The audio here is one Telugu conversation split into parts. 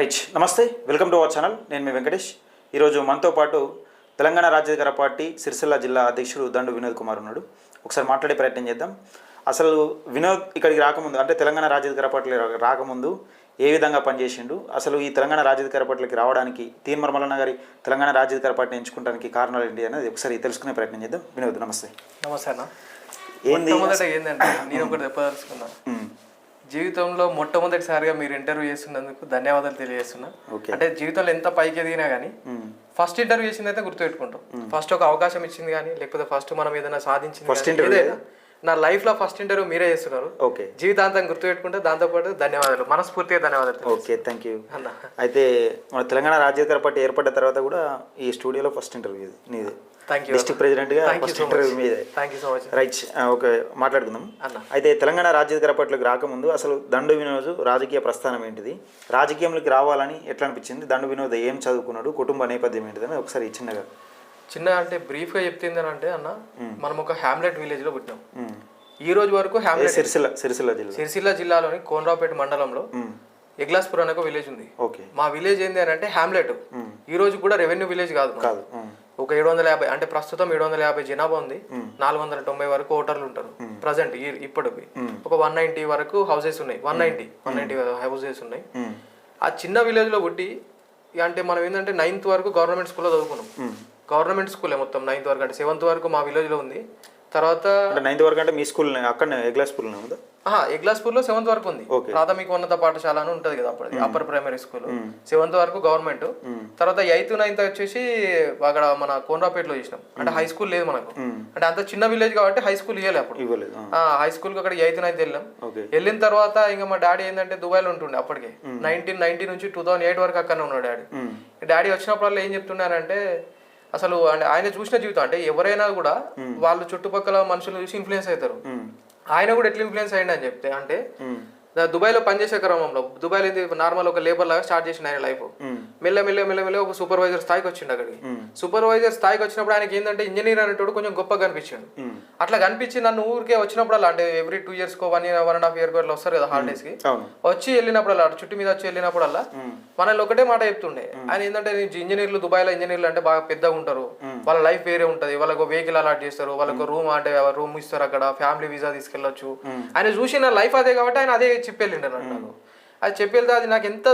రైట్, నమస్తే, వెల్కమ్ టు అవర్ ఛానల్. నేను మీ వెంకటేష్. ఈరోజు మనతో పాటు తెలంగాణ రాజ్యాధికార పార్టీ సిరిసిల్ల జిల్లా అధ్యక్షుడు దండు వినోద్ కుమార్ ఉన్నాడు. ఒకసారి మాట్లాడే ప్రయత్నం చేద్దాం. అసలు వినోద్ ఇక్కడికి రాకముందు, అంటే తెలంగాణ రాజ్యాధికార పార్టీ రాకముందు ఏ విధంగా పనిచేసిండు, అసలు ఈ తెలంగాణ రాజ్యాధికార పార్టీకి రావడానికి తీన్మార్ మల్లన్న గారి తెలంగాణ రాజ్యాధికార పార్టీని ఎంచుకోవడానికి కారణాలు ఏంటి అనేది ఒకసారి తెలుసుకునే ప్రయత్నం చేద్దాం. వినోద్, నమస్తే. నమస్తే అన్న. ఏంది ఏంటంటే నేను ఒకటి చెప్పదలుచుకున్నాను. జీవితంలో మొట్టమొదటిసారిగా మీరు ఇంటర్వ్యూ చేస్తున్నందుకు ధన్యవాదాలు తెలియజేస్తున్నా. అంటే జీవితంలో ఎంత పైకి ఎదిగినా కానీ ఫస్ట్ ఇంటర్వ్యూ చేసింది అయితే గుర్తుపెట్టుకుంటాం. ఫస్ట్ ఒక అవకాశం ఇచ్చింది కానీ, లేకపోతే ఫస్ట్ మనం ఏదైనా సాధించింది ఏదైనా, నా లైఫ్ లో ఫస్ట్ ఇంటర్వ్యూ మీరే చేస్తున్నారు. ఓకే, జీవితాంతం గుర్తుపెట్టుకుంటే దాంతోపాటు ధన్యవాదాలు, మనస్ఫూర్తిగా ధన్యవాదాలు. ఓకే, థ్యాంక్ యూ అన్న. అయితే మన తెలంగాణ రాజ్యాధికార పార్టీ ఏర్పడిన తర్వాత కూడా ఈ స్టూడియోలో ఫస్ట్ ఇంటర్వ్యూ ఇది నీదే, డిస్ట్రిక్ట్ ప్రెసిడెంట్గా ఫస్ట్ ఇంటర్వ్యూ మీదే. రైట్, ఓకే, మాట్లాడుకుందాం. అయితే తెలంగాణ రాజ్యాధికార పార్టీలోకి రాకముందు అసలు దండు వినోద్ రాజకీయ ప్రస్థానం ఏంటిది, రాజకీయంలోకి రావాలని ఎట్లా అనిపించింది, దండు వినోద్ ఏం చదువుకున్నాడు, కుటుంబ నేపథ్యం ఏంటిదని ఒకసారి చిన్నగా అంటే బ్రీఫ్ గా చెప్తుంది అంటే అన్న, మనం ఒక హ్యామ్లెట్ విలేజ్ లో పుట్టినాం. ఈ రోజు వరకు హ్యామ్లెట్ సిరిసిల్ల జిల్లాలోని కోనరావుపేట మండలంలో ఎగ్లాస్పూర్ అనే ఒక విలేజ్ ఉంది. మా విలేజ్ ఏంటి అని అంటే హ్యామ్లెట్. ఈ రోజు కూడా రెవెన్యూ విలేజ్ కాదు. ఒక 750, అంటే ప్రస్తుతం 750 జనాభా ఉంది. 490 వరకు ఓటర్లు ఉంటారు ప్రజెంట్. ఇప్పటికి ఒక 190 వరకు హౌసెస్ ఉన్నాయి. 190 హౌసెస్ ఉన్నాయి. ఆ చిన్న విలేజ్ లో పుట్టి, అంటే మనం ఏంటంటే 9th వరకు గవర్నమెంట్ స్కూల్లో చదువుకున్నాం. గవర్నమెంట్ స్కూలే మొత్తం 9th వరకు. అంటే 7th వరకు మా విలేజ్ లో ఉంది. తర్వాత 9th వరకు అంటే మీ స్కూల్ అక్కడ ఎగ్లాస్పూర్ ఉందా? ఎగ్లాస్పూర్ లో 7th వరకు ఉంది. ప్రాథమిక ఉన్నత పాఠశాల అని ఉంటది కదా అప్పుడు, అప్పర్ ప్రైమరీ స్కూల్. 7th వరకు గవర్నమెంట్. తర్వాత 8th 9th వచ్చేసి అక్కడ మన కోనరావుపేటలో చేసినాం. అంటే హై స్కూల్ లేదు మనకు, అంటే అంత చిన్న విలేజ్ కాబట్టి హై స్కూల్ ఇవ్వలేదు అప్పుడు. హై స్కూల్ కి అక్కడ 8th 9th వెళ్ళాం. వెళ్ళిన తర్వాత ఇంకా మా డాడీ ఏంటంటే దుబాయ్ లో ఉంటుండే అప్పటికే. 1990 నుంచి 2008 వరకు అక్కడనే ఉన్నాడు డాడీ. డాడీ వచ్చినప్పుడు ఏం చెప్తున్నారంటే, అసలు ఆయన చూసిన జీవితం, అంటే ఎవరైనా కూడా వాళ్ళు చుట్టుపక్కల మనుషులు చూసి ఇన్ఫ్లుయెన్స్ అవుతారు. ఆయన కూడా ఎట్లా ఇన్ఫ్లుయెన్స్ అయ్యింది అని చెప్తే, అంటే దుబాయ్లో పనిచేసే క్రమంలో, దుబాయ్లో నార్మల్ ఒక లేబర్ లాగా స్టార్ట్ చేసిన ఆయన లైఫ్. మెల్ల ఒక సూపర్వైజర్ స్థాయికి వచ్చిండు. అక్కడికి సూపర్వైజర్ స్థాయికి వచ్చినప్పుడు ఆయనకి ఏంటంటే ఇంజనీర్ అనేటోడు కొంచెం గొప్పగా కనిపించాడు. అట్లా కనిపించి నన్ను ఊరికే వచ్చినప్పుడు, అంటే ఎవ్రీ 2 years 1 year 1.5 year అట్లా వస్తారు కదా హాలిడేస్ కి, వచ్చి వెళ్ళినప్పుడు చుట్టూ మీద వచ్చి వెళ్ళినప్పుడల్లా మనల్ని ఒకటే మాట చెప్తుండే ఆయన, ఏంటంటే ఇంజనీర్లు దుబాయ్లో ఇంజనీర్లు అంటే బాగా పెద్దగా ఉంటారు, వాళ్ళ లైఫ్ వేరే ఉంటది, వాళ్ళకు వెహికల్ అలాట్ చేస్తారు, వాళ్ళకు రూమ్ అంటే రూమ్ ఇస్తారు, అక్కడ ఫ్యామిలీ వీసా తీసుకెళ్లొచ్చు. ఆయన చూసిన లైఫ్ అదే కాబట్టి ఆయన అదే చెప్పెళ్ళిండు అన్నట్టు. అది చెప్పేది అది నాకు ఎంత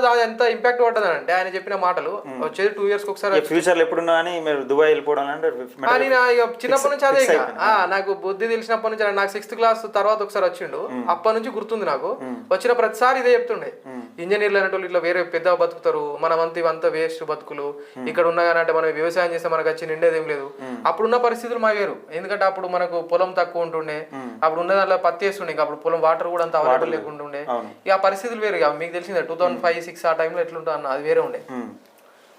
ఇంపాక్ట్ పడ్డది అంటే, ఆయన చెప్పిన మాటలు. వచ్చేది 2 years ఒకసారి ఫ్యూచర్ ఎప్పుడున్నా అని మీరు దుబాయ్ వెళ్ళిపోవడం అంటే చిన్నప్పటి నుంచి అదే. నాకు బుద్ధి తెలిసినప్పటి నుంచి, నాకు 6th class తర్వాత ఒకసారి వచ్చిండు, అప్పటి నుంచి గుర్తుంది నాకు. వచ్చిన ప్రతిసారి ఇదే చెప్తుండే, ఇంజనీర్లు అనేటోళ్ళు ఇట్లా వేరే పెద్ద బతుకుతారు, మనమంతా ఇవంతా వేస్ట్ బతుకులు, ఇక్కడ ఉన్నా కానీ అంటే మనం వ్యవసాయం చేస్తే మనకు వచ్చి నిండేది ఏం లేదు. అప్పుడున్న పరిస్థితులు మా వేరు, ఎందుకంటే అప్పుడు మనకు పొలం తక్కువ ఉంటుండే, అప్పుడు ఉన్న దాంట్లో పత్తి వేస్తుండే, అప్పుడు పొలం వాటర్ కూడా అంత అవైలబుల్ లేకుండా ఉండే. ఇక ఆ పరిస్థితులు వేరు. మీకు తెలిసిందే 2005-06 ఆ టైంలో ఎట్లుంటా అన్న, అది వేరే ఉండే.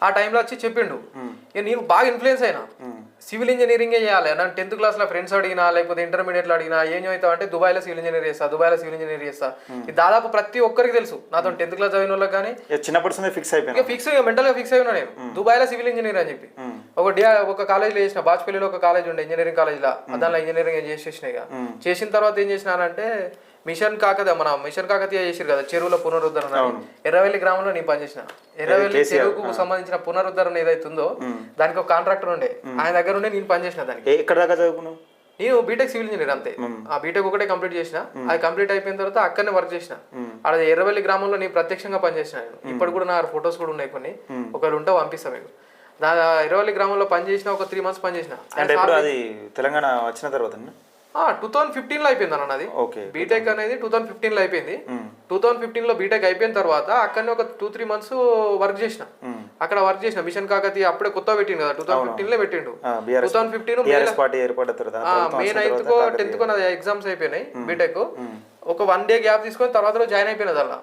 ఆ టైంలో వచ్చి చెప్పిండు, ఇక నేను బాగా ఇన్ఫ్లుయెన్స్ అయినా, సివిల్ ఇంజనీరింగే చేయాలి. నన్ను 10th class లో ఫ్రెండ్స్ అడిగినా, లేకపోతే ఇంటర్మీడియట్లో అడిగినా ఏం చదువుతావు అంటే, దుబాయ్లో సివిల్ ఇంజనీర్ చేస్తా. ఇది దాదాపు ప్రతి ఒక్కరికి తెలుసు. నాతో 10th class చదివిన వాళ్ళకి కానీ చిన్నప్పటి ఫిక్స్ మెంటల్ గా ఫిక్స్ అయినా నేను దుబాయ్లో సివిల్ ఇంజనీర్ అని చెప్పి. ఒక కాలేజ్లో చేసిన, బాజ్పల్లిలో ఒక కాలేజ్ ఉండే ఇంజనీరింగ్ కాలేజ్లో, దానిలో ఇంజనీరింగ్ చేసేసిన. చేసిన తర్వాత ఏం చేసినానంటే, మిషన్ కాకతీయ చేసిరు కదా చెరువుల పునరుద్ధరణ, ఎర్రవెల్లి గ్రామంలో నేను పనిచేసిన. ఎర్రవెల్లి చెరువుకు సంబంధించిన పునరుద్ధరణ ఏదైతుందో దానికి ఒక కాంట్రాక్టర్ ఉండే, ఆయన దగ్గర ఉండే నేను పనిచేసిన. దానికి ఎక్కడ దాకా చదువుకున్నావు? నేను బీటెక్ సివిల్ ఇంజనీర్ అంతే. ఆ బీటెక్ ఒకటే కంప్లీట్ చేసిన. అది కంప్లీట్ అయిపోయిన తర్వాత అక్కడనే వర్క్ చేసిన. అక్కడ ఎర్రవెల్లి గ్రామంలో నేను ప్రత్యక్షంగా పనిచేసిన. ఇప్పుడు కూడా నా ఫొటోస్ కూడా ఉన్నాయి కొన్ని, ఒకవేళ ఉంటే పంపిస్తాను మీకు. ఎర్రవెల్లి గ్రామంలో పనిచేసిన, ఒక 3 months పనిచేసిన. తెలంగాణ వచ్చిన తర్వాత 2015 లో అయిపోయింది అన్న. అది బీటెక్ అనేది 2015 లో అయిపోయింది. 2015 లో బీటెక్ అయిపోయిన తర్వాత అక్కడనే ఒక 2-3 months వర్క్ చేసిన. అక్కడ వర్క్ చేసిన మిషన్ కాకతీయ అప్పుడే కొత్త పెట్టిండు కదా, 2015 లో పెట్టిండు. 2015 May 9th 10th నా ఎగ్జామ్స్ అయిపోయినాయి బీటెక్. ఒక 1 day గ్యాప్ తీసుకొని తర్వాత జాయిన్ అయిపోయినది అలా.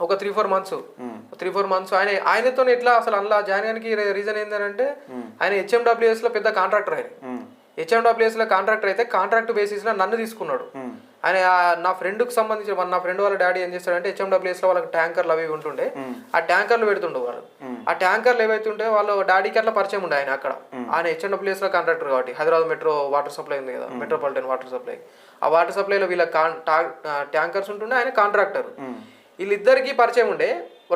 ఒక 3-4 months ఆయనతో ఎట్లా అసలు అందులో జాయిన్ అయ్యానికి రీజన్ ఏంటంటే, ఆయన HMWS లో పెద్ద కాంట్రాక్టర్. HMWS లో కాంట్రాక్టర్ అయితే కాంట్రాక్ట్ బేసిస్ లో నన్ను తీసుకున్నాడు ఆయన. నా ఫ్రెండ్కి సంబంధించిన నా ఫ్రెండ్ వాళ్ళ డాడీ ఏం చేస్తాడంటే, HMWS లో వాళ్ళకి ట్యాంకర్లు అవి ఉంటుండే, ఆ ట్యాంకర్లు పెడుతుండే వాళ్ళు. ఆ ట్యాంకర్లు ఏవైతుంటే వాళ్ళ డాడీకి అట్లా పరిచయం ఉండే ఆయన అక్కడ. ఆయన HMWS లో కాంట్రాక్టర్ కాబట్టి, హైదరాబాద్ మెట్రో వాటర్ సప్లై ఉంది కదా, మెట్రోపాలిటన్ వాటర్ సప్లై, ఆ వాటర్ సప్లైలో వీళ్ళ ట్యాంకర్స్ ఉంటుండే, ఆయన కాంట్రాక్టర్. వీళ్ళిద్దరికి పరిచయం ఉండే.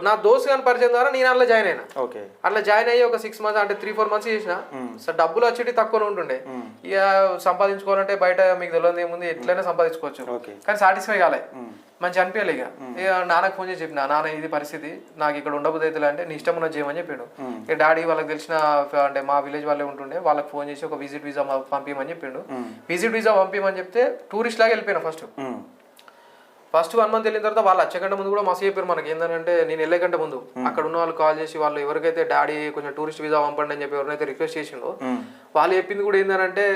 నా దోస్తు గాని పరిచయం ద్వారా నేను అట్లా జాయిన్ అయినా. ఓకే. అట్లా జాయిన్ అయ్యి ఒక 6 months అంటే 3-4 months చేసిన. సో డబ్బులు వచ్చేటి తక్కువనే ఉంటుండే. ఇక సంపాదించుకోవాలంటే బయట మీకు తెలియదు ఏముంది, ఎట్లయినా సంపాదించుకోవచ్చు. కానీ సాటిస్ఫై కాలే, మంచి అనిపించాలి. ఇక నాన్నకు ఫోన్ చేసి చెప్పిన, నాన్న ఇది పరిస్థితి, నాకు ఇక్కడ ఉండబుద్ధి అవుతుంది అంటే నీ ఇష్టం ఉన్నది చేయమని చెప్పాడు. ఇక డాడీ వాళ్ళకి తెలిసిన అంటే మా విలేజ్ వాళ్ళే ఉంటుండే, వాళ్ళకి ఫోన్ చేసి ఒక విజిట్ వీసా పంపించమని చెప్పిండు. విజిట్ వీసా పంపించమని చెప్తే టూరిస్ట్ లాగా వెళ్ళిపోయినా. ఫస్ట్ 1 month వెళ్ళిన తర్వాత వాళ్ళు వచ్చేకంటే ముందు కూడా మస్తు చెప్పారు మనకి. ఏంటంటే నేను వెళ్ళే కంటే ముందు అక్కడ ఉన్న వాళ్ళు కాల్ చేసి వాళ్ళు ఎవరికైతే డాడీ కొంచెం టూరిస్ట్ వీసా పంపండి అని చెప్పి ఎవరైతే రిక్వెస్ట్ చేసిండో వాళ్ళు చెప్పింది కూడా ఏంటంటే,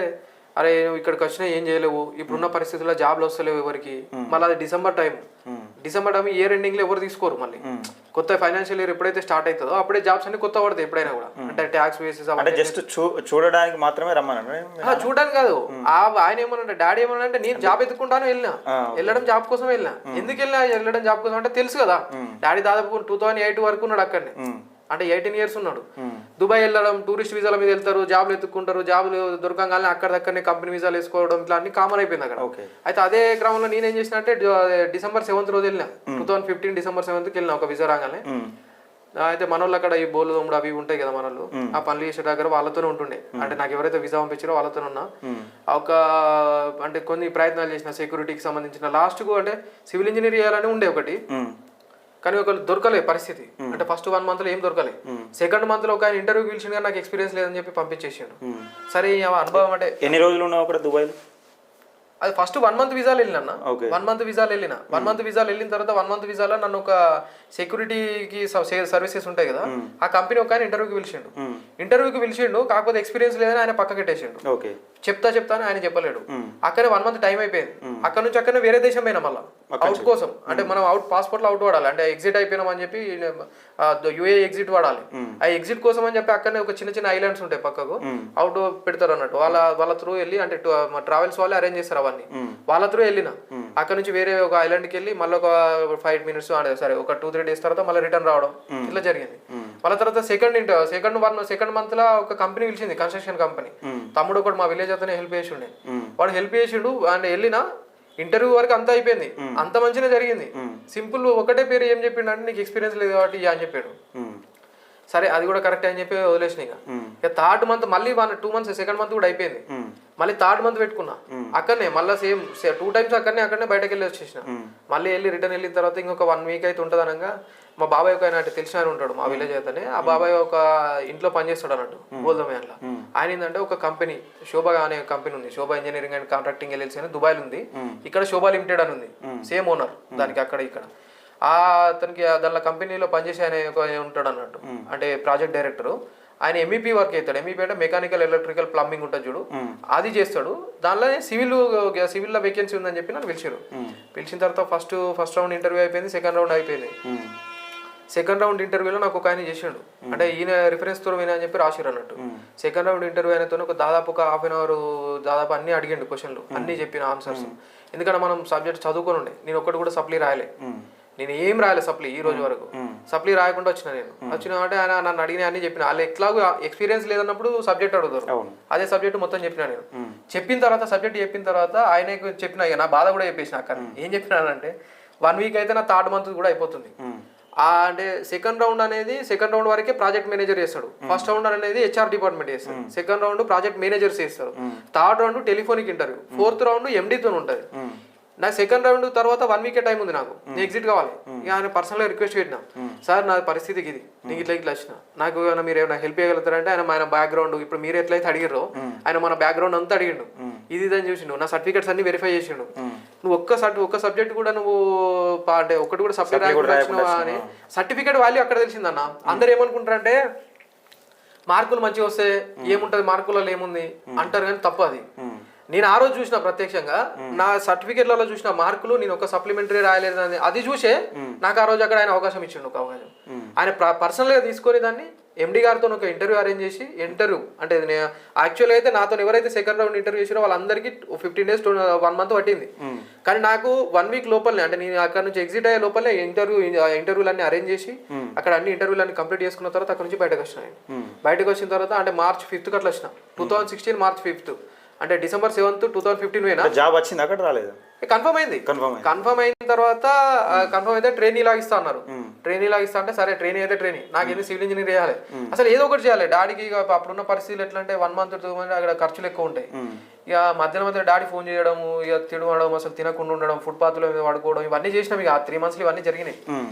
అరే నువ్వు ఇక్కడికి వచ్చినా ఏం చేయలేవు, ఇప్పుడున్న పరిస్థితుల్లో జాబ్లు వస్తలేవు ఎవరికి. మళ్ళీ అది డిసెంబర్ టైం ఇయర్ ఎండింగ్ లో ఎవరు తీసుకోరు. మళ్ళీ కొత్త ఫైనాన్షియల్ ఇయర్ ఎప్పుడైతే స్టార్ట్ అవుతుందో అప్పుడే జాబ్స్ అన్ని కొత్త పడతాయి ఎప్పుడైనా కూడా. అంటే ట్యాక్స్ బేసిస్ జస్ట్ చూడడానికి మాత్రమే రమ్మని. చూడడానికి కాదు, ఆయన ఏమన్నా డాడీ ఏమన్నా అంటే నేను జాబ్ ఎత్తుకుంటాను వెళ్ళడం జాబ్ కోసం వెళ్ళినా. ఎందుకు వెళ్ళడం జాబ్ కోసం అంటే తెలుసు కదా, డాడీ దాదాపు 2008 వరకు ఉన్నాడు అక్కడనే, అంటే 18 years ఉన్నాడు. దుబాయ్ వెళ్ళడం, టూరిస్ట్ వీసాల మీద వెళ్తారు, జాబ్లు ఎత్తుకుంటారు, జాబ్లు దొరకంగానే అక్కడక్కడనే కంపెనీ వీసాలు వేసుకోవడం, ఇట్లా అన్ని కామన్ అయిపోయింది అక్కడ. అయితే అదే క్రమంలో నేనేం చేసిన అంటే December 7th రోజు వెళ్ళినా, 2015 December 7th వెళ్ళినా ఒక వీసా రాగానే. అయితే మనోళ్ళు అక్కడ ఈ బోలు దోముడు అవి ఉంటాయి కదా మనోళ్ళు, ఆ పనులు చేసే దగ్గర వాళ్ళతోనే ఉంటుండే. అంటే నాకు ఎవరైతే వీసా పంపించారో వాళ్ళతోనే ఉన్నా. ఒక అంటే కొన్ని ప్రయత్నాలు చేసిన సెక్యూరిటీకి సంబంధించిన, లాస్ట్ కు అంటే సివిల్ ఇంజనీర్ చేయాలని ఉండే ఒకటి, కానీ ఒక దొరకలే పరిస్థితి. అంటే ఫస్ట్ 1 month లో ఏం దొరకలే. సెకండ్ మంత్ లో ఒక ఆయన ఇంటర్వ్యూకి పిలిచిండు కానీ నాకు ఎక్స్పీరియన్స్ లేదని చెప్పి పంపించేసిండు. సరే అనుభవం అంటే ఎన్ని రోజులు ఉన్నావు అక్కడ దుబాయ్లో? అది ఫస్ట్ 1 month వీసాలు వెళ్ళిన. 1 month వీసాలు వెళ్ళిన. 1 month వీసాలు వెళ్ళిన తర్వాత 1 month వీసాలో నన్ను ఒక సెక్యూరిటీకి సర్వీసెస్ ఉంటాయి కదా, ఆ కంపెనీ ఒక ఆయన ఇంటర్వ్యూకి పిలిచిండు. కాకపోతే ఎక్స్పీరియన్స్ లేదని ఆయన పక్కకి పెట్టేసిండు. చెప్తాను ఆయన చెప్పలేడు. అక్కడే 1 month టైం అయిపోయింది. అక్కడ నుంచి అక్కడనే వేరే దేశం పోయినా మళ్ళీ అవుట్ కోసం. అంటే మనం పాస్పోర్ట్ లో అవుట్ వాడాలి, అంటే ఎగ్జిట్ అయిపోయినాం అని చెప్పి యుఏ ఎగ్జిట్ వాడాలి. ఆ ఎగ్జిట్ కోసం అని చెప్పి అక్కడనే ఒక చిన్న ఐలాండ్స్ ఉంటాయి పక్కకు, అవుట్ పెడతారు అన్నట్టు. వాళ్ళ త్రూ వెళ్ళి, అంటే ట్రావెల్స్ వాళ్ళే అరేంజ్ చేస్తారు అవన్నీ, వాళ్ళ త్రూ వెళ్ళిన. అక్కడ నుంచి వేరే ఒక ఐలాండ్కి వెళ్ళి మళ్ళీ ఒక 5 minutes సరే ఒక 2-3 days తర్వాత మళ్ళీ రిటర్న్ రావడం, ఇట్లా జరిగింది. మళ్ళీ తర్వాత సెకండ్ మంత్ లో ఒక కంపెనీ పిలిచింది, కన్స్ట్రక్షన్ కంపెనీ. తమ్ముడు ఒకటి మా విలేజ్ అతనే హెల్ప్ చేసిండే, వాడు హెల్ప్ చేసిండు. అండ్ వెళ్ళిన ఇంటర్వ్యూ వరకు అంతా అయిపోయింది, అంత మంచిగా జరిగింది. సింపుల్ ఒకటే పేరు ఏం చెప్పిండు అంటే, నీకు ఎక్స్పీరియన్స్ లేదు కాబట్టి అని చెప్పాడు. సరే అది కూడా కరెక్ట్ అని చెప్పి వదిలేసిన. ఇక థర్డ్ మంత్ మళ్ళీ 2 months, సెకండ్ మంత్ కూడా అయిపోయింది. మళ్ళీ థర్డ్ మంత్ పెట్టుకున్నా అక్కడనే, మళ్ళీ సేమ్ 2 times అక్కడనే బయటకు వెళ్ళి వచ్చేసిన. మళ్ళీ రిటర్న్ వెళ్ళిన తర్వాత ఇంకొక 1 week అయితే ఉంటుంది అనగా, మా బాబాయ్ ఒక ఆయన అంటే తెలిసిన ఆయన ఉంటాడు మా విలేజ్ అయితేనే. ఆ బాబాయ్ ఒక ఇంట్లో పనిచేస్తాడు అన్నట్టు గోల్దమే అట్లా. ఆయన ఏంటంటే ఒక కంపెనీ, శోభ అనే కంపెనీ ఉంది, శోభ ఇంజనీరింగ్ అండ్ కాంట్రాక్టింగ్ ఎల్ఎల్సీ అని దుబాయ్లో ఉంది. ఇక్కడ శోభ లిమిటెడ్ అని ఉంది, సేమ్ ఓనర్ దానికి అక్కడ ఇక్కడ. అతనికి దానిలో కంపెనీలో పనిచేసే ఆయన ఉంటాడు అన్నట్టు, అంటే ప్రాజెక్ట్ డైరెక్టర్. ఆయన MEP వర్క్ అవుతాడు. MEP అంటే మెకానికల్, ఎలక్ట్రికల్, ప్లంబింగ్ ఉంటుంది చూడు, అది చేస్తాడు. దానిలో సివిల్లో వేకెన్సీ ఉందని చెప్పి నన్ను పిలిచిన తర్వాత ఫస్ట్ రౌండ్ ఇంటర్వ్యూ అయిపోయింది, సెకండ్ రౌండ్ అయిపోయింది. సెకండ్ రౌండ్ ఇంటర్వ్యూలో నాకు ఒక ఆయన చేసిండు, అంటే ఈయన రిఫరెన్స్ తో వినా అని చెప్పి రాసిరు అన్నట్టు. సెకండ్ రౌండ్ ఇంటర్వ్యూ అయినతో దాదాపు ఒక 1/2 hour దాదాపు అన్ని అడిగిండు క్వశ్చన్లు, అన్ని చెప్పిన ఆన్సర్స్. ఎందుకంటే మనం సబ్జెక్ట్ చదువుకొని ఉండే, నేను ఒక్కటి కూడా సప్లీ రాయలే, నేను ఏం రాయలే సప్లీ ఈ రోజు వరకు. సప్లీ రాయకుండా వచ్చిన అంటే ఆయన నన్ను అడిగిన అన్ని చెప్పిన. వాళ్ళు ఎట్లాగో ఎక్స్పీరియన్స్ లేదన్నప్పుడు సబ్జెక్ట్ అడుగుతారు, అదే సబ్జెక్ట్ మొత్తం చెప్పిన నేను. చెప్పిన తర్వాత సబ్జెక్ట్ చెప్పిన తర్వాత ఆయనకు చెప్పిన, ఇక నా బాధ కూడా చెప్పేసిన అక్కడ. ఏం చెప్పినానంటే 1 week అయితే నా థర్డ్ మంత్ కూడా అయిపోతుంది. అంటే సెకండ్ రౌండ్ వరకే ప్రాజెక్ట్ మేనేజర్ చేస్తాడు, ఫస్ట్ రౌండ్ అనేది HR డిపార్ట్మెంట్ చేస్తాడు, సెకండ్ రౌండ్ ప్రాజెక్ట్ మేనేజర్స్ చేస్తారు, third round telephonic interview, fourth round MD తో ఉంటుంది. నాకు సెకండ్ రౌండ్ తర్వాత 1 week టైం ఉంది, నాకు ఎగ్జిట్ కావాలి. ఇక ఆయన పర్సనల్గా రిక్వెస్ట్ పెట్టినా, సార్ నా పరిస్థితికి ఇది, నీకు ఇట్లా వచ్చిన, నాకు ఏమైనా మీరు ఏమైనా హెల్ప్ చేయగలుగుతారంటే. ఆయన బ్యాక్గ్రౌండ్ ఇప్పుడు మీరు ఎట్లయితే అడిగిరో ఆయన మన బ్యాక్గ్రౌండ్ అంతా అడిగిండు, ఇది అని చూసిండు, నా సర్టిఫికేట్స్ అన్ని వెరిఫై చేసిండు. నువ్వు ఒక్క సబ్జెక్ట్ కూడా నువ్వు అంటే ఒక్కటి కూడా సబ్జెక్ట్ రాయకుండా అని సర్టిఫికేట్ వాల్యూ అక్కడ తెలిసిందన్న. అందరు ఏమనుకుంటారంటే మార్కులు మంచిగా వస్తే ఏముంటది, మార్కులలో ఏముంది అంటారు, కానీ తప్పు అది. నేను ఆ రోజు చూసిన ప్రత్యక్షంగా, నా సర్టిఫికేట్లలో చూసిన మార్కులు, నేను ఒక సప్లిమెంటరీ రాయలేదు అది చూసే నాకు ఆ రోజు అక్కడ ఆయన అవకాశం ఇచ్చిండు. ఒక అవకాశం ఆయన పర్సనల్గా తీసుకొని దాన్ని MD గారితో ఒక ఇంటర్వ్యూ అరేంజ్ చేసి, ఇంటర్వ్యూ అంటే యాక్చువల్గా అయితే నాతో ఎవరైతే సెకండ్ రౌండ్ ఇంటర్వ్యూ చేసారో వాళ్ళందరికీ 15 days 1 month పట్టింది. కానీ నాకు 1 week లోపలనే, అంటే నేను అక్కడ నుంచి ఎగ్జిట్ అయ్యే లోపలే ఇంటర్వ్యూలన్నీ అరేంజ్ చేసి అక్కడ అన్ని ఇంటర్వ్యూలన్నీ కంప్లీట్ చేసుకున్న తర్వాత అక్కడ నుంచి బయటకు వచ్చిన తర్వాత అంటే March 5th అట్లా వచ్చిన, 2016 March 5th. అంటే December 7th 2015 పోయినా. జాబ్ వచ్చింది అక్కడ రాలేదు, కన్ఫర్మ్ అయింది. కన్ఫర్మ్ అయిన తర్వాత కన్ఫర్మ్ అయితే ట్రైనీ లాగిస్తా అన్నారు. ట్రైనీ లాగిస్తా అంటే సరే ట్రైనీ అయితే ట్రైనీ, నాకు ఎందుకు సివిల్ ఇంజనీర్ చేయాలి, అసలు ఏదో ఒకటి చేయాలి. డాడీకి అప్పుడున్న పరిస్థితులు ఎట్లా అంటే 1 month 2 months అక్కడ ఖర్చులు ఎక్కువ ఉంటాయి. ఇక మధ్య డాడీ ఫోన్ చేయడము, ఇక తినడం, అసలు తినకుండా ఉండడం, ఫుట్పాత్లో మీద పడుకోవడం, ఇవన్నీ చేసినాం. ఇక 3 months ఇవన్నీ జరిగినాయి.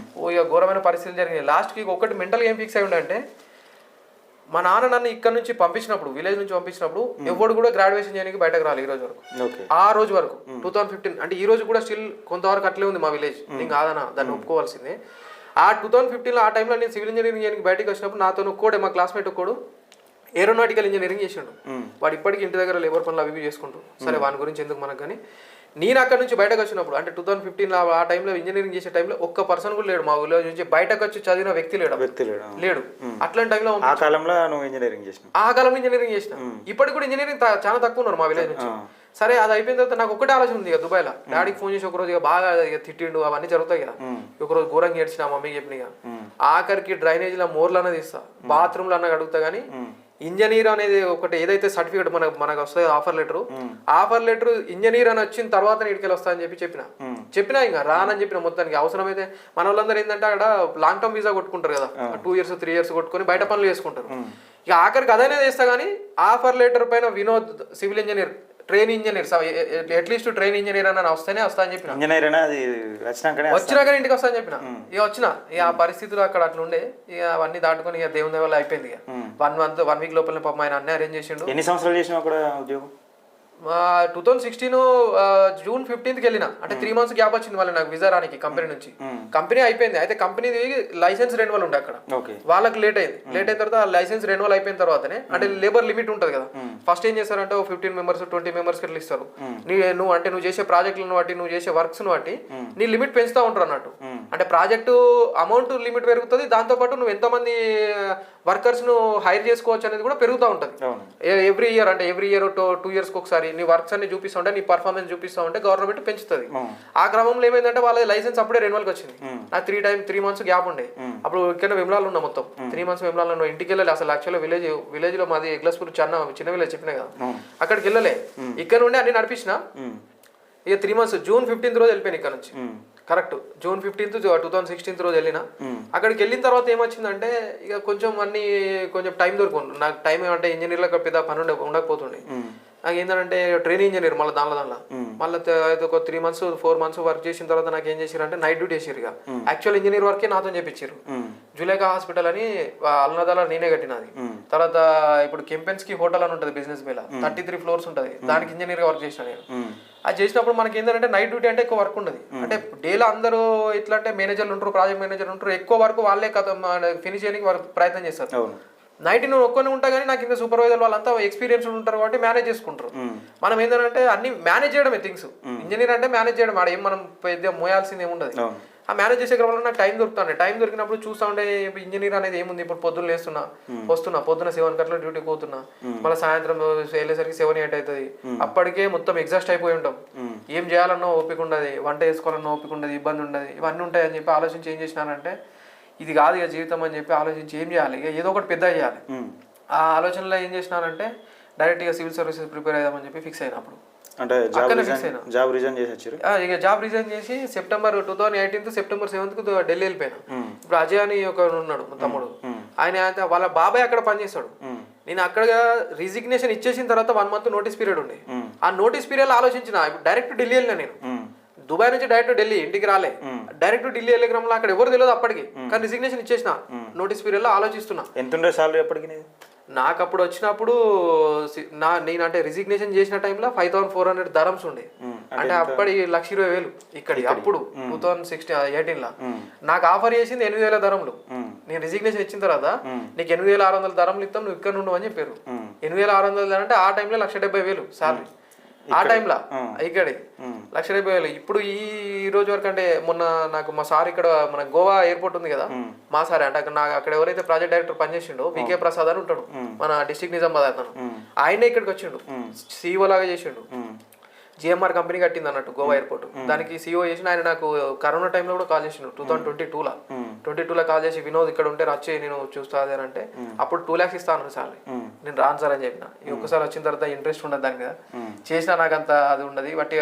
ఇక ఘోరమైన పరిస్థితులు జరిగినాయి. లాస్ట్కి ఒకటి మెంటల్గా ఏం ఫిక్స్ అయి ఉండే, మా నాన్న నన్ను ఇక్కడ నుంచి పంపించినప్పుడు, విలేజ్ నుంచి పంపించినప్పుడు ఎవడు కూడా గ్రాడ్యుయేషన్ చేయడానికి బయటకు రాలి ఈ రోజు వరకు. ఆ రోజు వరకు 2015 అంటే ఈ రోజు కూడా స్టిల్ కొంతవరకు అట్లే ఉంది మా విలేజ్. నేను కాదన్నా, దాన్ని ఒప్పుకోవాల్సిందే. ఆ 2015లో ఆ టైంలో నేను సివిల్ ఇంజనీరింగ్ చేయడానికి బయటకు వచ్చినప్పుడు నాతో ఒక్కోడే, మా క్లాస్మేట్ ఒక్కడు ఏరోనాటికల్ ఇంజనీరింగ్ చేసిండు. వాడు ఇప్పటికీ ఇంటి దగ్గర లేబర్ పనులు అవి చేసుకుంటారు. సరే వాని గురించి ఎందుకు మనకు. కానీ నేను అక్కడ నుంచి బయటకు వచ్చినప్పుడు అంటే 2015లో ఆ టైంలో ఇంజనీరింగ్ చేసే టైంలో ఒక్క పర్సన్ కూడా లేడు మా ఊళ్ళో నుంచి బయటకు వచ్చి చదివిన వ్యక్తి లేడు. అట్లాంటి టైంలో ఆ కాలంలో ఇంజనీరింగ్ చేసిన ఇప్పటికి కూడా ఇంజనీరింగ్ చాలా తక్కువ ఉన్నారు మా విలేజ్ నుంచి. సరే అది అయిపోయిన తర్వాత నాకు ఒకటే ఆలోచన ఉంది. ఇక దుబాయ్లో డాడీకి ఫోన్ చేసి ఒకరోజు ఇక బాగా ఇక తిట్టిండు, అవన్నీ జరుగుతాయి కదా. ఒకరోజు ఘోరంగా ఏడ్చిన మమ్మీకి చెప్పిన, ఇక ఆఖరికి డ్రైనేజీలో మోర్లు అన్నది ఇస్తా, బాత్రూమ్లో అన్నది అడుగుతా. కానీ ఇంజనీర్ అనేది ఒకటి ఏదైతే సర్టిఫికేట్ మనకు వస్తుంది ఆఫర్ లెటర్ ఇంజనీర్ అని వచ్చిన తర్వాత ఇక్కడికి వస్తా అని చెప్పినా ఇంకా రానని చెప్పిన. మొత్తానికి అవసరమైతే మన వాళ్ళందరూ ఏంటంటే అక్కడ లాంగ్ టర్మ్ వీసా కొట్టుకుంటారు కదా, 2 years 3 years కొట్టుకొని బయట పనులు చేసుకుంటారు. ఇక ఆఖరికి అదనే చేస్తా. కానీ ఆఫర్ లెటర్ పైన Vinod civil engineer train engineer at least train engineer అని వస్తేనే వస్తా అని చెప్పిన. వచ్చినాకనే ఇంటికి వస్తా అని చెప్పిన. ఇక ఆ పరిస్థితులు అక్కడ అట్లా ఉండే. ఇక అవన్నీ దాటుకొని ఇక దేవుని వల్ల అయిపోయింది. ఇక 1 week లోపల పాపం ఆయన అన్నీ అరేంజ్ చేసిండు. ఎన్ని సంవత్సరాలు చేసినా అక్కడ ఉద్యోగం? 2016 June 15th వెళ్ళిన. అంటే 3 months గ్యాప్ వచ్చింది మళ్ళీ నాకు విజా రానికి కంపెనీ నుంచి. కంపెనీ అయిపోయింది, అయితే కంపెనీది లైసెన్స్ రెన్యువల్ ఉండే అక్కడ. వాళ్ళకి లేట్ అయిన తర్వాత లైసెన్స్ రెన్యువల్ అయిపోయిన తర్వాతనే, అంటే లేబర్ లిమిట్ ఉంటుంది కదా, ఫస్ట్ ఏం చేస్తారంటే 15 members 20 members ఇట్లా ఇస్తారు. నువ్వు చేసే ప్రాజెక్టులను బట్టి, నువ్వు చేసే వర్క్స్ బట్టి నీ లిమిట్ పెంచుతా ఉంటారు అన్నట్టు. అంటే ప్రాజెక్టు అమౌంట్ లిమిట్ పెరుగుతుంది, దాంతోపాటు నువ్వు ఎంతమంది వర్కర్స్ ను హైర్ చేసుకోవచ్చు అనేది కూడా పెరుగుతూ ఉంటుంది ఎవ్రీ ఇయర్. అంటే ఎవ్రీ ఇయర్ 2 years ఒకసారి నీ వర్క్స్ అన్ని చూపిస్తా ఉంటే, నీ పర్ఫార్మెన్స్ చూపిస్తా ఉంటే గవర్నమెంట్ పెంచుతుంది. ఆ క్రమంలో ఏమైందంటే వాళ్ళ లైసెన్స్ అప్పుడే రెన్యువల్కి వచ్చింది. నాకు 3 months గ్యాప్ ఉండే. అప్పుడు ఇక్కడ విమలాలు ఉన్నా, మొత్తం 3 months విమలాలు ఇంటికి వెళ్ళాలి. అసలు యాక్చువల్గా విలేజ్ లో మాది ఎగ్లస్పూర్ చిన్న విలేజ్ చెప్పినా కదా, అక్కడికి వెళ్ళలే. ఇక్కడ నుండి అన్ని నడిపించిన. ఇక 3 months June 15th రోజు వెళ్ళిపోయాను ఇక్కడ నుంచి. కరెక్ట్ June 15th 2016 రోజు వెళ్ళిన. అక్కడికి వెళ్ళిన తర్వాత ఏమొచ్చిందంటే, ఇక కొంచెం టైం దొరుకుంది నాకు. టైం ఏమంటే ఇంజనీర్లకు పెద్ద పని ఉండకపోతుండే. నాకు ఏంటంటే ట్రైనింగ్ ఇంజనీర్ మళ్ళీ దానిలో మళ్ళీ ఒక 3 months 4 months వర్క్ చేసిన తర్వాత నాకు ఏం చేశారు అంటే నైట్ డ్యూటీ చేసారు. ఇక యాక్చువల్ ఇంజనీర్ వర్కే నాతో చేపించారు. జులేకా హాస్పిటల్ అని అల్నదాలో నేనే కట్టినది. తర్వాత ఇప్పుడు కెంపెన్స్ కి హోటల్ అని ఉంటుంది బిజినెస్ మీద, 33 floors ఉంటుంది. దానికి ఇంజనీర్ గా వర్క్ చేసిన నేను. అది చేసినప్పుడు మనకి ఏంటంటే నైట్ డ్యూటీ అంటే ఎక్కువ వర్క్ ఉండదు. అంటే డేలో అందరూ ఇట్లా అంటే మేనేజర్లు ఉంటారు, ప్రాజెక్ట్ మేనేజర్లు ఉంటారు, ఎక్కువ వర్క్ వాళ్ళే ఫినిష్ చేయడానికి ప్రయత్నం చేస్తారు. నైట్ నువ్వు ఒక్కనే ఉంటా కానీ నాకు ఇంత సూపర్వైజర్ వాళ్ళంతా ఎక్స్పీరియన్స్ ఉంటారు కాబట్టి మేనేజ్ చేసుకుంటారు. మనం ఏంటంటే అన్ని మేనేజ్ చేయడమే థింగ్స్. ఇంజనీర్ అంటే మేనేజ్ చేయడం, ఆడ ఏం మనం పెద్ద మోయాల్సింది ఏముండదు. ఆ మేనేజ్ చేసే క్రమంలో నాకు టైం దొరుకుతాను. టైం దొరికినప్పుడు చూస్తా ఉంటే ఇంజనీర్ అనేది ఏముంది, ఇప్పుడు పొద్దున్న వస్తున్నా పొద్దున 7 గంటల డ్యూటీకి పోతున్నా, మళ్ళీ సాయంత్రం వెళ్ళేసరికి 7 8 అవుతుంది. అప్పటికే మొత్తం ఎగ్జాస్ట్ అయిపోయి ఉంటాం. ఏం చేయాలన్నా ఓపిక ఉండదు, వంట చేసుకోవాలన్నా ఓపిక ఉండదు, ఇబ్బంది ఉండదు, ఇవన్నీ ఉంటాయి అని చెప్పి ఆలోచించి ఏం చేసినానంటే, ఇది కాదు ఇక జీవితం అని చెప్పి ఆలోచించి ఏం చేయాలి, ఇక ఏదో ఒకటి పెద్ద చేయాలి. ఆ ఆలోచనలో ఏం చేసినానంటే డైరెక్ట్ గా సివిల్ సర్వీసెస్ ప్రిపేర్ అయ్యామని చెప్పి ఫిక్స్ అయినా. అప్పుడు ఇక జాబ్ రిజైన్ చేసి September 2018 September 7th ఢిల్లీ వెళ్ళిపోయినా. ఇప్పుడు అజయ్ అని ఒక ఉన్నాడు మా తమ్ముడు, ఆయన వాళ్ళ బాబాయ్ అక్కడ పనిచేస్తాడు. నేను అక్కడ రిజిగ్నేషన్ ఇచ్చేసిన తర్వాత 1 month నోటీస్ పీరియడ్ ఉండే. ఆ నోటీస్ పీరియడ్ ఆలోచించిన, ఇప్పుడు డైరెక్ట్ ఢిల్లీ వెళ్ళినా. నేను దుబాయ్ నుంచి డైరెక్ట్ ఢిల్లీ, ఇంటికి రాలే, డైరెక్ట్ ఢిల్లీ వెళ్ళే క్రమంలో అక్కడ ఎవరు తెలియదు అప్పటికి. కానీ రిజిగ్నేషన్ ఇచ్చేసిన నోటీస్ పీరియడ్ లో ఆలోచిస్తున్నా. ఎంత సాలరీ అప్పటికి? నాకు అప్పుడు వచ్చినప్పుడు నేను అంటే రిజిగ్నేషన్ చేసిన టైంలో 5400 dirhams ఉండే. అంటే అప్పటి 1,20,000 ఇక్కడి. అప్పుడు 2018లో నాకు ఆఫర్ చేసింది 8,000 dirhamలు. నేను రిజిగ్నేషన్ ఇచ్చిన తర్వాత నీకు 8,600 dirhamలు ఇస్తాం, నువ్వు ఇక్కడ నుండి అని చెప్పారు. 8,600 అంటే ఆ టైంలో 1,70,000 సాలరీ. ఆ టైంలో ఇక్కడే 1,70,000. ఇప్పుడు ఈ రోజు వరకు అంటే మొన్న నాకు మా సార్ ఇక్కడ మన గోవా ఎయిర్పోర్ట్ ఉంది కదా, మా సార్ అంటే అక్కడ ఎవరైతే ప్రాజెక్ట్ డైరెక్టర్ పనిచేసిండో వికే ప్రసాద్ అని ఉంటాడు, మన డిస్ట్రిక్ట్ నిజామాబాద్ అతను. ఆయనే ఇక్కడికి వచ్చిండు, CEO లాగా చేసిండు. GMR కంపెనీ కట్టింది అన్నట్టు గోవా ఎయిర్పోర్ట్, దానికి CEO చేసిన ఆయన. నాకు కరోనా టైంలో కూడా కాల్ చేసిండు 2022లో కాల్ చేసి, వినోద్ ఇక్కడ ఉంటే వచ్చి నేను చూస్తా అని అంటే, అప్పుడు 2 lakhs ఇస్తా అన్నాడు సార్. నేను రాను సార్ అని చెప్పిన. ఒక్కసారి వచ్చిన తర్వాత ఇంట్రెస్ట్ ఉండదు దాని మీద, చేసినా నాకు అంత అది ఉండదు. బట్టి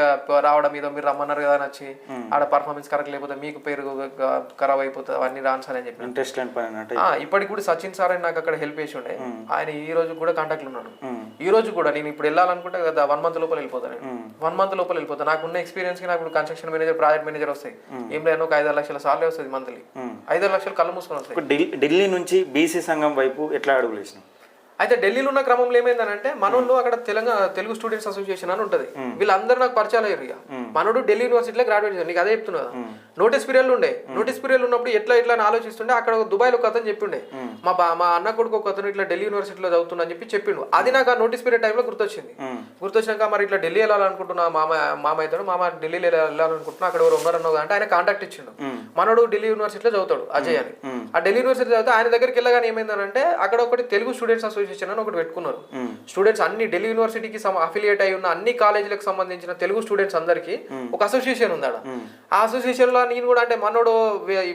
రావడం మీద మీరు రమ్మన్నారు కదా అని వచ్చి ఆడ పర్ఫార్మెన్స్ కరెక్ట్ లేకపోతే మీకు పేరు ఖరాబ్ అయిపోతుంది, అవన్నీ రాను సార్ అని చెప్పిన. ఇంట్రెస్ట్ లేని పని. ఇప్పటికి కూడా సచిన్ సార్ అని నాకు అక్కడ హెల్ప్ చేసి ఉండే, ఆయన ఈ రోజు కూడా కాంటాక్ట్లో ఉన్నాడు. ఈ రోజు కూడా నేను ఇప్పుడు వెళ్ళాలనుకుంటే కదా 1 month లోపల వెళ్ళిపోతాను. 1 month లోపల వెళ్ళిపోతాను. నాకున్న ఎక్స్పీరియన్స్ కి నాకు ఇప్పుడు కన్స్ట్రక్షన్ మేనేజర్, ప్రాజెక్ట్ మేనేజర్ వస్తాయి. ఏం లేదు ఒక 5-6 లక్షల సార్లే వస్తుంది మంత్లీ. 5-6 లక్షలు కళ్ళు మూసుకొని వస్తాయి. ఢిల్లీ నుంచి బీసీ సంఘం వైపు ఎట్లా అడుగులు వేసినాం? అయితే ఢిల్లీలో ఉన్న క్రమంలో ఏమైందంటే మనోళ్ళు అక్కడ తెలుగు స్టూడెంట్స్ అసోసియేషన్ అని ఉంటుంది, వీళ్ళందరూ నాకు పరిచయాలు అయ్యారు. ఇక మనోడు ఢిల్లీ యూనివర్సిటీలో గ్రాడ్యుయేట్ చేశాను, నీకు అదే చెప్తున్నా. నోటీస్ పీరియడ్ ఉండే, నోటీస్ పీరియడ్ ఉన్నప్పుడు ఎట్లా అని ఆలోచిస్తుండే. అక్కడ దుబాయ్లో ఒక అతను చెప్పిండే, మా అన్న కొడుకు ఒక అతను ఇట్లా ఢిల్లీ యూనివర్సిటీలో చదువుతున్నా అని చెప్పి చెప్పిండు. అది నాకు ఆ నోటీస్ పీరియడ్ టైంలో గుర్తొచ్చింది. గుర్తొచ్చినాక మరి ఇట్లా ఢిల్లీ వెళ్ళాలనుకుంటున్నా, మామ అవుతాడు, ఢిల్లీ వెళ్ళాలనుకుంటున్నా, అక్కడ ఎవరు ఉన్నారన్నావు అంటే ఆయన కాంటాక్ట్ ఇచ్చిండు. మనోడు ఢిల్లీ యూనివర్సిటీలో చదువుతాడు, అజయ్ అని. ఆ ఢిల్లీ యూనివర్సిటీ చదివితే ఆయన దగ్గరికి వెళ్ళగానే ఏమైందంటే అక్కడ ఒకటి తెలుగు స్టూడెంట్స్ అసోసియేషన్ అని ఒకటి పెట్టుకున్నారు. స్టూడెంట్స్ అన్ని ఢిల్లీ యూనివర్సిటీకి అఫిలియేట్ అయి ఉన్న అన్ని కాలేజీలకు సంబంధించిన తెలుగు స్టూడెంట్స్ అందరికి ఒక అసోసియేషన్ ఉంది. ఆ అసోసియేషన్ లో నేను కూడా అంటే మనోడు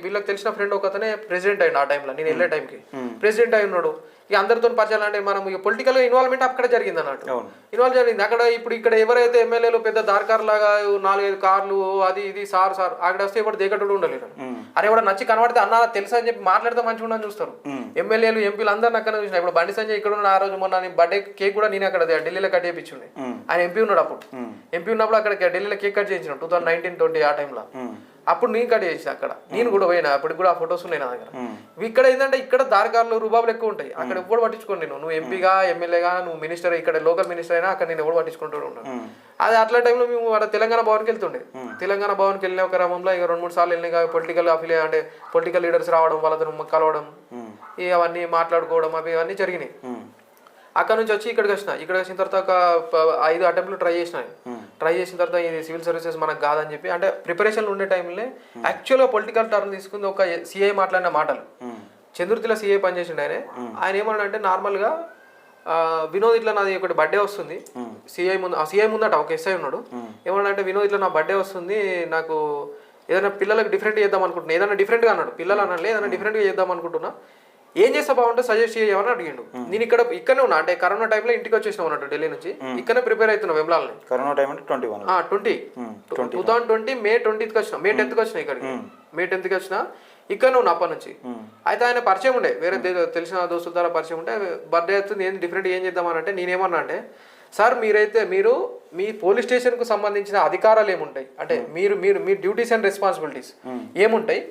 వీళ్ళకి తెలిసిన ఫ్రెండ్ ఒక అతనే ప్రెసిడెంట్ అయ్యిండు. ఆ టైంలో నేను వెళ్ళే టైంకి ప్రెసిడెంట్ అయి ఉన్నాడు. ఇక అందరితో పరిచయాలు అంటే మనం పొలిటికల్ ఇన్వాల్వ్మెంట్ అక్కడ జరిగింది అన్నట్టు, ఇన్వాల్వ్ జరిగింది అక్కడ. ఇప్పుడు ఇక్కడ ఎవరైతే ఎమ్మెల్యేలు పెద్ద దార్కార్ లాగా 4-5 కార్లు అది ఇది సార్ అక్కడ వస్తే ఇప్పుడు దిగటోడు ఉండలేరు. అరే ఎవడ నచ్చి కనబడితే అన్న తెలుసా అని చెప్పి మాట్లాడితే మంచిగా ఉండని చూస్తారు. ఎమ్మెల్యేలు ఎంపీలు అందరిని అక్కడ చూసిన. ఇప్పుడు బండి సంజయ్ ఇక్కడ ఉన్న ఆ రోజు మొన్న బర్త్డే కేక్ కూడా నేను అక్కడ ఢిల్లీలో కట్ చేయించుండే. ఆయన ఎంపీ ఉన్నాడు అప్పుడు. ఎంపీ ఉన్నప్పుడు అక్కడ ఢిల్లీలో కేక్ కట్ చేయించిన 2019-20 ఆ టైంలో. అప్పుడు నేను కట్ చేసిన అక్కడ, నేను కూడా పోయినా. అప్పటికి కూడా ఆ ఫొటోస్ ఉన్నాయి నా దగ్గర. ఇక్కడ ఏంటంటే ఇక్కడ దారికారులు రూబాబులు ఎక్కువ ఉంటాయి. అక్కడ ఎప్పుడు పట్టించుకోండి, నువ్వు ఎంపీగా ఎమ్మెల్యేగా నువ్వు మినిస్టర్, ఇక్కడ లోకల్ మినిస్టర్ అయినా అక్కడ నేను ఎవరు పట్టించుకుంటూ ఉన్నాను. అది అట్లా టైంలో మేము అక్కడ తెలంగాణ భవన్కి వెళ్తుండే. తెలంగాణ భవన్కి వెళ్ళిన ఒక క్రమంలో ఇక 2-3 సార్లు వెళ్ళిన పొలిటికల్ అంటే పొలిటికల్ లీడర్స్ రావడం, వాళ్ళతో కలవడం, ఇక అవన్నీ మాట్లాడుకోవడం అవన్నీ జరిగినాయి. అక్కడ నుంచి వచ్చి ఇక్కడికి వచ్చిన తర్వాత ఒక 5 అటెంప్ట్లు ట్రై చేసిన తర్వాత ఇది సివిల్ సర్వీసెస్ మనకు కాదని చెప్పి, అంటే ప్రిపరేషన్లు ఉండే టైంలో యాక్చువల్గా పొలిటికల్ టర్న్ తీసుకుంది ఒక సిఐ మాట్లాడిన మాటలు. చంద్రుతిలో సిఐ పనిచేసిండు ఆయన ఏమన్నాడంటే నార్మల్గా వినోద్ ఇట్లా నాది ఒకటి బర్త్డే వస్తుంది, సిఐ ముందట ఒక ఎస్ఐ ఉన్నాడు. ఏమన్నాడంటే వినోద్ ఇట్లా నా బర్త్డే వస్తుంది, నాకు ఏదైనా పిల్లలకు డిఫరెంట్ చేద్దాం అనుకుంటున్నా, ఏదైనా డిఫరెంట్గా అన్నాడు. పిల్లలు అన్నాడు ఏదైనా డిఫరెంట్గా చేద్దాం అనుకుంటున్నా, ఏం చేస్తా బాగుంటే సజెస్ట్ చేయమని అడిగిండు. నేను ఇక్కడనే ఉన్నా, అంటే కరోనా టైంలో ఇంటికి వచ్చేసిన ఉన్నట్టు ఢిల్లీ నుంచి. ఇక్కడనే ప్రిపేర్ అవుతున్నా వెమ్లాలని. కరోనా టైం అంటే 2020 మే 20th వచ్చిన, మే 10th వచ్చిన ఇక్కడికి. మే 10th వచ్చిన ఇక్కడనే ఉన్నా అప్పటి నుంచి. అయితే ఆయన పరిచయం ఉండే, వేరే తెలిసిన దోస్తుల ద్వారా పరిచయం ఉంటే బర్త్డే అవుతుంది ఏం డిఫరెంట్ ఏం చేద్దామని అంటే నేనేమన్నా అంటే, సార్ మీరు మీ పోలీస్ స్టేషన్కు సంబంధించిన అధికారాలు ఏముంటాయి అంటే మీ డ్యూటీస్ అండ్ రెస్పాన్సిబిలిటీస్ ఏముంటాయి,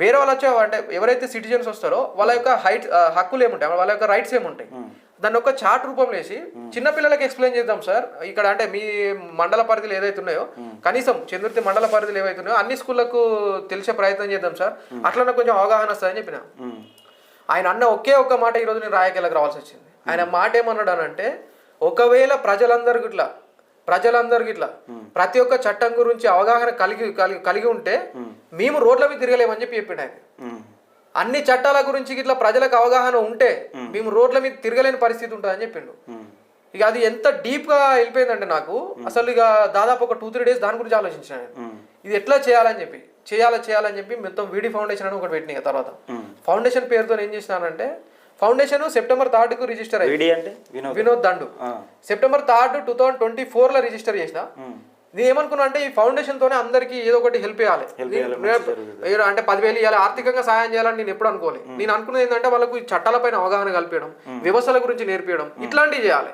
వేరే వాళ్ళు వచ్చే అంటే ఎవరైతే సిటిజన్స్ వస్తారో వాళ్ళ యొక్క హక్కులు ఏముంటాయి, వాళ్ళ యొక్క రైట్స్ ఏముంటాయి, దాన్ని ఒక చార్ట్ రూపంలో వేసి చిన్నపిల్లలకి ఎక్స్ప్లెయిన్ చేద్దాం సార్. ఇక్కడ అంటే మీ మండల పరిధిలో ఏదైతే ఉన్నాయో, కనీసం చంద్రుతి మండల పరిధిలో ఏవైతే ఉన్నాయో అన్ని స్కూళ్లకు తెలిసే ప్రయత్నం చేద్దాం సార్, అట్లా కొంచెం అవగాహన వస్తుందని చెప్పిన. ఆయన అన్న ఒకే ఒక్క మాట ఈరోజు నేను రాయకెళ్ళకి రావాల్సి వచ్చింది. ఆయన మాట ఏమన్నాడు అంటే, ఒకవేళ ప్రజలందరికీ ఇట్లా ప్రతి ఒక్క చట్టం గురించి అవగాహన కలిగి ఉంటే మేము రోడ్ల మీద తిరగలేమని చెప్పాడు ఆయన. అన్ని చట్టాల గురించి ఇట్లా ప్రజలకు అవగాహన ఉంటే మేము రోడ్ల మీద తిరగలేని పరిస్థితి ఉంటుందని చెప్పిండు. ఇక అది ఎంత డీప్ గా వెళ్ళిపోయిందంటే నాకు అసలు ఇక దాదాపు ఒక 2-3 days దాని గురించి ఆలోచించాను. ఇది ఎట్లా చేయాలని చెప్పి మొత్తం వీడి ఫౌండేషన్ అని ఒకటి పెట్టిన. తర్వాత ఫౌండేషన్ పేరుతో ఏం చేసినానంటే, ఫౌండేషన్ సెప్టెంబర్ 3 రిజిస్టర్ అయ్యింది. వినోద్ దండు సెప్టెంబర్ 3, 2024 రిజిస్టర్ చేసిన. నేను ఏమనుకున్నా అంటే ఈ ఫౌండేషన్ తోనే అందరికి ఏదో ఒకటి హెల్ప్ చేయాలి, అంటే 10,000 ఇవ్వాలి, ఆర్థికంగా సహాయం చేయాలని నేను ఎప్పుడు అనుకోవాలి. నేను అనుకున్నది ఏంటంటే వాళ్ళకు చట్టాలపైన అవగాహన కల్పించడం, వ్యవస్థల గురించి నేర్పించడం, ఇట్లాంటివి చేయాలి.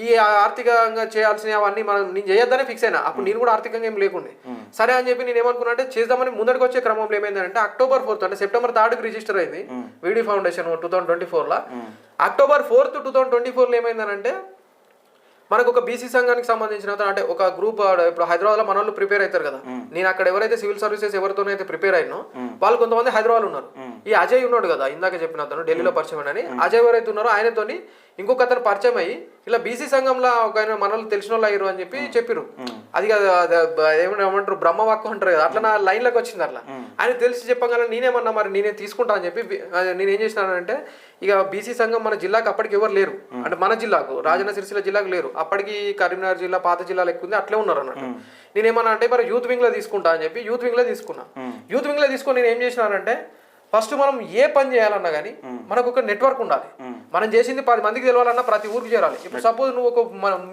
ఈ ఆర్థికంగా చేయాల్సిన అవన్నీ నేను చేయొద్దనే ఫిక్స్ అయినా. అప్పుడు నేను కూడా ఆర్థికంగా ఏం లేకుండే. సరే అని చెప్పి నేను ఏమనుకున్నా అంటే చేద్దామని ముందరికి వచ్చే క్రమంలో ఏమైందంటే October 4 అంటే సెప్టెంబర్ 3 రిజిస్టర్ అయింది వీడి ఫౌండేషన్ 2024. October 4, 2024 ఏమైందనంటే మనకు ఒక బీసీ సంఘానికి సంబంధించిన అంటే ఒక గ్రూప్, ఇప్పుడు హైదరాబాద్ లో మన వాళ్ళు ప్రిపేర్ అవుతారు కదా, నేను అక్కడ ఎవరైతే సివిల్ సర్వీసెస్ ఎవరితోనైతే ప్రిపేర్ అయినో వాళ్ళు కొంతమంది హైదరాబాద్ ఉన్నారు. ఈ అజయ్ ఉన్నాడు కదా ఇందాక చెప్పిన అతను ఢిల్లీలో పరిచయం అని, అజయ్ ఎవరైతే ఉన్నారో ఆయనతోని ఇంకొక అతను పరిచయం అయ్యి ఇలా బీసీ సంఘంలో ఒక ఆయన మన వాళ్ళు తెలిసిన వాళ్ళు అయ్యారు అని చెప్పి చెప్పిరు. అది ఏమంటారు బ్రహ్మవాక్కు అంటారు కదా, అట్లా నా లైన్లోకి వచ్చింది. అట్లా ఆయన తెలిసి చెప్పగానే నేనేమన్నా మరి నేనే తీసుకుంటా అని చెప్పి నేనేం చేసినానంటే, ఇక బీసీ సంఘం మన జిల్లాకు అప్పటికి ఎవరు లేరు, అంటే మన జిల్లాకు రాజన్న సిరిసిల్ల జిల్లాకు లేరు, అప్పటికి కరీంనగర్ జిల్లా పాత జిల్లాలు ఎక్కువ ఉంది, అట్లే ఉన్నారు అన్నట్టు. నేనేమన్నా అంటే మరి యూత్ వింగ్ లో తీసుకుంటా అని చెప్పి యూత్ వింగ్ లో తీసుకున్నా. యూత్ వింగ్ లో తీసుకొని నేను ఏం చేసినానంటే, ఫస్ట్ మనం ఏ పని చేయాలన్నా కానీ మనకు ఒక నెట్వర్క్ ఉండాలి. మనం చేసింది 10 మందికి తెలవాలన్నా ప్రతి ఊరికి చేరాలి. ఇప్పుడు సపోజ్ నువ్వు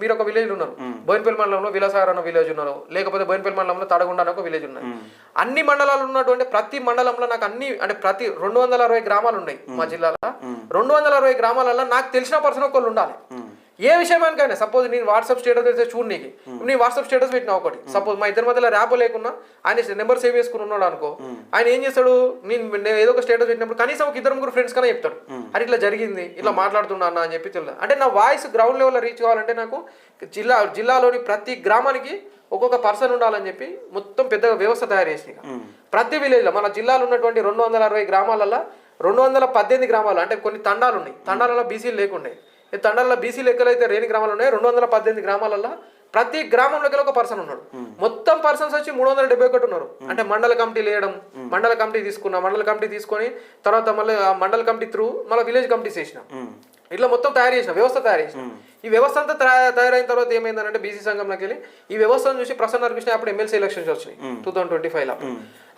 మీరు ఒక విలేజ్ ఉన్నారు, బోయినపల్లి మండలంలో విలాసాగర్ అన్న విలేజ్ ఉన్నారు, లేకపోతే బోయినపల్లి మండలంలో తడగొండ అని ఒక విలేజ్ ఉన్నారు. అన్ని మండలాలు ఉన్నటువంటి ప్రతి మండలంలో నాకు అన్ని అంటే ప్రతి 260 గ్రామాలు ఉన్నాయి మా జిల్లాలో. 260 గ్రామాలలో నాకు తెలిసిన పర్సన్ ఒకళ్ళు ఉండాలి. ఏ విషయమానికైనా సపోజ్ నేను వాట్సాప్ స్టేటస్ అయితే చూడు, నీకు నేను వాట్సాప్ స్టేటస్ పెట్టినా ఒకటి, సపోజ్ మా ఇద్దరి మధ్యలో ర్యాప్ లేకున్నా ఆయన నెంబర్ సేవ్ చేసుకుని ఉన్నాడు అనుకో, ఆయన ఏం చేస్తాడు, నేను ఏదో ఒక స్టేటస్ పెట్టినప్పుడు కనీసం ఒక 2-3 ఫ్రెండ్స్ కన్నా చెప్తాడు, అది ఇట్లా జరిగింది, ఇట్లా మాట్లాడుతున్నా అని చెప్పి తెలియదు. అంటే నా వాయిస్ గ్రౌండ్ లెవెల్లో రీచ్ కావాలంటే నాకు జిల్లాలోని ప్రతి గ్రామానికి ఒక్కొక్క పర్సన్ ఉండాలని చెప్పి మొత్తం పెద్దగా వ్యవస్థ తయారు చేసినాయి. ప్రతి విలేజ్లో మన జిల్లాలో ఉన్నటువంటి 260 గ్రామాలలో 218 గ్రామాలు అంటే కొన్ని తండాలు ఉన్నాయి, తండాలలో బీసీలు లేకుండే, ఈ తండాలలో బీసీ లెక్కలు అయితే లేని గ్రామాలు ఉన్నాయి. 218 గ్రామాలలో ప్రతి గ్రామంలోకి ఒక పర్సన్ ఉన్నాడు. మొత్తం పర్సన్స్ వచ్చి 371 ఉన్నారు. అంటే మండల కమిటీలు వేయడం, మండల కమిటీ తీసుకొని తర్వాత మళ్ళీ మండల కమిటీ త్రూ మళ్ళీ విలేజ్ కమిటీస్ వేసినాం. ఇట్లా మొత్తం తయారు చేసిన వ్యవస్థ తయారు చేసిన. ఈ వ్యవస్థ అంతా తయారైన తర్వాత ఏమైందంటే బీసీ సంఘంలోకి వెళ్ళి ఈ వ్యవస్థను చూసి ప్రసన్న కృష్ణ అప్పుడు ఎమ్మెల్సీ ఎలక్షన్స్ వచ్చినాయి 2025లో.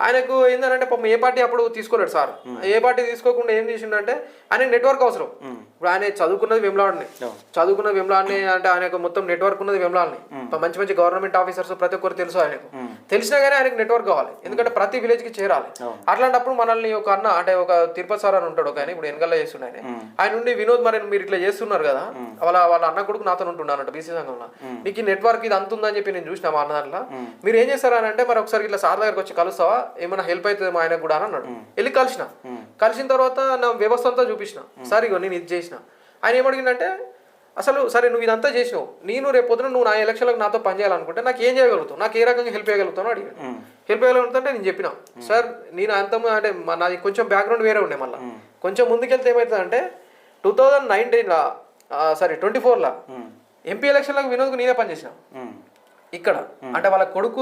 ఆయనకు ఏంటంటే పాపం ఏ పార్టీ అప్పుడు తీసుకోలేడు సార్. ఏ పార్టీ తీసుకోకుండా ఏం చేసిండంటే ఆయనకు నెట్వర్క్ అవసరం. ఇప్పుడు ఆయన చదువుకున్నది వెమ్లాడని అంటే ఆయనకు మొత్తం నెట్వర్క్ ఉన్నది వెమ్లాడని. మంచి మంచి గవర్నమెంట్ ఆఫీసర్స్ ప్రతి ఒక్కరు తెలుసు ఆయనకు. తెలిసినా కానీ ఆయనకు నెట్వర్క్ కావాలి, ఎందుకంటే ప్రతి విలేజ్ కి చేరాలి. అట్లాంటప్పుడు మనల్ని ఒక అన్న అంటే ఒక తిరుపతి సార్ అని ఉంటాడు, ఒక ఆయన ఇప్పుడు వెనకాల చేస్తుండే ఆయన నుండి వినోద్ మరి మీరు ఇట్లా చేస్తున్నారు కదా, వాళ్ళ అన్న కొడుకు నాతో ఉంటున్నానంట బీసీ సంఘంలో, మీకు ఈ నెట్వర్క్ ఇది అంత ఉందని చెప్పి నేను చూసిన మా అన్న దాంట్లో, మీరు ఏం చేస్తారని అంటే మరి ఒకసారి ఇట్లా సార్ దగ్గరకు వచ్చి కలుస్తావా, ఏమైనా హెల్ప్ అవుతుంది మా ఆయనకు కూడా అని అన్నాడు. వెళ్ళి కలిసిన తర్వాత నా వ్యవస్థ అంతా చూపించిన, సార్ ఇగో నేను ఇది చేసిన. ఆయన ఏమడిగిందంటే అసలు సరే నువ్వు ఇదంతా చేసినావు, నేను రేపు పొద్దున నువ్వు నా ఎలక్షన్లకు నాతో పనిచేయాలనుకుంటే నాకు ఏం చేయగలుగుతావు, నాకు ఏ రకంగా హెల్ప్ చేయగలుగుతావు అడిగాను. హెల్ప్ చేయగలుగుతుంటే నేను చెప్పిన, సార్ నేను అంత అంటే నాది కొంచెం బ్యాక్గ్రౌండ్ వేరే ఉండే, మళ్ళీ కొంచెం ముందుకెళ్తే ఏమవుతుందంటే 2024లో ఎంపీ ఎలక్షన్లకు వినోద్కు నేనే పనిచేసిన ఇక్కడ. అంటే వాళ్ళ కొడుకు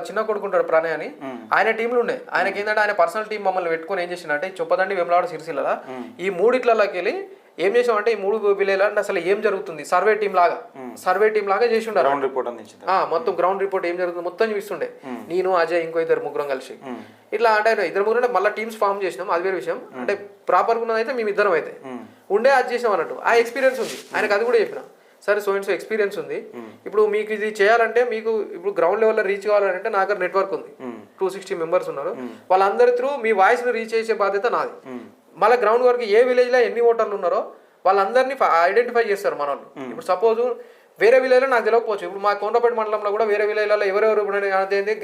చిన్న కొడుకు ఉంటాడు ప్రణయ్ అని, ఆయన టీంలు ఉండే. ఆయనకి ఏంటంటే ఆయన పర్సనల్ టీం మమ్మల్ని పెట్టుకుని ఏం చేసిందంటే చొప్పదండి వెమ్లాడ సిరిసిల్ల ఈ మూడిట్లకి వెళ్ళి ఏం చేసామంటే ఈ 3 విలేజ్ అంటే అసలు ఏం జరుగుతుంది సర్వే టీం లాగా చేసి ఉండారు. మొత్తం గ్రౌండ్ రిపోర్ట్ ఏం జరుగుతుంది మొత్తం చూస్తుండే. నేను అజయ్ ఇంకో 2-3 కలిసి ఇట్లా అంటే 2-3 అంటే మళ్ళీ టీమ్స్ ఫామ్ చేసినాం, అది వేరే విషయం. అంటే ప్రాపర్గా ఉన్నదైతే మేము ఇద్దరం అయితే ఉండే అది చేసినాం అన్నట్టు. ఆ ఎక్స్పీరియన్స్ ఉంది ఆయనకు, అది కూడా చెప్పిన, సరే సో ఎక్స్పీరియన్స్ ఉంది, ఇప్పుడు మీకు ఇది చేయాలంటే మీకు ఇప్పుడు గ్రౌండ్ లెవెల్లో రీచ్ కావాలంటే నా దగ్గర నెట్వర్క్ ఉంది, 260 మెంబర్స్ ఉన్నారు, వాళ్ళందరి త్రూ మీ వాయిస్ ని రీచ్ చేసే బాధ్యత నాది. మళ్ళీ గ్రౌండ్ వరకు ఏ విలేజ్ లో ఎన్ని ఓటర్లు ఉన్నారో వాళ్ళందరినీ ఐడెంటిఫై చేస్తారు మన వాళ్ళు. ఇప్పుడు సపోజ్ వేరే విలేజ్లో నాకు తెలియకపోవచ్చు, ఇప్పుడు మా కోనరాపేట మండలంలో కూడా వేరే విలేజ్లలో ఎవరెవరు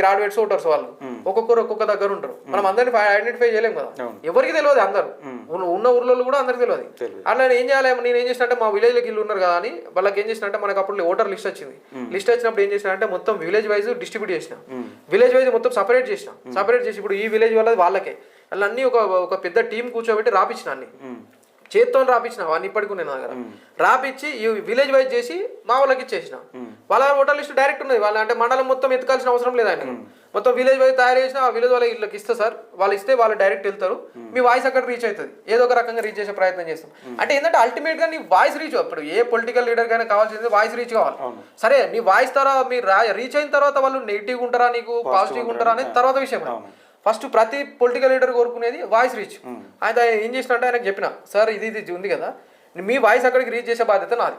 గ్రాడ్యుయేట్స్ ఓటర్స్ వాళ్ళు ఒక్కొక్కరు ఒక్కొక్క దగ్గర ఉంటారు. మనం అందరినీ ఐడెంటిఫై చేయలేం కదా, ఎవరికి తెలియదు, అందరూ ఉన్న ఊర్లలో కూడా అందరికి తెలియదు. అట్లా ఏం చేయాలి, నేను ఏం చేసినట్టే మా విలేజ్లోకి ఇల్లు ఉన్నారు కదా అని వాళ్ళకి ఏం చేసినట్టే మనకు అప్పుడు ఓటర్ లిస్ట్ వచ్చింది. లిస్ట్ వచ్చినప్పుడు ఏం చేసినంటే మొత్తం విలేజ్ వైజ్ డిస్ట్రిబ్యూట్ చేసిన, విలేజ్ వైజ్ మొత్తం సపరేట్ చేసి ఇప్పుడు ఈ విలేజ్ వాళ్ళది వాళ్ళకే అలా అన్ని ఒక పెద్ద టీం కూర్చోబెట్టి రాపించిన, అన్ని చేత్తో రాపించిన, అన్ని ఇప్పటికి నేను దగ్గర రాపించి ఈ విలేజ్ వైజ్ చేసి మా వాళ్ళకి ఇచ్చేసిన. వాళ్ళ ఓటర్ లిస్ట్ డైరెక్ట్ ఉన్నది, వాళ్ళ అంటే మండలం మొత్తం ఎత్తుకాల్సిన అవసరం లేదు, ఆయన మొత్తం విలేజ్ వైజ్ తయారు చేసిన ఆ విలేజ్ వాళ్ళకి ఇళ్ళకి ఇస్తే సార్, వాళ్ళు ఇస్తే వాళ్ళు డైరెక్ట్ వెళ్తారు, మీ వాయిస్ అక్కడ రీచ్ అవుతుంది, ఏదో ఒక రకంగా రీచ్ చేసే ప్రయత్నం చేస్తాం. అంటే ఏంటంటే అల్టిమేట్ గా నీ వాయిస్ రీచ్, ఇప్పుడు ఏ పొలిటికల్ లీడర్ కైనా కావాల్సింది వాయిస్ రీచ్ కావాలి. సరే నీ వాయిస్ తర్వాత మీరు రీచ్ అయిన తర్వాత వాళ్ళు నెగిటివ్ ఉంటారా నీకు పాజిటివ్ ఉంటారా అనేది తర్వాత విషయం. ఫస్ట్ ప్రతి పొలిటికల్ లీడర్ కోరుకునేది వాయిస్ రీచ్. ఆయన ఏం చేసినట్టు ఆయనకు చెప్పిన, సార్ ఇది ఉంది కదా, మీ వాయిస్ అక్కడికి రీచ్ చేసే బాధ్యత నాది.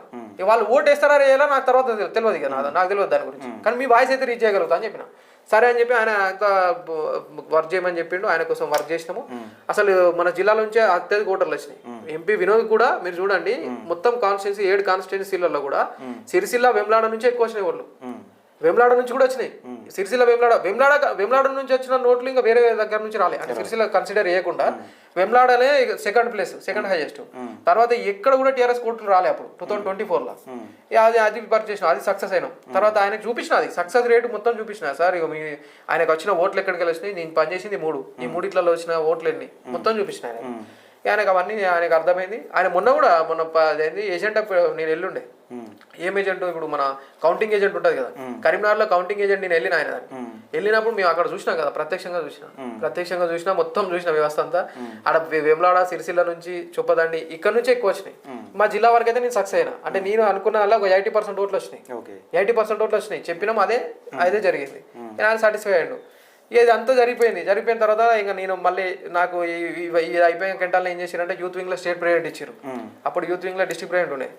వాళ్ళు ఓటు వేస్తారా వేయాలా నాకు తర్వాత తెలియదు కదా, నాకు తెలియదు దాని గురించి, కానీ మీ వాయిస్ అయితే రీచ్ చేయగలుగుతా అని చెప్పిన. సరే అని చెప్పి ఆయన వర్క్ చేయమని చెప్పిండు, ఆయన కోసం వర్క్ చేసినాము. అసలు మన జిల్లాలో నుంచే అత్యధిక ఓటర్లు వచ్చినాయి. ఎంపీ వినోద్ కూడా మీరు చూడండి మొత్తం కాన్స్టిట్యున్సీ 7 కాన్స్టిట్యున్సీలలో కూడా సిరిసిల్ల వెమ్లాడ నుంచే ఎక్కువ వచ్చినాయి ఓట్లు, వెమ్లాడ నుంచి కూడా వచ్చినాయి. సిరిసిల్ల వెమ్లాడ నుంచి వచ్చిన నోట్లు ఇంకా వేరే దగ్గర నుంచి రాలే, అంటే సిరిసిల్ల కన్సిడర్ చేయకుండా వెమ్లాడనే సెకండ్ హైయెస్ట్. తర్వాత ఎక్కడ కూడా టీఆర్ఎస్ కోట్లు రాలే అప్పుడు 2024లో. అది వర్క్ చేసిన, అది సక్సెస్ అయినాం. తర్వాత ఆయనకు చూపించిన, అది సక్సెస్ రేటు మొత్తం చూపించిన, సార్ ఇక మీ ఆయనకు వచ్చిన ఓట్లు ఎక్కడికి వచ్చినాయి, నేను పనిచేసింది 3, ఈ 3 వచ్చిన ఓట్లు ఎన్ని మొత్తం చూపించిన ఆయన. ఆయనకు అవన్నీ ఆయనకు అర్థమైంది. ఆయన మొన్న అదేంది ఏజెంట్ నేను ఎల్లుండే, ఏం ఏజెంట్, ఇప్పుడు మన కౌంటింగ్ ఏజెంట్ ఉంటుంది కదా, కరీంనగర్లో కౌంటింగ్ ఏజెంట్ నేను వెళ్ళిన, ఆయన వెళ్ళినప్పుడు మేము అక్కడ చూసినాం కదా, ప్రత్యక్షంగా చూసినా మొత్తం చూసిన వ్యవస్థ అంతా. ఆడ వేములాడ సిరిసిల్ల నుంచి చొప్పదండి ఇక్కడ నుంచి ఎక్కువ వచ్చినాయి. మా జిల్లా వరకు అయితే నేను సక్సెస్ అయినా, అంటే నేను అనుకున్న వల్ల ఒక 80% ఓట్లు వచ్చినాయి, 80% ఓట్లు వచ్చినాయి. చెప్పినాం అదే జరిగింది. ఆయన సాటిస్ఫై అయ్యాడు. ఇది అంతా జరిగిపోయిన తర్వాత ఇంకా నేను మళ్ళీ నాకు ఇది అయిపోయిన గంటల్లో ఏం చేశారంటే యూత్ వింగ్ లో స్టేట్ ప్రెసిడెంట్ ఇచ్చారు. అప్పుడు యూత్ వింగ్ లో డిస్ట్రిక్ట్ ప్రెసిడెంట్ ఉండే,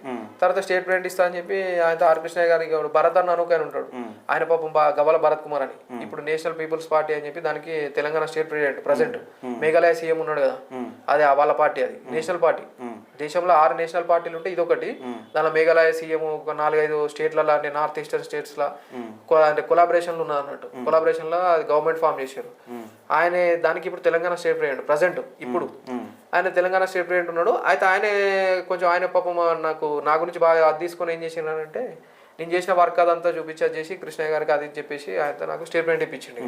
తర్వాత స్టేట్ ప్రెసిడెంట్ ఇస్తా అని చెప్పి ఆయన ఆర్ కృష్ణయ్య గారికి భరత్ అన్న అనుకు ఆయన ఉంటాడు, ఆయన పాపం గవల భరత్ కుమార్ అని ఇప్పుడు నేషనల్ పీపుల్స్ పార్టీ అని చెప్పి దానికి Telangana state president present. Meghalaya CM ఉన్నాడు కదా, అది వాళ్ళ పార్టీ, అది నేషనల్ పార్టీ. దేశంలో 6 నేషనల్ పార్టీలు ఉంటే ఇదొకటి. దానిలో మేఘాలయ సీఎం ఒక 4-5 స్టేట్లలో అంటే నార్త్ ఈస్టర్న్ స్టేట్స్ లా అంటే కొలాబరేషన్లు ఉన్నారు అన్నట్టు. కొలాబరేషన్ లో గవర్నమెంట్ ఫామ్ చేశారు. ఆయన దానికి ఇప్పుడు తెలంగాణ స్టేట్ ప్రెసిడెంట్ ప్రజెంట్. ఇప్పుడు ఆయన తెలంగాణ స్టేట్ ప్రెసిడెంట్ ఉన్నాడు. అయితే ఆయన పాపం నా గురించి బాగా అది తీసుకొని ఏం చేసినారంటే నేను చేసిన వర్క్ అదంతా చేసి కృష్ణయ్య గారికి అది చెప్పేసి ఆయన నాకు స్టేట్ ప్రెసిడెంట్ ఇప్పించింది.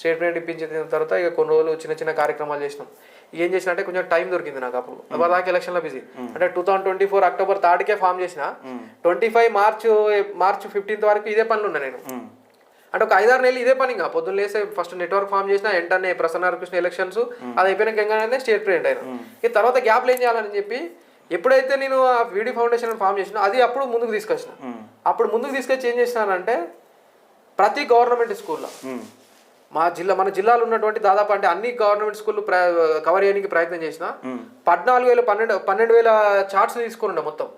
స్టేట్ ప్రెసిడెంట్ ఇప్పించిన తర్వాత ఇక కొన్ని రోజులు చిన్న కార్యక్రమాలు చేసినాం. ఏం చేసిన అంటే కొంచెం టైం దొరికింది నాకు. అప్పుడు దాకా ఎలక్షన్ లో బిజీ. అంటే 2024 అక్టోబర్ 3కే ఫామ్ చేసిన 25 మార్చ్ 15th వరకు ఇదే పనులు ఉన్నా నేను. అంటే ఒక 5-6 నెలలు ఇదే పని. ఇంకా పొద్దున్న లేసే ఫస్ట్ నెట్వర్క్ ఫామ్ చేసిన వెంటనే ప్రసన్న కృష్ణ ఎలక్షన్స్ అది అయిపోయినాకనే స్టేట్ ప్రెసిడెంట్ అయినా. ఈ తర్వాత గ్యాప్లు ఏం చేయాలని చెప్పి ఎప్పుడైతే నేను ఆ వీడి ఫౌండేషన్ ఫామ్ చేసిన అది అప్పుడు ముందుకు తీసుకొచ్చిన. అప్పుడు ముందుకు తీసుకొచ్చి ఏం చేసినానంటే ప్రతి గవర్నమెంట్ స్కూల్లో మన జిల్లాలో ఉన్నటువంటి దాదాపు అంటే అన్ని గవర్నమెంట్ స్కూళ్ళు కవర్ చేయడానికి ప్రయత్నం చేసిన 12,000 చార్ట్స్ తీసుకొని ఉండే. మొత్తం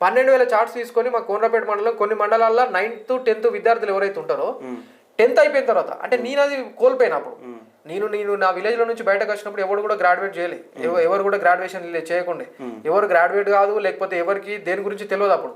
12,000 చార్ట్స్ తీసుకొని మా కోనరాపేట మండలం కొన్ని మండలాల్లో 9th 10th విద్యార్థులు ఎవరైతే ఉంటారో 10th అయిపోయిన తర్వాత అంటే నేను అది కోల్పోయినా. అప్పుడు నేను నా విలేజ్ లో నుంచి బయటకు వచ్చినప్పుడు ఎవరు కూడా గ్రాడ్యుయేట్ చేయలేదు. ఎవరు కూడా గ్రాడ్యుయేషన్ చేయకుండా ఎవరు గ్రాడ్యుయేట్ కాదు, లేకపోతే ఎవరికి దేని గురించి తెలియదు. అప్పుడు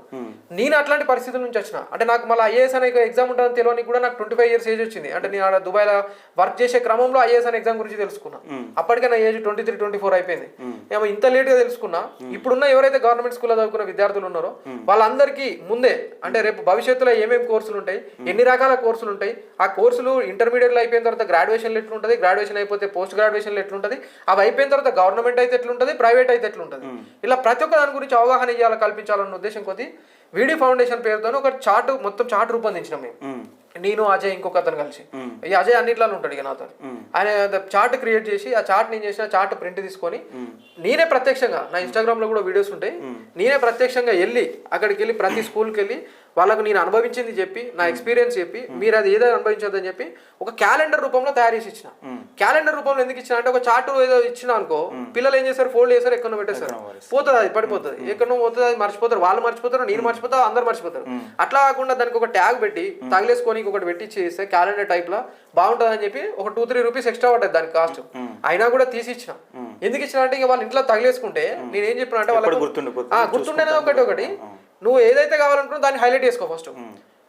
నేను అట్లాంటి పరిస్థితుల నుంచి వచ్చిన. అంటే నాకు మళ్ళీ ఐఏఎస్ అనే ఎగ్జామ్ ఉంటుందని తెలియని కూడా నాకు 25 years ఏజ్ వచ్చింది. అంటే నేను ఆడ దుబాయ్లో వర్క్ చేసే క్రమంలో ఐఏఎస్ అనే ఎగ్జామ్ గురించి తెలుసుకున్నా. అప్పటికే నా ఏజ్ 23-24 అయిపోయింది. ఏమో ఇంత లేట్ గా తెలుసుకున్నా. ఇప్పుడున్న ఎవరైతే గవర్నమెంట్ స్కూల్లో చదువుకున్న విద్యార్థులు ఉన్నారో వాళ్ళందరికీ ముందే అంటే రేపు భవిష్యత్తులో ఏమేమి కోర్సులు ఉంటాయి, ఎన్ని రకాల కోర్సులు ఉంటాయి, ఆ కోర్సులు ఇంటర్మీడియట్ లో అయిపోయిన తర్వాత గ్రాడ్యుయేషన్ ఎట్లుంటుంది, గ్రాడ్యుయేషన్ అయిపోతే పోస్ట్ గ్రాడ్యుయేషన్ ఎట్లుంటుంది, అవి అయిపోయిన తర్వాత గవర్నమెంట్ అయితే ఎట్లుంటుంది, ప్రైవేట్ అయితే ఎట్లుంటుంది, ఇలా ప్రతి ఒక్క దాని గురించి అవగాహన ఇవ్వాలి, కల్పించాలన్న ఉద్దేశం కొద్ది వీడి ఫౌండేషన్ పేరుతో ఒక మొత్తం చార్ట్ రూపొందించినాం మేము. నేను అజయ్ ఇంకొక అతను కలిసి. ఈ అజయ్ అన్నిట్లో ఉంటాడు ఇక నాతో. ఆయన చార్ట్ క్రియేట్ చేసి ఆ చార్ట్ నేను చేసిన చార్ట్ ప్రింట్ తీసుకొని నేనే ప్రత్యక్షంగా నా ఇన్స్టాగ్రామ్ లో కూడా వీడియోస్ ఉంటాయి, నేనే ప్రత్యక్షంగా వెళ్ళి అక్కడికి వెళ్ళి ప్రతి స్కూల్కి వెళ్ళి వాళ్ళకు నేను అనుభవించింది చెప్పి నా ఎక్స్పీరియన్స్ చెప్పి మీరు అది ఏదో అనుభవించదని చెప్పి ఒక క్యాలెండర్ రూపంలో తయారు చేసి ఇచ్చిన. క్యాలెండర్ రూపంలో ఎందుకు ఇచ్చిన అంటే ఒక చార్ట్ ఏదో ఇచ్చిన అనుకో పిల్లలు ఏం చేస్తారు, ఫోల్డ్ చేస్తారు, ఎక్కడో పెట్టేస్తారు, పోతుంది, అది పడిపోతుంది, ఎక్కడో పోతుంది, అది మర్చిపోతారు, వాళ్ళు మర్చిపోతారు, నేను మర్చిపోతా, అందరు మర్చిపోతారు. అట్లా కాకుండా దానికి ఒక ట్యాగ్ పెట్టి తగిలేసుకొని ఒకటి పెట్టి చేస్తే క్యాలెండర్ టైప్ లో బాగుంటుంది అని చెప్పి ఒక 2-3 రూపీస్ ఎక్స్ట్రా పడ్డది దానికి కాస్ట్. అయినా కూడా తీసి ఇచ్చిన. ఎందుకు ఇచ్చిన అంటే ఇక వాళ్ళ ఇంట్లో తగిలేసుకుంటే నేనేం చెప్పిన అంటే వాళ్ళకి గుర్తుండేది ఒకటి నువ్వు ఏదైతే కావాలనుకున్నా దాన్ని హైలైట్ చేసుకో ఫస్ట్.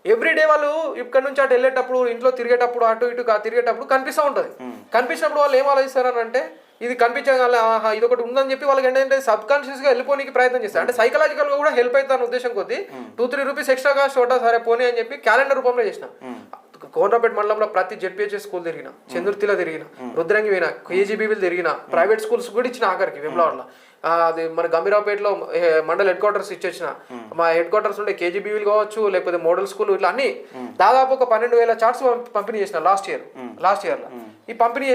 ఎవ్రీడే వాళ్ళు ఇక్కడ నుంచి అటు వెళ్ళేటప్పుడు ఇంట్లో తిరిగేటప్పుడు అటు ఇటు తిరిగేటప్పుడు కనిపిస్తూ ఉంటుంది. కనిపించినప్పుడు వాళ్ళు ఏం ఆలోచిస్తారని అంటే ఇది కనిపించగల ఇది ఒకటి ఉందని చెప్పి వాళ్ళకి ఏంటంటే సబ్ కాన్షియస్ గా వెళ్ళిపోనికి ప్రయత్నం చేస్తారు. అంటే సైకలాజికల్ గా కూడా హెల్ప్ అవుతాను ఉద్దేశం కొద్ది 2-3 రూపీస్ ఎక్స్ట్రా కాస్ట్ ఒకటా సరే పోనీ అని చెప్పి క్యాలెండర్ రూపంలో చేసిన. కోనరాపేట మండలంలో ప్రతి జెడ్పీహెచ్ఎస్ స్కూల్ తిరిగిన, చంద్రుతిలో తిరిగిన, రుద్రంగి పోయిన, కేజీబీవీలు తిరిగిన, ప్రైవేట్ స్కూల్స్ కూడా ఇచ్చిన, ఆఖరికి వెమ్లవాడలో అది మన గంభీరావుపేటలో మండల్ హెడ్ క్వార్టర్స్ ఇచ్చేసిన. మా హెడ్ క్వార్టర్స్ ఉండే కేజీబీవీలు కావచ్చు, లేకపోతే మోడల్ స్కూల్, ఇట్లా అన్ని దాదాపు ఒక 12,000 చార్ట్స్ పంపిణీ చేసిన లాస్ట్ ఇయర్ లో. ఈ పంపిణీ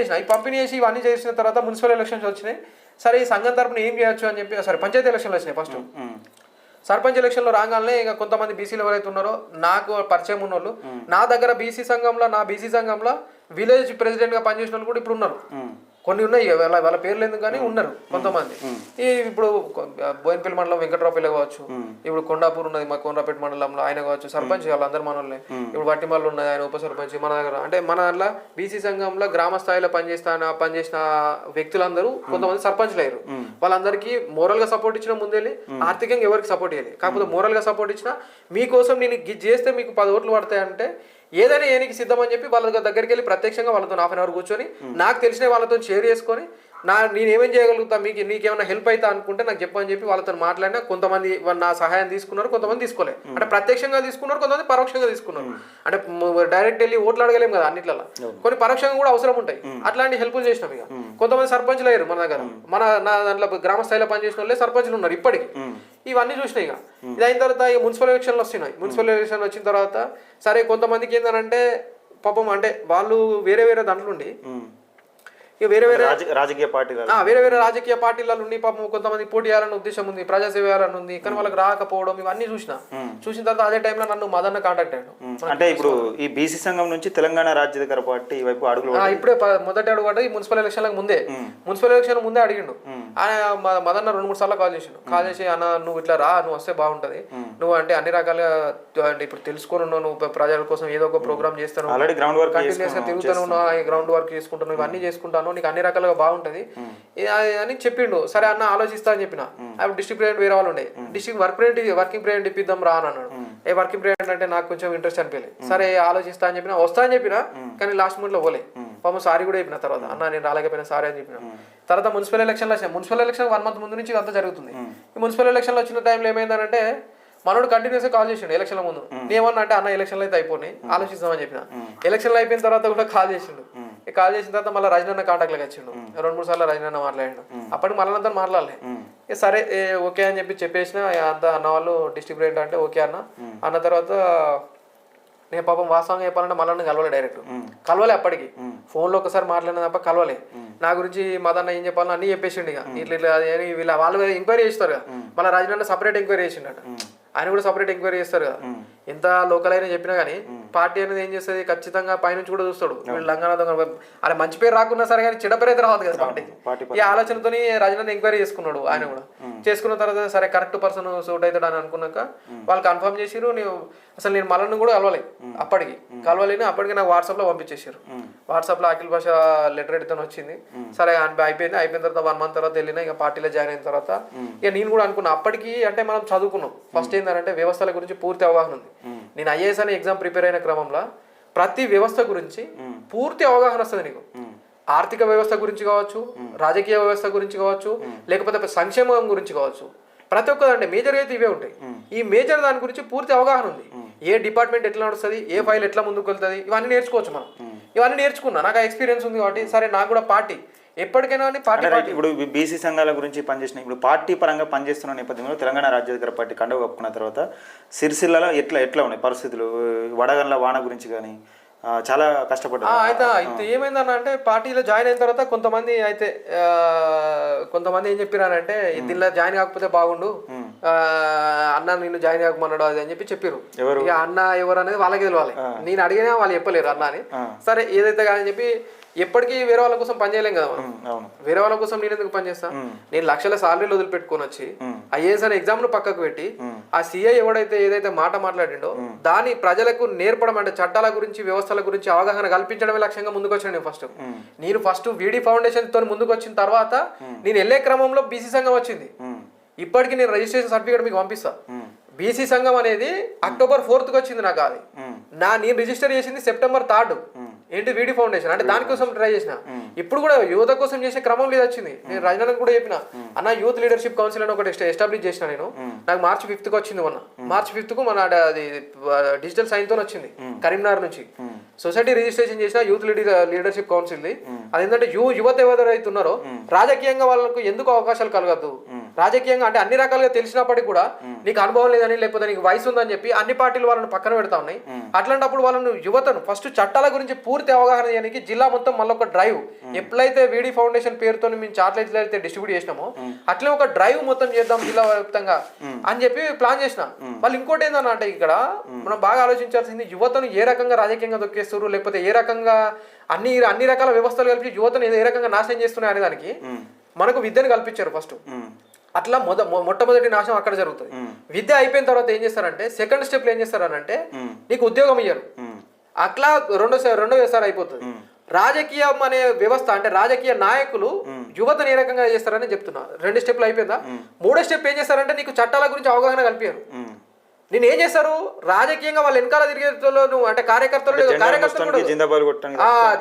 చేసి ఇవన్నీ చేసిన తర్వాత మున్సిపల్ ఎలక్షన్స్ వచ్చినాయి. సరే ఈ సంఘం తరపున ఏం చేయొచ్చు అని చెప్పి సరే పంచాయతీ ఎలక్షన్లు వచ్చినాయి. ఫస్ట్ సర్పంచ్ ఎలక్షన్లో రాగానే ఇక కొంతమంది బీసీలు ఎవరైతే ఉన్నారో నాకు పరిచయం ఉన్నోళ్ళు నా దగ్గర బీసీ సంఘంలో విలేజ్ ప్రెసిడెంట్ గా పనిచేసిన వాళ్ళు కూడా ఇప్పుడు ఉన్నారు. కొన్ని ఉన్నాయి, వాళ్ళ పేర్లు ఎందుకు కానీ ఉన్నారు కొంతమంది. ఈ ఇప్పుడు బోయినపల్లి మండలం వెంకట్రావుపల్లి కావచ్చు, ఇప్పుడు కొండాపూర్ ఉన్నది మా కోనరాపేట మండలంలో ఆయన కావచ్చు సర్పంచ్, వాళ్ళందరూ మనల్ని. ఇప్పుడు వట్టిమల్లు ఉన్నది ఆయన ఉప సర్పంచ్. మన దగ్గర అంటే మన దాంట్లో బీసీ సంఘంలో గ్రామ స్థాయిలో పనిచేసిన వ్యక్తులందరూ కొంతమంది సర్పంచ్లు అయ్యారు. వాళ్ళందరికీ మోరల్ గా సపోర్ట్ ఇచ్చిన ముందెళ్ళి ఆర్థికంగా ఎవరికి సపోర్ట్ ఇవ్వాలి. కాకపోతే మోరల్ గా సపోర్ట్ ఇచ్చిన మీకోసం నేను చేస్తే మీకు 10 ఓట్లు పడతాయంటే ఏదైనా ఏనికి సిద్ధం అని చెప్పి వాళ్ళ దగ్గరికి వెళ్ళి ప్రత్యక్షంగా వాళ్ళతో 1/2 hour కూర్చొని నాకు తెలిసిన వాళ్ళతో షేర్ చేసుకొని నేనేమేం చేయగలుగుతా, నీకేమైనా హెల్ప్ అవుతా అనుకుంటే నాకు చెప్పని చెప్పి వాళ్ళతో మాట్లాడినా కొంతమంది నా సహాయం తీసుకున్నారు, కొంతమంది తీసుకోలేదు. అంటే ప్రత్యక్షంగా తీసుకున్నారు, కొంతమంది పరోక్షంగా తీసుకున్నారు. అంటే డైరెక్ట్ వెళ్ళి ఓట్లు అడగలేం కదా అన్నిట్లలో, కొన్ని పరోక్షంగా కూడా అవసరం ఉంటాయి. అట్లాంటి హెల్ప్లు చేసినాం. ఇక కొంతమంది సర్పంచ్లు అయ్యారు మన దగ్గర. నా దాంట్లో గ్రామ స్థాయిలో పనిచేసిన వాళ్ళే సర్పంచ్లు ఉన్నారు ఇప్పటికి. ఇవన్నీ చూసినాయి. ఇక ఇది అయిన తర్వాత ఇక మున్సిపల్ ఎలక్షన్లు వస్తున్నాయి. మున్సిపల్ ఎలక్షన్ వచ్చిన తర్వాత సరే కొంతమందికి ఏంటంటే పాపం అంటే వాళ్ళు వేరే దాంట్లో ఉండి ఇక వేరే వేరే రాజకీయ పార్టీలు వేరే వేరే రాజకీయ పార్టీలలో ఉండి పాపం కొంతమంది పోటీ చేయాలని ఉద్దేశం ఉంది, ప్రజాసేవ చేయాలని ఉంది, కానీ వాళ్ళకి రాకపోవడం ఇవన్నీ చూసిన తర్వాత అదే టైంలో నన్ను మదన్న కాంటాక్ట్ అయ్యాడు. అంటే ఇప్పుడు ఈ బీసీ సంఘం నుంచి తెలంగాణ రాజ్యాధికార పార్టీ వైపు అడుగులు ఇప్పుడే మొదటి అడుగు అంటే ఈ మున్సిపల్ ఎలక్షన్లకు ముందే ముందే అడిగిండు. మదన్న 2-3 సార్లు కాల్ చేసి అన్న నువ్వు ఇట్లా రా, నువ్వు వస్తే బాగుంటది, నువ్వు అంటే అన్ని రకాలుగా అంటే ఇప్పుడు తెలుసుకొని ఉన్నావు, నువ్వు ప్రజల కోసం ఏదో ఒక ప్రోగ్రామ్ చేస్తాను, కంటిన్యూస్ గా తిరుగుతాను, గ్రౌండ్ వర్క్ చేసుకుంటాను, ఇవన్నీ చేసుకుంటాను, నీకు అన్ని రకాలుగా బాగుంటది అని చెప్పిండు. సరే అన్న ఆలోచిస్తా అని చెప్పిన. అప్పుడు డిస్ట్రిక్ట్ ప్రెసిడెంట్ వేరే వాళ్ళు ఉండే, డిస్ట్రిక్ట్ వర్కింగ్ ప్రెసిడెంట్ ఇప్పిద్దాం రా అని అన్నాడు. వర్కింగ్ ప్రెసిడెంట్ అంటే నాకు కొంచెం ఇంట్రెస్ట్ అనిపించలేదు. సరే ఆలోచిస్తా అని చెప్పిన, వస్తా అని చెప్పిన, కానీ లాస్ట్ మూమెంట్ లో పోలే. పాపం సారీ కూడా చెప్పిన తర్వాత, అన్న నేను రాలేకపోయినా సారీ అని చెప్పిన. తర్వాత మున్సిపల్ ఎలక్షన్ 1 month ముందు నుంచి ఇదంతా జరుగుతుంది. ఈ మున్సిపల్ ఎలక్షన్ లో వచ్చిన టైంలో ఏమైందంటే మనోడు కంటిన్యూస్ గా కాల్ చేసిండు ఎలక్షన్ల ముందు. నేమన్నా అంటే అన్న ఎలక్షన్లు అయితే అయిపోయి ఆలోచిస్తామని చెప్పిన. ఎలక్షన్లు అయిపోయిన తర్వాత కూడా కాల్ చేసిండు. కాల్ చేసిన తర్వాత మళ్ళీ రజనన్న కాంటాక్ట్ లోకి వచ్చిండు. 2-3 సార్లు రజనన్న మాట్లాడిండు. అప్పటికి మళ్ళీ మాట్లాడలే. సరే ఓకే అని చెప్పేసిన అంత అన్న వాళ్ళు డిస్ట్రిక్ట్ ప్రెసిడెంట్ అంటే ఓకే అన్న తర్వాత నేను పాపం వాస్తవంగా చెప్పాలంటే మళ్ళీ కలవలే, డైరెక్ట్ కలవలే. అప్పటికి ఫోన్లో ఒకసారి మాట్లాడిన తప్ప కలవలే. నా గురించి మదన్న ఏం చెప్పాలని అన్నీ చెప్పేసిండు. ఇక ఇట్లా వీళ్ళ వాళ్ళు ఎంక్వైరీ చేస్తారు కదా, మళ్ళీ రాజనన్న సపరేట్ ఎంక్వైరీ చేసిండట. ఆయన కూడా సపరేట్ ఎంక్వైరీ చేస్తారు కదా. ఎంత లోకల్ అయినా చెప్పినా కానీ పార్టీ అనేది ఏం చేస్తుంది, ఖచ్చితంగా పైనుంచి కూడా చూస్తాడు. వీళ్ళు లంగాన అలా మంచి పేరు రాకున్నా సరే కానీ చెడ్డ పేరు అయితే రావద్దు కదా పార్టీకి. ఈ ఆలోచనతో రాజనన్న ఎంక్వైరీ చేసుకున్నాడు. ఆయన కూడా చేసుకున్న తర్వాత సరే కరెక్ట్ పర్సన్ సూట్ అవుతాడు అని అనుకున్నాక వాళ్ళు కన్ఫర్మ్ చేసిరు. అసలు నేను మళ్ళీ కూడా కలవలేను. అప్పటికి నాకు వాట్సాప్లో పంపించేసారు. వాట్సాప్లో అఖిల్ భాష లెటర్ ఎడితే వచ్చింది. సరే అయిపోయిన తర్వాత 1 month తర్వాత వెళ్ళినా ఇక పార్టీలో జాయిన్ అయిన తర్వాత ఇక నేను కూడా అనుకున్నా. అప్పటికి అంటే మనం చదువుకున్నాం. ఫస్ట్ ఏంటంటే వ్యవస్థల గురించి పూర్తి అవగాహన ఉంది. నేను ఐఏఎస్ అనే ఎగ్జామ్ ప్రిపేర్ అయిన క్రమంలో ప్రతి వ్యవస్థ గురించి పూర్తి అవగాహన వస్తుంది నీకు. ఆర్థిక వ్యవస్థ గురించి కావచ్చు, రాజకీయ వ్యవస్థ గురించి కావచ్చు, లేకపోతే సంక్షేమం గురించి కావచ్చు, ప్రతి ఒక్కదంటే మేజర్ అయితే ఇవే ఉంటాయి. ఈ మేజర్ దాని గురించి పూర్తి అవగాహన ఉంది. ఏ డిపార్ట్మెంట్ ఎట్లా నడుస్తుంది, ఏ ఫైల్ ఎట్లా ముందుకు వెళ్తుంది, ఇవన్నీ నేర్చుకోవచ్చు మనం. ఇవన్నీ నేర్చుకున్నా, నాకు ఆ ఎక్స్పీరియన్స్ ఉంది కాబట్టి సరే నాకు కూడా పార్టీ ఎప్పటికైనా పార్టీ. ఇప్పుడు బీసీ సంఘాల గురించి పనిచేసిన ఇప్పుడు పార్టీ పరంగా పనిచేస్తున్న నేపథ్యంలో తెలంగాణ రాజ్యాధికార పార్టీ కండువ కప్పుకున్న తర్వాత సిరిసిల్లలో ఎట్లా ఉన్నాయి పరిస్థితులు? వడగండ్ల వాన గురించి కానీ చాలా కష్టపడ్డారు. అయితే ఏమైందన్న అంటే పార్టీలో జాయిన్ అయిన తర్వాత కొంతమంది ఏం చెప్పారంటే దీనిలో జాయిన్ కాకపోతే బాగుండు, అన్న నిన్ను జాయిన్ కాకమన్నాడు అది అని చెప్పారు. ఇక అన్న ఎవరు అనేది వాళ్ళకి తెలియాలి. నేను అడిగినా వాళ్ళు చెప్పలేరు అన్న అని. సరే ఏదైతే కాదని చెప్పి ఎప్పటికీ వేరే వాళ్ళ కోసం పని చేయలేం కదా మనం. వేరే వాళ్ళ కోసం నేను ఎందుకు పని చేస్తా? నేను లక్షల సాలరీలు వదిలిపెట్టుకొని వచ్చి ఐఏఎస్ అనే ఎగ్జామ్ ను పక్కకు పెట్టి ఆ సిఐ ఏదైతే మాట మాట్లాడిండో దాని ప్రజలకు నేర్పడం, అంటే చట్టాల గురించి వ్యవస్థల గురించి అవగాహన కల్పించడమే లక్ష్యంగా ముందుకు వచ్చాను. నేను ఫస్ట్ వీడి ఫౌండేషన్ తో ముందుకు వచ్చిన తర్వాత నేను వెళ్ళే క్రమంలో బీసీ సంఘం వచ్చింది. ఇప్పటికి నేను రిజిస్ట్రేషన్ సర్టిఫికేట్ మీకు పంపిస్తా. బీసీ సంఘం అనేది October 4th వచ్చింది నాకు. అది నేను రిజిస్టర్ చేసింది September 3rd. ఏంటి వీడి ఫౌండేషన్ అంటే దానికోసం ట్రై చేసిన. ఇప్పుడు కూడా యువత కోసం చేసే క్రమం లేదు వచ్చింది. నేను రజనకు కూడా చెప్పిన, అన్న యూత్ లీడర్షిప్ కౌన్సిల్ అని ఒకటి ఎస్టాబ్లిష్ చేసిన నేను. నాకు March 5th వచ్చింది. March 5th మన అది డిజిటల్ సైన్ తో వచ్చింది కరీంనగర్ నుంచి. సొసైటీ రిజిస్ట్రేషన్ చేసిన యూత్ లీడర్షిప్ కౌన్సిల్. అదేంటంటే యువత ఎవరైతే ఉన్నారో రాజకీయంగా వాళ్ళకు ఎందుకు అవకాశాలు కలగద్దు, రాజకీయంగా అంటే అన్ని రకాలుగా తెలిసినప్పటికీ కూడా నీకు అనుభవం లేదని లేకపోతే నీకు వయసు ఉందని చెప్పి అన్ని పార్టీలు వాళ్ళని పక్కన పెడతా ఉన్నాయి. అట్లాంటప్పుడు వాళ్ళను యువతను ఫస్ట్ చట్టాల గురించి పూర్తి అవగాహన చేయడానికి జిల్లా మొత్తం మళ్ళీ ఒక డ్రైవ్, ఎప్పుడైతే వీడి ఫౌండేషన్ పేరుతో మేము చార్ట్లైట్లు అయితే డిస్ట్రిబ్యూట్ చేసినామో అట్లే ఒక డ్రైవ్ మొత్తం చేద్దాం జిల్లా వ్యాప్తంగా అని చెప్పి ప్లాన్ చేసిన. వాళ్ళు ఇంకోటి ఏంటంటే ఇక్కడ మనం బాగా ఆలోచించాల్సింది యువతను ఏ రకంగా రాజకీయంగా దొక్కేస్తారు, లేకపోతే ఏ రకంగా అన్ని రకాల వ్యవస్థలు కలిపి యువతను ఏ రకంగా నాశనం చేస్తున్నాయి అనే దానికి మనకు విద్యను కల్పించారు ఫస్ట్. అట్లా మొట్టమొదటి నాశనం అక్కడ జరుగుతుంది. విద్య అయిపోయిన తర్వాత ఏం చేస్తారంటే సెకండ్ స్టెప్ ఏం చేస్తారనంటే నీకు ఉద్యోగం ఇయ్యరు. అట్లా రెండోసారి అయిపోతుంది. రాజకీయం అనే వ్యవస్థ అంటే రాజకీయ నాయకులు యువతను ఏ రకంగా చేస్తారని చెప్తున్నా. 2 స్టెప్లు అయిపోయిందా? 3వ స్టెప్ ఏం చేస్తారంటే నీకు చట్టాల గురించి అవగాహన కల్పించారు. నేను ఏం చేస్తారు రాజకీయంగా వాళ్ళ వెనకాల తిరిగేటోళ్ళు అంటే కార్యకర్తలు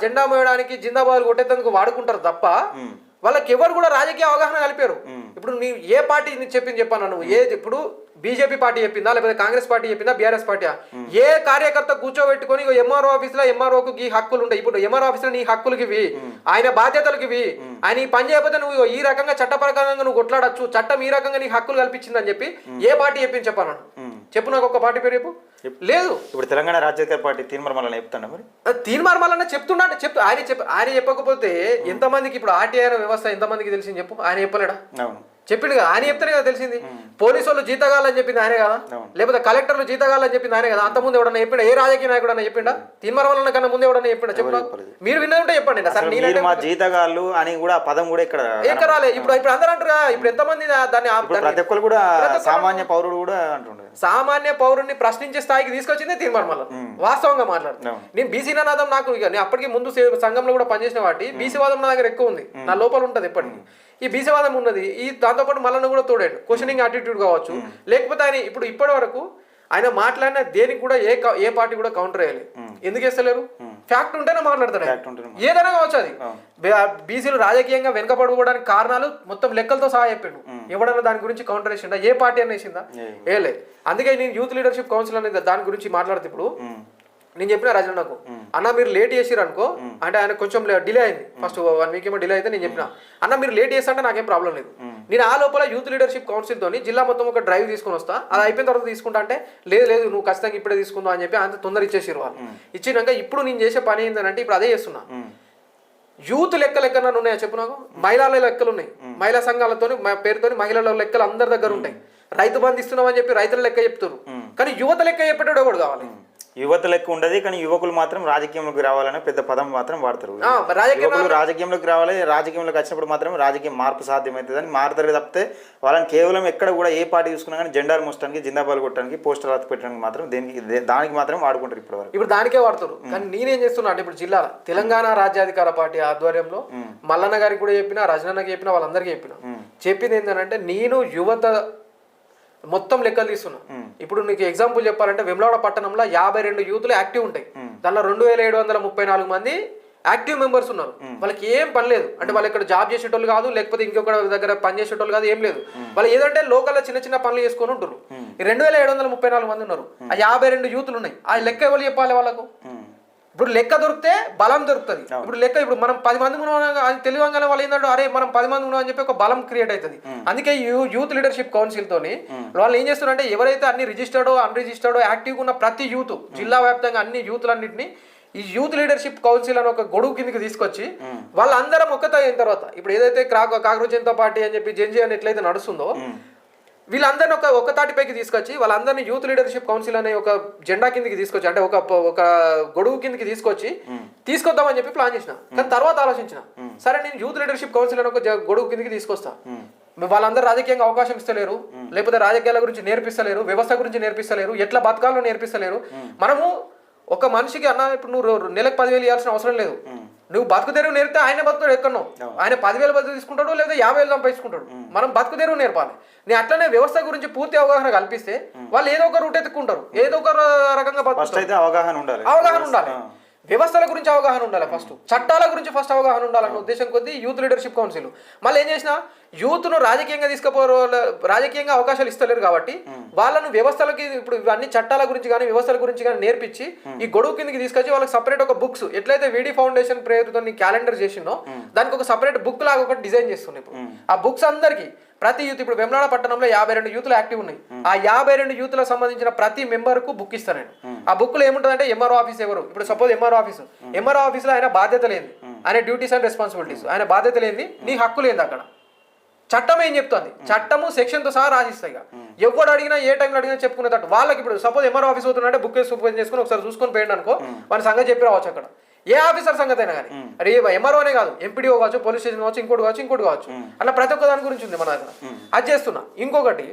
జెండా మోయడానికి జిందాబాద్ కొట్టేందుకు వాడుకుంటారు తప్ప వాళ్ళకి ఎవరు కూడా రాజకీయ అవగాహన కలిపారు. ఇప్పుడు నీ ఏ పార్టీ చెప్పాను నువ్వు, ఇప్పుడు బీజేపీ పార్టీ చెప్పిందా, లేకపోతే కాంగ్రెస్ పార్టీ చెప్పిందా, బీఆర్ఎస్ పార్టీ? ఏ కార్యకర్త కూర్చోబెట్టుకొని ఎంఆర్ఓ ఆఫీసులో ఎంఆర్ఓకి ఈ హక్కులు ఉంటాయి. ఇప్పుడు ఎంఆర్ఓ ఆఫీసులో నీ హక్కులకి ఇవి, ఆయన బాధ్యతలకి ఇవి, ఆయన ఈ పని చేయకపోతే నువ్వు ఈ రకంగా చట్ట ప్రకారంగా నువ్వు కొట్లాడచ్చు, చట్టం ఈ రకంగా నీ హక్కులు కల్పించిందని చెప్పి ఏ పార్టీ చెప్పింది చెప్పాను? చెప్పు నాకు ఒక పార్టీ పేరు చెప్పు. లేదు. ఇప్పుడు తెలంగాణ రాజ్యాధికార పార్టీ తీర్మానం చెప్తాడా మరి? తీర్మానం చెప్తున్నా ఆయన చెప్పకపోతే ఎంతమందికి ఇప్పుడు ఆర్టీఐ వ్యవస్థ ఎంతమందికి తెలిసింది చెప్పు. ఆయన చెప్పలేడా? అవును చెప్పిండు కదా, ఆయన చెప్తానే కదా తెలిసింది. పోలీసు వాళ్ళు జీతగాలని చెప్పింది ఆయనే కదా, లేకపోతే కలెక్టర్లు జీతగాలని చెప్పింది ఆయనే కదా. అంత ముందు ఎవడన్నా చెప్పిండా? ఏ రాజకీయ నాయకుడు అన్న చెప్పిండా? తీర్మానం కన్నా ముందు ఎవడన్నా చెప్పిండా? చెప్పు. మీరు విన్నదంటే చెప్పండి. సార్ మా జీతగాళ్ళు అని కూడా పదం కూడా ఇక్కడ రాలే. ఇప్పుడు అందరూ అంటారు. ఇప్పుడు ఎంతమంది దాన్ని ప్రతి ఒక్కరు కూడా సామాన్య పౌరుడు కూడా అంటుండే. సామాన్య పౌరుడిని ప్రశ్నించే స్థాయికి తీసుకొచ్చిందే తీర్మానం. వాస్తవంగా మాట్లాడుతున్నాను. నేను బీసీ నాదం నాకు నేను అప్పటికి ముందు సంఘంలో కూడా పనిచేసిన వాటి బీసీ వాదం నా దగ్గర ఎక్కువ ఉంది. నా లోపల ఉంటుంది ఎప్పటికీ ఈ బీసీవాదం ఉన్నది. ఈ దాంతోపాటు మళ్ళీ కూడా తోడాడు క్వశ్చనింగ్ యాటిట్యూడ్ కావచ్చు. లేకపోతే ఆయన ఇప్పటి వరకు ఆయన మాట్లాడిన దేనికి కూడా ఏ పార్టీ కూడా కౌంటర్ వేయాలి. ఎందుకు వేస్తలేరు? ఫ్యాక్ట్ ఉంటేనే మాట్లాడతాడు. ఏదైనా కావచ్చు. అది బీసీలు రాజకీయంగా వెనకబడుకోవడానికి కారణాలు మొత్తం లెక్కలతో సహా చెప్పాడు. ఎవడన్నా దాని గురించి కౌంటర్ వేసిందా? ఏ పార్టీ అన్న వేసిందా? ఏలే. అందుకే నేను యూత్ లీడర్షిప్ కౌన్సిల్ అనేది దాని గురించి మాట్లాడితే ఇప్పుడు నేను చెప్పిన రాజన్నకు, అన్న మీరు లేట్ చేసిరు అనుకో అంటే ఆయన కొంచెం డిలే అయింది. ఫస్ట్ 1 వీక్ ఏమో డిలే అయితే నేను చెప్పిన, అన్న మీరు లేట్ చేస్తా అంటే నాకేం ప్రాబ్లం లేదు. నేను ఆ లోపల యూత్ లీడర్షిప్ కౌన్సిల్ తోని జిల్లా మొత్తం ఒక డ్రైవ్ తీసుకుని వస్తా, అది అయిపోయిన తర్వాత తీసుకుంటా అంటే లేదు నువ్వు ఖచ్చితంగా ఇప్పుడే తీసుకుందాం అని చెప్పి అంత తొందర ఇచ్చేసారు వాళ్ళు. ఇచ్చినాక ఇప్పుడు నేను చేసే పని ఏంటంటే ఇప్పుడు అదే చేస్తున్నా. యూత్ లెక్కలు ఎక్కడ ఉన్నాయో చెప్పు నాకు. మహిళల లెక్కలు ఉన్నాయి. మహిళా సంఘాలతో పేరుతో మహిళల లెక్కలు అందరి దగ్గర ఉంటాయి. రైతు బంధు ఇస్తున్నాం అని చెప్పి రైతుల లెక్క చెప్తారు. కానీ యువత లెక్క చెప్పేటోడు కూడా కావాలి. యువత లెక్క ఉండదు. కానీ యువకులు మాత్రం రాజకీయంలోకి రావాలని పెద్ద పదం మాత్రం వాడతారు. యువకులు రాజకీయంలోకి రావాలి, రాజకీయంలోకి వచ్చినప్పుడు మాత్రం రాజకీయ మార్పు సాధ్యమవుతుంది అని మారుతారు తప్పితే వాళ్ళని కేవలం ఎక్కడ కూడా ఏ పార్టీ చూసుకున్నా కానీ జెండాలు మోసడానికి, జిందాబాలు కొట్టడానికి, పోస్టర్ రాత పెట్టడానికి మాత్రం దానికి మాత్రం వాడుకుంటారు ఇప్పటివరకు. ఇప్పుడు దానికే వాడుతారు. కానీ నేనేం చేస్తున్నా అంటే ఇప్పుడు జిల్లా తెలంగాణ రాజ్యాధికార పార్టీ ఆధ్వర్యంలో మల్లన్న గారికి కూడా చెప్పినా, రజనన్నకి చెప్పినా, వాళ్ళందరికీ చెప్పింది ఏంటంటే నేను యువత మొత్తం లెక్కలు తీస్తున్నా. ఇప్పుడు నీకు ఎగ్జాంపుల్ చెప్పాలంటే వెమ్లవాడ పట్టణంలో 52 యూత్లు యాక్టివ్ ఉంటాయి. దానిలో 2734 మంది యాక్టివ్ మెంబర్స్ ఉన్నారు. వాళ్ళకి ఏం పని లేదు. అంటే వాళ్ళు ఇక్కడ జాబ్ చేసేటోళ్ళు కాదు, లేకపోతే ఇంకొక దగ్గర పని చేసేటోళ్ళు కాదు, ఏం లేదు. వాళ్ళు ఏదంటే లోకల్లో చిన్న పనులు చేసుకొని ఉంటారు. 2734 మంది ఉన్నారు. ఆ 52 యూత్లు ఉన్నాయి. ఆ లెక్క ఎవరు చెప్పాలి వాళ్ళకు? ఇప్పుడు లెక్క దొరికితే బలం దొరుకుతుంది. ఇప్పుడు మనం 10 మంది ఉన్నాం తెలియగానే వాళ్ళు ఏంటంటే అరే మనం 10 మంది ఉన్నాం అని చెప్పి ఒక బలం క్రియేట్ అవుతుంది. అందుకే యూత్ లీడర్షిప్ కౌన్సిల్ తోని వాళ్ళు ఏం చేస్తున్నారంటే ఎవరైతే అన్ని రిజిస్టర్డో అన్రిజిస్టర్డో యాక్టివ్గా ఉన్న ప్రతి యూత్ జిల్లా వ్యాప్తంగా అన్ని యూత్లన్నింటినీ ఈ యూత్ లీడర్షిప్ కౌన్సిల్ అని ఒక గొడుగు కిందకి తీసుకొచ్చి వాళ్ళందరం ఒక్కత అయిన తర్వాత ఇప్పుడు ఏదైతే కాంగ్రెస్ జనతా పార్టీ అని చెప్పి జెన్జీ అని ఎట్లయితే నడుస్తుందో వీళ్ళందరినీ ఒక తాటిపైకి తీసుకొచ్చి వాళ్ళందరినీ యూత్ లీడర్షిప్ కౌన్సిల్ అనే ఒక జెండా కిందకి తీసుకొచ్చి అంటే ఒక గొడుగు కిందకి తీసుకొద్దామని చెప్పి ప్లాన్ చేసిన. కానీ తర్వాత ఆలోచించిన, సరే నేను యూత్ లీడర్షిప్ కౌన్సిల్ అని ఒక గొడుగు కిందకి తీసుకొస్తా. వాళ్ళందరూ రాజకీయంగా అవకాశం ఇస్తలేరు, లేకపోతే రాజకీయాల గురించి నేర్పిస్తలేరు, వ్యవస్థ గురించి నేర్పిస్తలేరు, ఎట్లా బతకాలో నేర్పిస్తలేరు. మనము ఒక మనిషికి అన్న ఇప్పుడు నువ్వు నెలకు 10,000 ఇవ్వాల్సిన అవసరం లేదు. నువ్వు బతుకు తెరువు నేర్పితే ఆయన బతుకుతాడు ఎక్కడో. ఆయన 10,000 బతుకు తీసుకుంటాడు, లేదా 50,000 సంపాదించుకుంటాడు. మనం బతుకు తెరువు నేర్పాలి. నేను అట్లనే వ్యవస్థ గురించి పూర్తి అవగాహన కల్పిస్తే వాళ్ళు ఏదో ఒక రూట్ ఎత్తుకుంటారు, ఏదో ఒక రకంగా బతుకుతారు. అవగాహన ఉండాలి. వ్యవస్థల గురించి అవగాహన ఉండాలి, ఫస్ట్ చట్టాల గురించి ఫస్ట్ అవగాహన ఉండాలన్న ఉద్దేశం కొద్దీ యూత్ లీడర్షిప్ కౌన్సిల్. మళ్ళీ ఏం చేసినా యూత్ను రాజకీయంగా రాజకీయంగా అవకాశాలు ఇస్తలేరు కాబట్టి వాళ్ళను వ్యవస్థలకి ఇప్పుడు అన్ని చట్టాల గురించి కానీ వ్యవస్థల గురించి కానీ నేర్పించి ఈ గొడుగు కిందకి తీసుకొచ్చి వాళ్ళకి సపరేట్ ఒక బుక్స్ ఎట్లయితే వీడి ఫౌండేషన్ పేరుతో క్యాలెండర్ చేసిందో దానికి ఒక సపరేట్ బుక్ లాగా ఒకటి డిజైన్ చేస్తున్నాయి. ఇప్పుడు ఆ బుక్స్ అందరికి ప్రతి యూత్ ఇప్పుడు వెమ్లవాడ పట్టణంలో 52 యూత్లు యాక్టివ్ ఉన్నాయి. ఆ 52 యూత్లకు సంబంధించిన ప్రతి మెంబర్ కు బుక్ ఇస్తాను నేను. ఆ బుక్ లో ఏముంటుందంటే ఎంఆర్ఓ ఆఫీస్ ఎవరు, ఇప్పుడు సపోజ్ ఎంఆర్ఓ ఆఫీస్ లో ఆయన బాధ్యత లేని, ఆయన డ్యూటీస్ అండ్ రెస్పాన్సిబిలిటీస్, ఆయన బాధ్యత లేని, నీ హక్కు లేదు. అక్కడ చట్టం ఏం చెప్తుంది, చట్టము సెక్షన్ తో సహా రాసిస్తాయి. ఎవరు అడిగినా ఏ టైంలో అడిగినా చెప్పుకునేటట్టు వాళ్ళకి ఇప్పుడు సపోజ్ ఎంఆర్ఓ ఆఫీస్ అవుతుందంటే బుక్ సూపర్ చేసుకుని ఒకసారి చూసుకొని పోయింది అనుకో, వాని సంగతి చెప్పి రావచ్చు. అక్కడ ఏ ఆఫీసర్ సంగతి అయినా కానీ, అరే ఎంఆర్ఓనే కాదు, ఎంపీడీఓ కావచ్చు, పోలీస్ స్టేషన్ కావచ్చు, ఇంకోటి కావచ్చు, అట్లా ప్రతి ఒక్క దాని గురించి ఉంది మన దగ్గర. అది చేస్తున్నా. ఇంకొకటి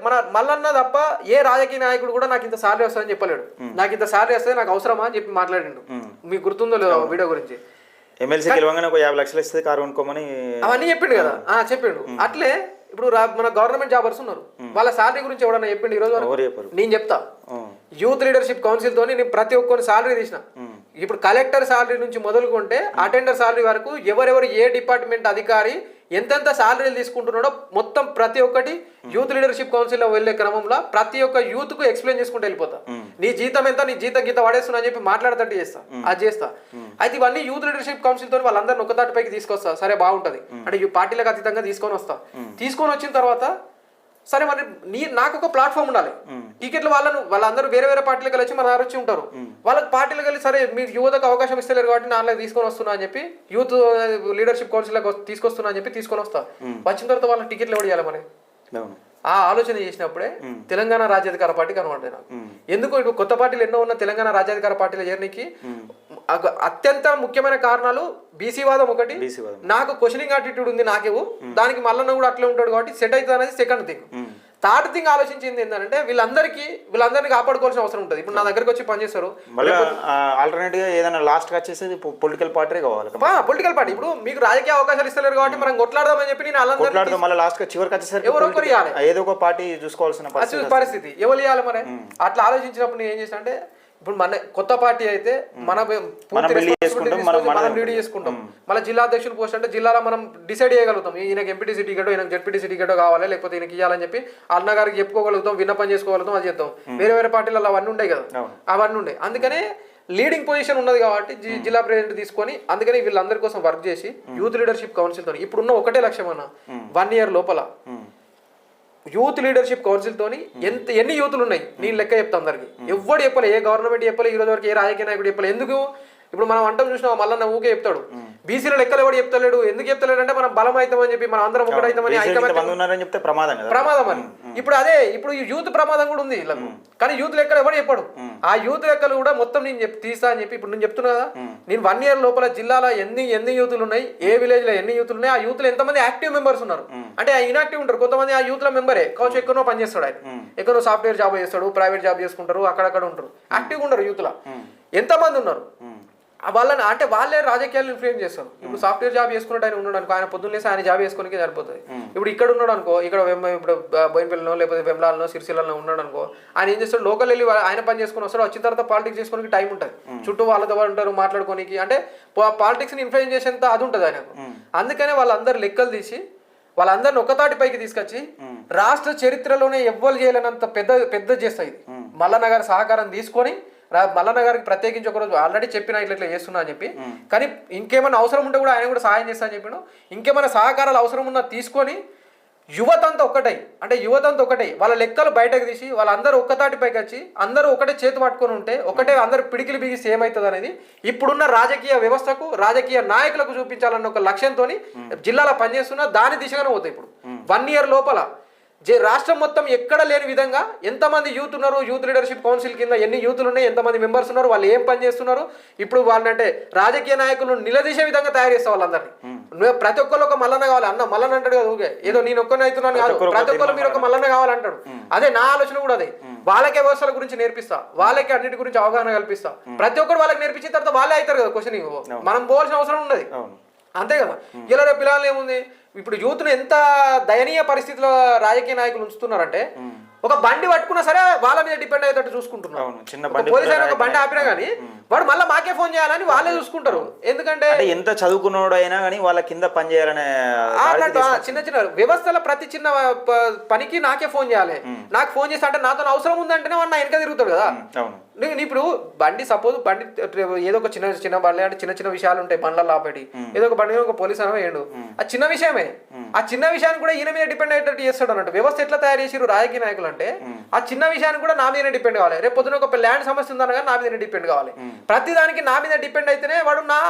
మన మల్లన్న తప్ప ఏ రాజకీయ నాయకుడు కూడా నాకు ఇంత సాలరీ వస్తుందని చెప్పలేడు. నాకు ఇంత సాలరీ వస్తుంది, నాకు అవసరమా అని చెప్పి మాట్లాడిండు. మీకు గుర్తుందో లేదో వీడియో గురించి. ఎమ్మెల్సీ గెలవంగానే ఒక 50 లక్షలు ఇస్తే కారు కొనుక్కోమని అవన్నీ చెప్పిండు కదా. చెప్పిండు. అట్లే ఇప్పుడు మన గవర్నమెంట్ జాబర్స్ ఉన్నారు, వాళ్ళ సాలరీ గురించి ఎవడన్నా చెప్పిండు ఈ రోజు? నేను చెప్తా. యూత్ లీడర్షిప్ కౌన్సిల్ తోని నేను ప్రతి ఒక్కరిని సాలరీ తీసిన. ఇప్పుడు కలెక్టర్ సాలరీ నుంచి మొదలుకుంటే అటెండర్ సాలరీ వరకు ఎవరెవరు ఏ డిపార్ట్మెంట్ అధికారి ఎంతెంత సాలరీలు తీసుకుంటున్నాడో మొత్తం ప్రతి ఒక్కటి యూత్ లీడర్షిప్ కౌన్సిల్లో వెళ్లే క్రమంలో ప్రతి ఒక్క యూత్ కు ఎక్స్ప్లెయిన్ చేసుకుంటూ వెళ్ళిపోతా. నీ జీతం ఎంత, నీ గీత పడేస్తున్నా అని చెప్పి మాట్లాడతట్టు చేస్తా. అది చేస్తా. అయితే ఇవన్నీ యూత్ లీడర్షిప్ కౌన్సిల్ తో వాళ్ళందరినీ ఒక్కతాటిపైకి తీసుకొస్తా. సరే బాగుంటది అంటే ఈ పార్టీలకు అతీతంగా తీసుకొని వస్తా. తీసుకొని వచ్చిన తర్వాత సరే మరి నాకు ఒక ప్లాట్ఫామ్ ఉండాలి. టికెట్లు వాళ్ళందరూ వేరే వేరే పార్టీలకు వచ్చి మన దగ్గర వచ్చి ఉంటారు. వాళ్ళకి పార్టీలకు వెళ్ళి సరే మీరు యువతకు అవకాశం ఇస్తలేరు కాబట్టి నాలుగు తీసుకొని వస్తున్నా అని చెప్పి యూత్ లీడర్షిప్ కౌన్సిల్ తీసుకొస్తున్నా అని చెప్పి తీసుకొని వస్తా. వచ్చిన తర్వాత వాళ్ళకి టికెట్లు ఎవరు ఇవ్వాలి మరి? ఆ ఆలోచన చేసినప్పుడే తెలంగాణ రాజ్యాధికార పార్టీ కనబడ్డాయి నాకు. ఎందుకు ఇప్పుడు కొత్త పార్టీలు ఎన్నో ఉన్న తెలంగాణ రాజ్యాధికార పార్టీల జర్నీకి అత్యంత ముఖ్యమైన కారణాలు బీసీ వాదం ఒకటి, నాకు క్వశ్చనింగ్ యాటిట్యూడ్ ఉంది నాకేవు, దానికి మల్లన్న కూడా అట్లే ఉంటాడు కాబట్టి సెట్ అవుతుంది అనేది సెకండ్ థింగ్. థర్డ్ థింగ్ ఆలోచించింది ఏంటంటే వీళ్ళందరినీ కాపాడుకోవాల్సిన అవసరం ఉంటుంది. ఇప్పుడు నా దగ్గరకు వచ్చి పనిచేస్తారు, ఆల్టర్నేటివ్ ఏదైనా లాస్ట్ వచ్చేసి పొలిటికల్ పార్టీ కావాలి. పొలిటికల్ పార్టీ ఇప్పుడు మీకు రాజకీయ అవకాశాలు ఇస్తలేరు కాబట్టి మనం కొట్లాడదామని చెప్పి నేను మళ్ళీ లాస్ట్ చివరికి వచ్చేసరికి ఎవరో ఒకరు ఇవ్వాలి, ఏదో ఒక పార్టీ చూసుకోవాల్సిన పరిస్థితి ఎవరు ఇవ్వాలి మరి. అట్లా ఆలోచించినప్పుడు నేను ఏం చేసిన అంటే ఇప్పుడు మన కొత్త పార్టీ అయితే మనం లీడ్ చేసుకుంటాం. మళ్ళీ జిల్లా అధ్యక్షులు పోస్ట్ అంటే జిల్లాలో మనం డిసైడ్ చేయగలుగుతాం, ఈయనకి ఎంపీటీసీ టికెట్, ఈయనకి జెడ్పీటీసీ టికెట్ కావాలి, లేకపోతే ఈయనకి ఇవ్వాలని చెప్పి అన్న గారికి చెప్పుకోగలుగుతాం, విన్నపం చేసుకోగలుగుతాం, అది చేద్దాం. వేరే వేరే పార్టీలలో అవన్నీ ఉంటాయి కదా, అవన్నీ ఉండే. అందుకనే లీడింగ్ పొజిషన్ ఉన్నది కాబట్టి జిల్లా ప్రెసిడెంట్ తీసుకొని అందుకని వీళ్ళందరి కోసం వర్క్ చేసి యూత్ లీడర్షిప్ కౌన్సిల్ తో ఇప్పుడున్న ఒకటే లక్ష్యం అన్న, 1 year లోపల యూత్ లీడర్షిప్ కౌన్సిల్ తోని ఎన్ని యూత్లు ఉన్నాయి నేను లెక్క చెప్తా అందరికి. ఎవరు చెప్పలే, ఏ గవర్నమెంట్ చెప్పలే, ఈ రోజు వరకు ఏ రాజకీయ నాయకుడు చెప్పలే. ఎందుకు ఇప్పుడు మనం అంటాం చూసినా మళ్ళీ ఊకే చెప్తాడు, బీసీలో లెక్కలు ఎవరు చెప్తలేడు. ఎందుకు చెప్తలేడు అంటే మనం బలం అవుతామని చెప్పి మనం అందరం ఒకటైతామని ప్రమాదం అని. ఇప్పుడు అదే ఇప్పుడు యూత్ ప్రమాదం కూడా ఉంది వీళ్ళకు, కానీ యూత్ లెక్కలు ఎవరు చెప్పాడు. ఆ యూత్ లెక్కలు కూడా మొత్తం నేను తీస్తా అని చెప్పి ఇప్పుడు నేను చెప్తున్నా కదా. నేను 1 year లోపల జిల్లాలో ఎన్ని యూత్లు ఉన్నాయి, ఏ విలేజ్ లో ఎన్ని యూత్లు ఉన్నాయి, ఆ యూత్ లో ఎంతమంది యాక్టివ్ మెంబర్స్ ఉన్నారు అంటే ఇన్యాక్టివ్ ఉంటారు కొంతమంది. ఆ యూత్ లో మెంబరే కావచ్చు, ఎక్కడో పనిచేస్తాడు, ఆయన ఎక్కడో సాఫ్ట్వేర్ జాబ్ చేస్తాడు, ప్రైవేట్ జాబ్ చేసుకుంటారు, అక్కడక్కడ ఉంటారు, యాక్టివ్గా ఉండరు. యూత్ లో ఎంతమంది ఉన్నారు వాళ్ళని అంటే వాళ్ళే రాజకీయాలు ఇన్ఫ్లుయెన్స్ చేస్తారు. ఇప్పుడు సాఫ్ట్వేర్ జాబ్ చేసుకున్నట్టు ఆయన ఉన్నాడు అనుకో, ఆయన పొద్దున్నేసి ఆయన జాబ్ చేసుకోనికి సరిపోతుంది. ఇప్పుడు ఇక్కడ ఉన్నాడు అనుకో, ఇక్కడ ఇప్పుడు బోయినపల్లిలో లేకపోతే వెమ్లాల్లో సిరిసిల్లలో ఉన్నాడు అనుకో, ఆయన ఏం చేస్తాడు, లోకల్ వెళ్ళి ఆయన పని చేసుకుని వస్తాడు, వచ్చిన తర్వాత పాలిటిక్స్ చేసుకోనికి టైం ఉంటుంది, చుట్టూ వాళ్ళతో వాళ్ళు ఉంటారు మాట్లాడుకోనికి, అంటే పాలిటిక్స్ని ఇన్ఫ్లుయెన్స్ చేసేంత అది ఉంటుంది ఆయనకు. అందుకనే వాళ్ళందరూ లెక్కలు తీసి వాళ్ళందరిని ఒకతాటిపైకి తీసుకొచ్చి రాష్ట్ర చరిత్రలోనే ఎవ్వరు చేయలేనంత పెద్ద చేస్తాయి. మల్లన్న గారి సహకారం తీసుకొని మల్లన్న గారికి ప్రత్యేకించి ఒకరోజు ఆల్రెడీ చెప్పిన ఇట్లా చేస్తున్నా అని చెప్పి, కానీ ఇంకేమైనా అవసరం ఉంటే కూడా ఆయన కూడా సహాయం చేస్తా అని చెప్పాను. ఇంకేమైనా సహకారాలు అవసరం ఉన్నా తీసుకొని యువతంతా ఒకటే వాళ్ళ లెక్కలు బయటకు తీసి వాళ్ళందరూ ఒక్కతాటిపైకి వచ్చి అందరూ ఒకటే చేతి పట్టుకొని ఉంటే ఒకటే అందరూ పిడికిలు బిగిసి ఏమవుతుంది అనేది ఇప్పుడున్న రాజకీయ వ్యవస్థకు రాజకీయ నాయకులకు చూపించాలన్న ఒక లక్ష్యంతో జిల్లాలో పనిచేస్తున్నా దాని దిశగానే పోతాయి. ఇప్పుడు 1 year లోపల రాష్ట్రం మొత్తం ఎక్కడ లేని విధంగా ఎంతమంది యూత్ ఉన్నారు, యూత్ లీడర్షిప్ కౌన్సిల్ కింద ఎన్ని యూత్లు ఉన్నాయి, ఎంతమంది మెంబర్స్ ఉన్నారు, వాళ్ళు ఏం పని చేస్తున్నారు, ఇప్పుడు వాళ్ళంటే రాజకీయ నాయకులను నిలదీసే విధంగా తయారు చేస్తా వాళ్ళందరినీ. ప్రతి ఒక్కరు ఒక మల్లన్న కావాలి అన్న, మల్లన్న అంటాడు కదా ఊగే, ఏదో నేను ఒక్కరిని అవుతున్నాను కాదు, ప్రతి ఒక్కరు మీరు ఒక మల్లన్న కావాలంటాడు. అదే నా ఆలోచన కూడా అదే, వాళ్ళకే వ్యవస్థల గురించి నేర్పిస్తా, వాళ్ళకే అన్నిటి గురించి అవగాహన కల్పిస్తా, ప్రతి ఒక్కరు వాళ్ళకి నేర్పించిన తర్వాత వాళ్ళే అవుతారు కదా క్వశ్చనింగ్, మనం పోవాల్సిన అవసరం ఉన్నది అంతే కదా. ఇలా రేపు పిల్లలు ఏముంది, ఇప్పుడు యూత్ను ఎంత దయనీయ పరిస్థితిలో రాజకీయ నాయకులు ఉంచుతున్నారంటే ఒక బండి పట్టుకున్నా సరే వాళ్ళ మీద డిపెండ్ అయ్యేటట్టు చూసుకుంటున్నారు. పోలీసు ఒక బండి ఆపినా కానీ వాడు మళ్ళీ మాకే ఫోన్ చేయాలని వాళ్ళే చూసుకుంటారు. ఎందుకంటే ఎంత చదువుకున్నాడు అయినా కానీ వాళ్ళ కింద పని చేయాలనే చిన్న వ్యవస్థల ప్రతి చిన్న పనికి నాకే ఫోన్ చేయాలి, నాకు ఫోన్ చేస్తా అంటే నాతో అవసరం ఉందంటేనే వాడు నా వెనక తిరుగుతాడు కదా. ఇప్పుడు బండి సపోజ్ బండి ఏదో ఒక చిన్న బండి అంటే చిన్న విషయాలు ఉంటాయి, బండ్లలో ఆపేటి ఏదో ఒక బండి ఒక పోలీసు అనో వేయండు, ఆ చిన్న విషయమే, ఆ చిన్న విషయాన్ని కూడా ఈయన మీద డిపెండ్ అయ్యేటట్టు చేస్తాడు అన్నట్టు. వ్యవస్థ ఎట్లా తయారు చేసిరు రాజకీయ నాయకులు అంటే ఆ చిన్న విషయాన్ని కూడా నా మీద డిపెండ్ కావాలి. రేపు పొద్దున ఒక ల్యాండ్ సమస్య ఉందనగా నా మీద డిపెండ్ కావాలి. ప్రతి దానికి నా మీద డిపెండ్ అయితేనే వాడు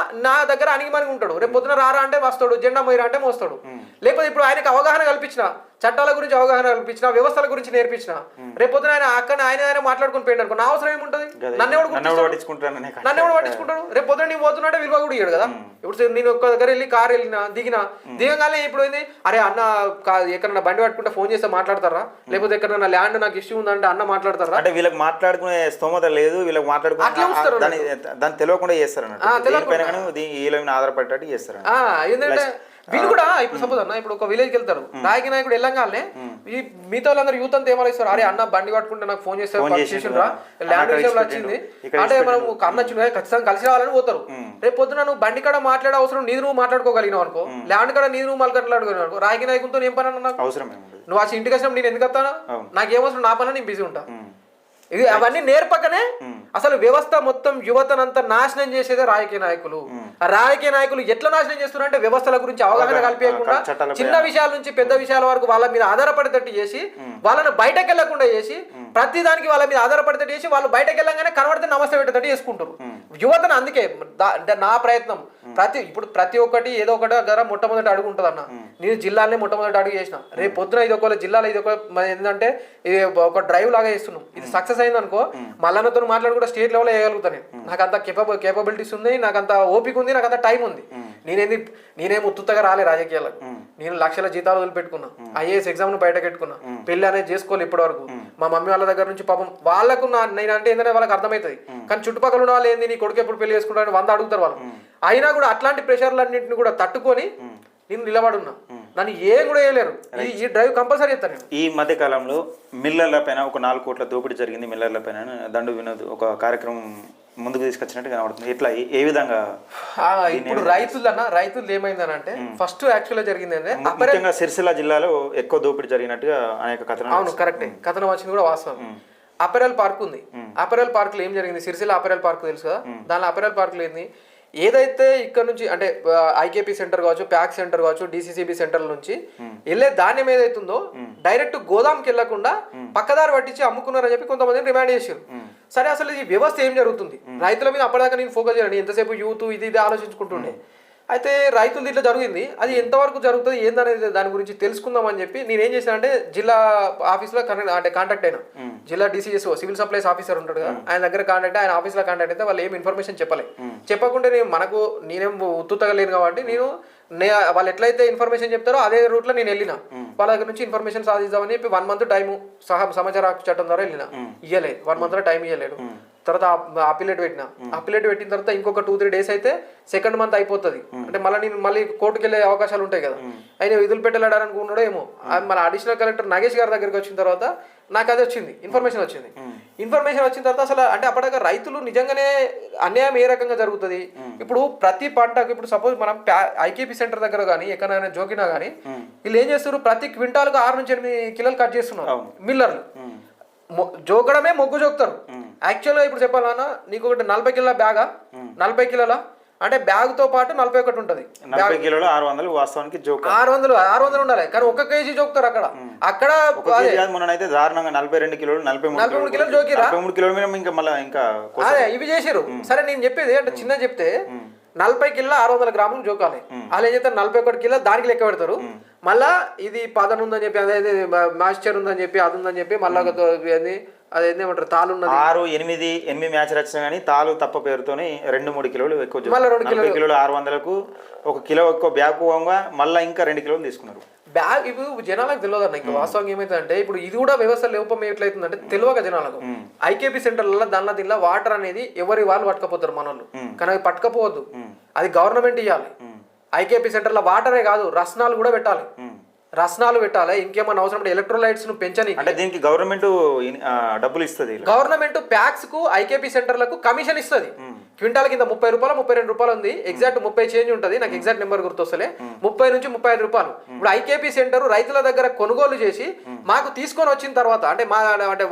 నా దగ్గర అణిగిమణిగి ఉంటాడు. రేపు పొద్దున రారా అంటే వస్తాడు, జెండా మొయ్యరా అంటే మోస్తాడు. లేకపోతే ఇప్పుడు ఆయనకు అవగాహన కల్పించిన, చట్టాల గురించి అవగాహన కల్పించిన, వ్యవస్థల గురించి నేర్పించిన, రేపు పొద్దున ఆయన అక్కడ ఆయన మాట్లాడుకుని పోయింది అనుకో, నా అవసరం ఏముంటుంది, నన్ను ఎవడు పట్టించుకుంటాడు. రేపు పొద్దున నీ పోతున్నట్టే విలువ కూడా ఇయ్యాడు కదా. ఇప్పుడు నేను ఒక్క దగ్గర వెళ్ళి కారు దిగగానే ఇప్పుడు ఏంది, అరే అన్న ఎక్కడన్నా బండి పట్టుకుంటే ఫోన్ చేస్తే మాట్లాడతారా, లేకపోతే ఎక్కడన్నా ల్యాండ్ నాకు ఇష్యూ ఉందంటే అన్న మాట్లాడతారా, అంటే వీళ్ళకి మాట్లాడుకునే స్తోమత లేదు, వీళ్ళకి మాట్లాడుకునే దాన్ని తెలియకుండా చేస్తారు అన్నట్టు, ఆధారపడేటట్టు చేస్తారు. ఏంటంటే వీళ్ళు కూడా ఇప్పుడు సపోజ్ అన్న ఇప్పుడు ఒక విలేజ్కి వెళ్తారు, రాజకీయ నాయకుడు వెళ్ళంగానే ఈ మిగతా వాళ్ళందరూ యూత్ అంతా ఏమనిస్తారు, అరే అన్న బండి పట్టుకుంటే నాకు ఫోన్ చేస్తారు, ల్యాండ్ విషయంలో వచ్చింది అంటే మనం అన్న వచ్చింది ఖచ్చితంగా కలిసి రావాలని పోతారు. రేపు పొద్దున నువ్వు బండి కాడ మాట్లాడే అవసరం నీది నువ్వు మాట్లాడుకోగలిగినావు అనుకో, ల్యాండ్ కాడ నీది నువ్వు మాట్లాడుకోగలిగినావు అనుకో, రాజకీయ నాయకులతో ఏం పని అన్న నాకు అవసరం, నువ్వు ఆ ఇంటికి వచ్చినప్పుడు నేను ఎందుకు వస్తాను, నాకేమవసరం, నా పని నేను బిజీ ఉంటా. ఇవి అవన్నీ నేర్పకనే అసలు వ్యవస్థ మొత్తం యువతనంతా నాశనం చేసేదే రాజకీయ నాయకులు. ఆ రాజకీయ నాయకులు ఎట్లా నాశనం చేస్తున్నారు అంటే వ్యవస్థల గురించి అవగాహన కల్పించకుండా చిన్న విషయాల నుంచి పెద్ద విషయాల వరకు వాళ్ళ మీద ఆధారపడేటట్టు చేసి వాళ్ళని బయటకు వెళ్లకుండా చేసి ప్రతి దానికి వాళ్ళ మీద ఆధారపడేటట్టు చేసి వాళ్ళు బయటకు వెళ్ళగానే కనబడితే నమస్తే పెట్టేటట్టు చేసుకుంటారు యువతను. అందుకే నా ప్రయత్నం ప్రతి ఒక్కటి ఏదో ఒకటి దగ్గర మొట్టమొదటి అడుగు ఉంటుంది అన్న. నేను జిల్లాలనే మొట్టమొదటి అడుగు చేసిన. రేపు పొద్దున ఇది ఒక జిల్లాలో ఇది ఒక ఏంటంటే ఇది ఒక డ్రైవ్ లాగా చేస్తున్నాం. ఇది సక్సెస్ అయింది అనుకో మల్లన్నతో మాట్లాడి కూడా స్టేట్ లెవెల్ వేయగలుగుతాను. నాకు అంత కేపబిలిటీస్ ఉంది, నాకు అంత ఓపిక ఉంది, నాకు అంత టైం ఉంది. నేనేం ఉత్తుగా రాలే రాజకీయాలకు. నేను లక్షల జీతాలు వదిలిపెట్టుకున్నా, ఐఏఎస్ ఎగ్జామ్ ను బయట పెట్టుకున్నా, పెళ్లి అనేది చేసుకోవాలి ఇప్పటి వరకు. మా మమ్మీ వాళ్ళ దగ్గర నుంచి పాపం వాళ్ళకు నేనంటే ఏంటంటే వాళ్ళకి అర్థమవుతుంది. కానీ చుట్టుపక్కల ఉన్న వాళ్ళు ఏంది నీ కొడుకు ఎప్పుడు పెళ్లి చేసుకుంటారని 100 అడుగుతారు వాళ్ళు. అయినా కూడా అట్లాంటి ప్రెషర్లన్నింటిని కూడా తట్టుకొని నేను నిలబడున్నా. నన్ను ఏం కూడా వేయలేరు. ఈ డ్రైవ్ కంపల్సరీ చేస్తాను. ఈ మధ్య కాలంలో మిల్లర్ల పైన ఒక 4 కోట్ల దోపిడీ జరిగింది. మిల్లర్ల పైన దండు వినోద్ ఒక కార్యక్రమం ముందుకు తీసుకొచ్చినట్టు కనబడుతుంది. ఎట్లా ఏ విధంగా ఇప్పుడు రైతులు ఏమైందని అంటే ఫస్ట్ యాక్చువల్గా జరిగింది అంటే ముఖ్యంగా సిరిసిల్ల జిల్లాలో ఎక్కువ దోపిడీ జరిగినట్టుగా అనేక కథనం. అవును కరెక్టే, కథనం వచ్చింది కూడా వాస్తవం. అపెరల్ పార్క్ ఉంది. అపెరల్ పార్క్ లో ఏం జరిగింది? సిరిసిల్ల అపెరల్ పార్క్ తెలుసు కదా. దానిలో అపెరల్ పార్క్ లో ఏంది, ఏదైతే ఇక్కడ నుంచి అంటే ఐకేపీ సెంటర్ కావచ్చు, ప్యాక్ సెంటర్ కావచ్చు, డిసిసిబి సెంటర్ నుంచి వెళ్ళే ధాన్యం ఏదైతుందో డైరెక్ట్ గోదాంకి వెళ్లకుండా పక్కదారి పట్టించి అమ్ముకున్నారని చెప్పి కొంతమందిని రిమాండ్ చేశారు. సరే అసలు ఈ వ్యవస్థ ఏం జరుగుతుంది? రైతుల మీద అప్పటిదాకా నేను ఫోకస్ చేయాలి, ఎంతసేపు యూత్ ఇది ఆలోచించుకుంటుండే. అయితే రైతులు ఇట్లా జరిగింది, అది ఎంతవరకు జరుగుతుంది ఏందనేది దాని గురించి తెలుసుకుందామని చెప్పి నేను ఏం చేశాను అంటే జిల్లా ఆఫీస్లో కాంటాక్ట్ అయినా. జిల్లా డిసిఎస్ఓ సివిల్ సప్లైస్ ఆఫీసర్ ఉంటాడు కదా, ఆయన దగ్గర కాంటాక్ట్, ఆయన ఆఫీస్లో కాంటాక్ట్ అయితే వాళ్ళు ఏం ఇన్ఫర్మేషన్ చెప్పకుంటే నేనేం ఉత్తుతగా లేను కాబట్టి వాళ్ళు ఎట్లయితే ఇన్ఫర్మేషన్ చెప్తారో అదే రూట్లో నేను వెళ్ళిన. వాళ్ళ దగ్గర నుంచి ఇన్ఫర్మేషన్ సాధిద్దామని చెప్పి 1 మంత్ టైము సమాచార హక్కు చట్టం ద్వారా వెళ్ళిన. ఇవ్వలేదు 1 మంత్లో టైం ఇవ్వలేడు. తర్వాత అపిలేట్ పెట్టిన తర్వాత ఇంకొక 2-3 డేస్ అయితే 2nd మంత్ అయిపోతుంది. అంటే మళ్ళీ కోర్టుకు వెళ్ళే అవకాశాలు ఉంటాయి కదా. ఆయన విధులు పెట్టలేడారనుకున్నాడో ఏమో. మళ్ళీ అడిషనల్ కలెక్టర్ నాగేష్ గారి దగ్గరికి వచ్చిన తర్వాత నాకు అది వచ్చింది, ఇన్ఫర్మేషన్ వచ్చిన తర్వాత అసలు అంటే అప్పటిదాకా రైతులు నిజంగానే అన్యాయం ఏ రకంగా జరుగుతుంది. ఇప్పుడు ప్రతి పంటకు ఇప్పుడు సపోజ్ మనం ఐకేపీ సెంటర్ దగ్గర కానీ ఎక్కడైనా జోకినా కానీ వీళ్ళు ఏం చేస్తారు, ప్రతి క్వింటాల్కు 6 నుంచి 8 కిలోలు కట్ చేస్తున్నారు మిల్లర్లు. జోకడమే మొగ్గు జోకుతారు. యాక్చువల్గా ఇప్పుడు చెప్పాలన్నా నీకు ఒకటి 40 కిలోల బ్యాగా, 40 కిలోల అంటే బ్యాగ్ తో పాటు 41 ఉంటుంది. 40 కిలోలు 600 వాస్తవానికి జోక్ 600 ఉండాలి. కానీ 1 కేజీ జోకుతారు అక్కడ మొన్నైతే దారుణంగా 42 కిలోలు 43 కిలోలు జోకిరా. 43 కిలోల మీద ఇంకా అదే ఇవి చేసారు. సరే నేను చెప్పేది అంటే చిన్న చెప్తే 40 కిలో 600 గ్రాములు జోకాలి. వాళ్ళు ఏం చేస్తారు 41 కిలో దానికి లెక్క పెడతారు. మళ్ళా ఇది పదన ఉందని చెప్పి అదే మాయిశ్చర్ ఉందని చెప్పి అది ఉందని చెప్పి మళ్ళా అదేమంటారు తాలు ఉన్నది 6-8 మ్యాచ్ వచ్చినా కానీ తాలు తప్ప పేరుతోని 2-3 కిలోలు ఎక్కువ. మళ్ళీ 2 కిలోలు 600కు 1 కిలో ఎక్కువ బ్యాగ్ పోగా మళ్ళీ ఇంకా 2 కిలోలు తీసుకున్నారు. బ్యాగ్ ఇప్పుడు జనాలకు తెలియదు అన్న. ఇంకా వాస్తవంగా ఏమైతుందంటే ఇప్పుడు ఇది కూడా వ్యవస్థ లోపం ఎట్లయితుందంటే తెలియక జనాలకు ఐకేపీ సెంటర్లలో దీనిలో వాటర్ అనేది ఎవరి వాళ్ళు పట్టుకపోతారు మనోళ్ళు. కానీ అవి పట్టుకపోవద్దు, అది గవర్నమెంట్ ఇవ్వాలి. ఐకేపీ సెంటర్లో వాటరే కాదు రసనాలు కూడా పెట్టాలి. ఇంకేమన్నా అవసరం ఎలక్ట్రోలైట్స్ ను పెంచని అంటే దీనికి గవర్నమెంట్ డబ్బులు ఇస్తుంది. గవర్నమెంట్ ప్యాక్స్ కు ఐకేపీ సెంటర్లకు కమిషన్ ఇస్తుంది. క్వింటాల్ కింద 30 రూపాయలు 32 రూపాయలు ఉంది. ఎగ్జాక్ట్ 30 చేంజ్ ఉంటుంది, నాకు ఎగ్జాక్ట్ నెంబర్ గుర్తొస్తలే. 30 నుంచి 35 రూపాయలు. ఇప్పుడు ఐకేపీ సెంటర్ రైతుల దగ్గర కొనుగోలు చేసి మాకు తీసుకొని వచ్చిన తర్వాత అంటే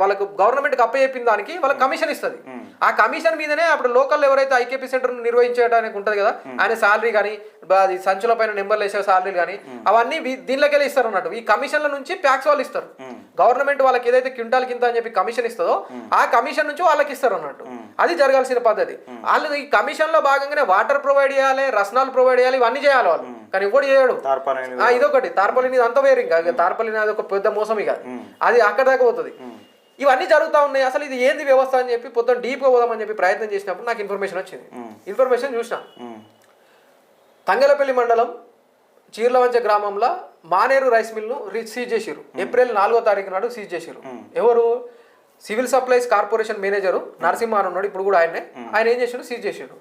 వాళ్ళకు గవర్నమెంట్ కి అప్పచెప్పిన దానికి వాళ్ళకి కమిషన్ ఇస్తుంది. ఆ కమిషన్ మీదనే అప్పుడు లోకల్ ఎవరైతే ఐకేపీ సెంటర్ నిర్వహించడానికి ఉంటది కదా ఆయన శాలరీ కానీ సంచుల పైన నెంబర్లు వేసే శాలరీలు కానీ అవన్నీ దీనిలోకి ఇస్తారు అన్నట్టు. ఈ కమిషన్ల నుంచి ప్యాక్స్ వాళ్ళు ఇస్తారు. గవర్నమెంట్ వాళ్ళకి ఏదైతే క్వింటాల్ కింద అని చెప్పి కమిషన్ ఇస్తుందో ఆ కమిషన్ నుంచి వాళ్ళకి ఇస్తారు అన్నట్టు. అది జరగాల్సిన పద్ధతి. వాళ్ళు ఈ కమిషన్ లో భాగంగానే వాటర్ ప్రొవైడ్ చేయాలి, రసనాలు ప్రొవైడ్ చేయాలి, ఇవన్నీ చేయాలి వాళ్ళు. కానీ ఎవడు చేయడు. ఇదొకటి తార్పలిని అంత వేరు. ఇంకా తార్పలిని అది ఒక పెద్ద మోసం. ఇక అది అక్కడ దాకా పోతుంది. ఇవన్నీ జరుగుతూ ఉన్నాయి. అసలు ఇది ఏంది వ్యవస్థ అని చెప్పి పొద్దున డీప్గా పోదామని చెప్పి ప్రయత్నం చేసినప్పుడు నాకు ఇన్ఫర్మేషన్ వచ్చింది. ఇన్ఫర్మేషన్ చూసిన తంగలపల్లి మండలం చీర్లవంచ గ్రామంలో మానేరు రైస్ మిల్ను సీజ్ చేసిరు. ఏప్రిల్ 4వ తారీఖు నాడు సీజ్ చేసిరు. ఎవరు? Civil supplies corporation manager Narasimha ఉన్నాడు, ఇప్పుడు కూడా ఆయన ఏం చేసాడు, సీజ్ చేసాడు.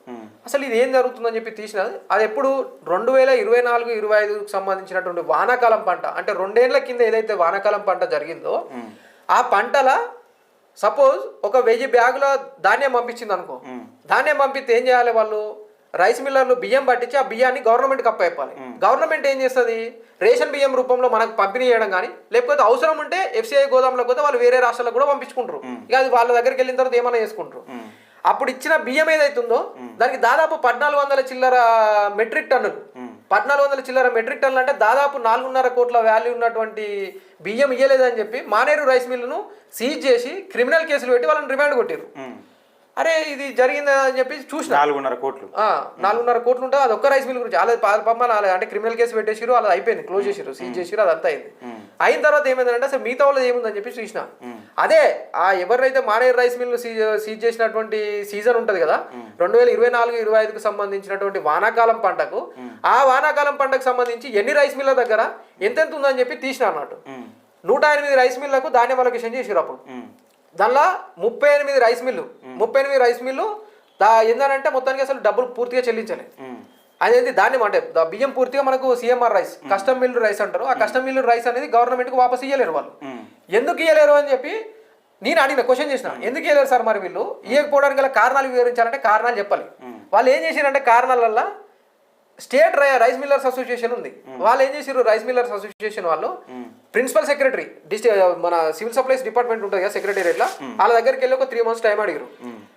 అసలు ఇది ఏం జరుగుతుందని చెప్పి తీసినది. అది ఎప్పుడు 2024-25కు సంబంధించినటువంటి వానాకాలం పంట, అంటే 2 ఏళ్ల కింద ఏదైతే వానాకాలం పంట జరిగిందో ఆ పంటల సపోజ్ ఒక 1000 బ్యాగుల ధాన్యం పంపించింది అనుకో. ధాన్యం పంపిస్తే ఏం చేయాలి వాళ్ళు? రైస్ మిల్లర్లు బియ్యం పట్టించి ఆ బియ్యాన్ని గవర్నమెంట్కి అప్పచెప్పాలి. గవర్నమెంట్ ఏం చేస్తుంది? రేషన్ బియ్యం రూపంలో మనకు పంపిణీ చేయడం కానీ, లేకపోతే అవసరం ఉంటే FCI గోదాంలోకి పోతే వాళ్ళు వేరే రాష్ట్రాలకు కూడా పంపించుకుంటారు. ఇక అది వాళ్ళ దగ్గరికి వెళ్ళిన తర్వాత ఏమైనా చేసుకుంటారు. అప్పుడు ఇచ్చిన బియ్యం ఏదైతుందో దానికి దాదాపు 1400 చిల్లర మెట్రిక్ టన్నులు, 1400 చిల్లర మెట్రిక్ టన్నులు అంటే దాదాపు 4.5 కోట్ల వాల్యూ ఉన్నటువంటి బియ్యం ఇయ్యలేదని చెప్పి మానేరు రైస్ మిల్లును సీజ్ చేసి క్రిమినల్ కేసులు పెట్టి వాళ్ళని రిమాండ్ కొట్టారు. అరే ఇది జరిగిందా అని చెప్పి చూసిన 4.5 కోట్లు 4.5 కోట్లు ఉంటుంది. అది ఒక్క రైస్ మిల్ గురించి అలా అంటే క్రిమినల్ కేసు పెట్టేసారు, అలా అయిపోయింది, క్లోజ్ చేసారు, సీజ్ చేసారు, అదంతా అయింది. అయిన తర్వాత ఏమైందంటే అసలు మిగతా వాళ్ళది ఏముందని చెప్పి చూసిన. అదే ఎవరైతే మానేరు రైస్ మిల్ సీజ్ చేసినటువంటి సీజన్ ఉంటది కదా 2024-25కు సంబంధించినటువంటి వానాకాలం పంటకు, ఆ వానాకాలం పంటకు సంబంధించి ఎన్ని రైస్ మిల్ల దగ్గర ఎంతెంత ఉందని చెప్పి తీసిన అన్నట్టు. 108 రైస్ మిల్లకు ధాన్యం అలొకేషన్ చేసారు. అప్పుడు దానిలో 38 రైస్ మిల్లు ఏంటంటే మొత్తానికి అసలు డబ్బులు పూర్తిగా చెల్లించలేదు. అదేంటి ధాన్యం అంటే బియ్యం పూర్తిగా మనకు CMR rice, custom milled rice అంటారు. ఆ కస్టమ్ మిల్డ్ రైస్ అనేది గవర్నమెంట్కి వాపస్ ఇయ్యలేరు వాళ్ళు. ఎందుకు ఇయ్యలేరు అని చెప్పి నేను అడిగిన, క్వశ్చన్ చేసిన, ఎందుకు ఇయ్యలేరు సార్ మరి వీళ్ళు? ఇవ్వకపోవడానికి గల కారణాలు వివరించాలంటే కారణాలు చెప్పాలి. వాళ్ళు ఏం చేశారంటే కారణాలల్లో స్టేట్ రైస్ మిల్లర్స్ అసోసియేషన్ ఉంది. వాళ్ళు ఏం చేసారు, రైస్ మిల్లర్స్ అసోసియేషన్ వాళ్ళు ప్రిన్సిపల్ సెక్రటరీ మన సివిల్ సప్లైస్ డిపార్ట్మెంట్ ఉంటుంది కదా సెక్రటేరియట్ లో, వాళ్ళ దగ్గరికి వెళ్ళి ఒక 3 months టైం అడిగారు.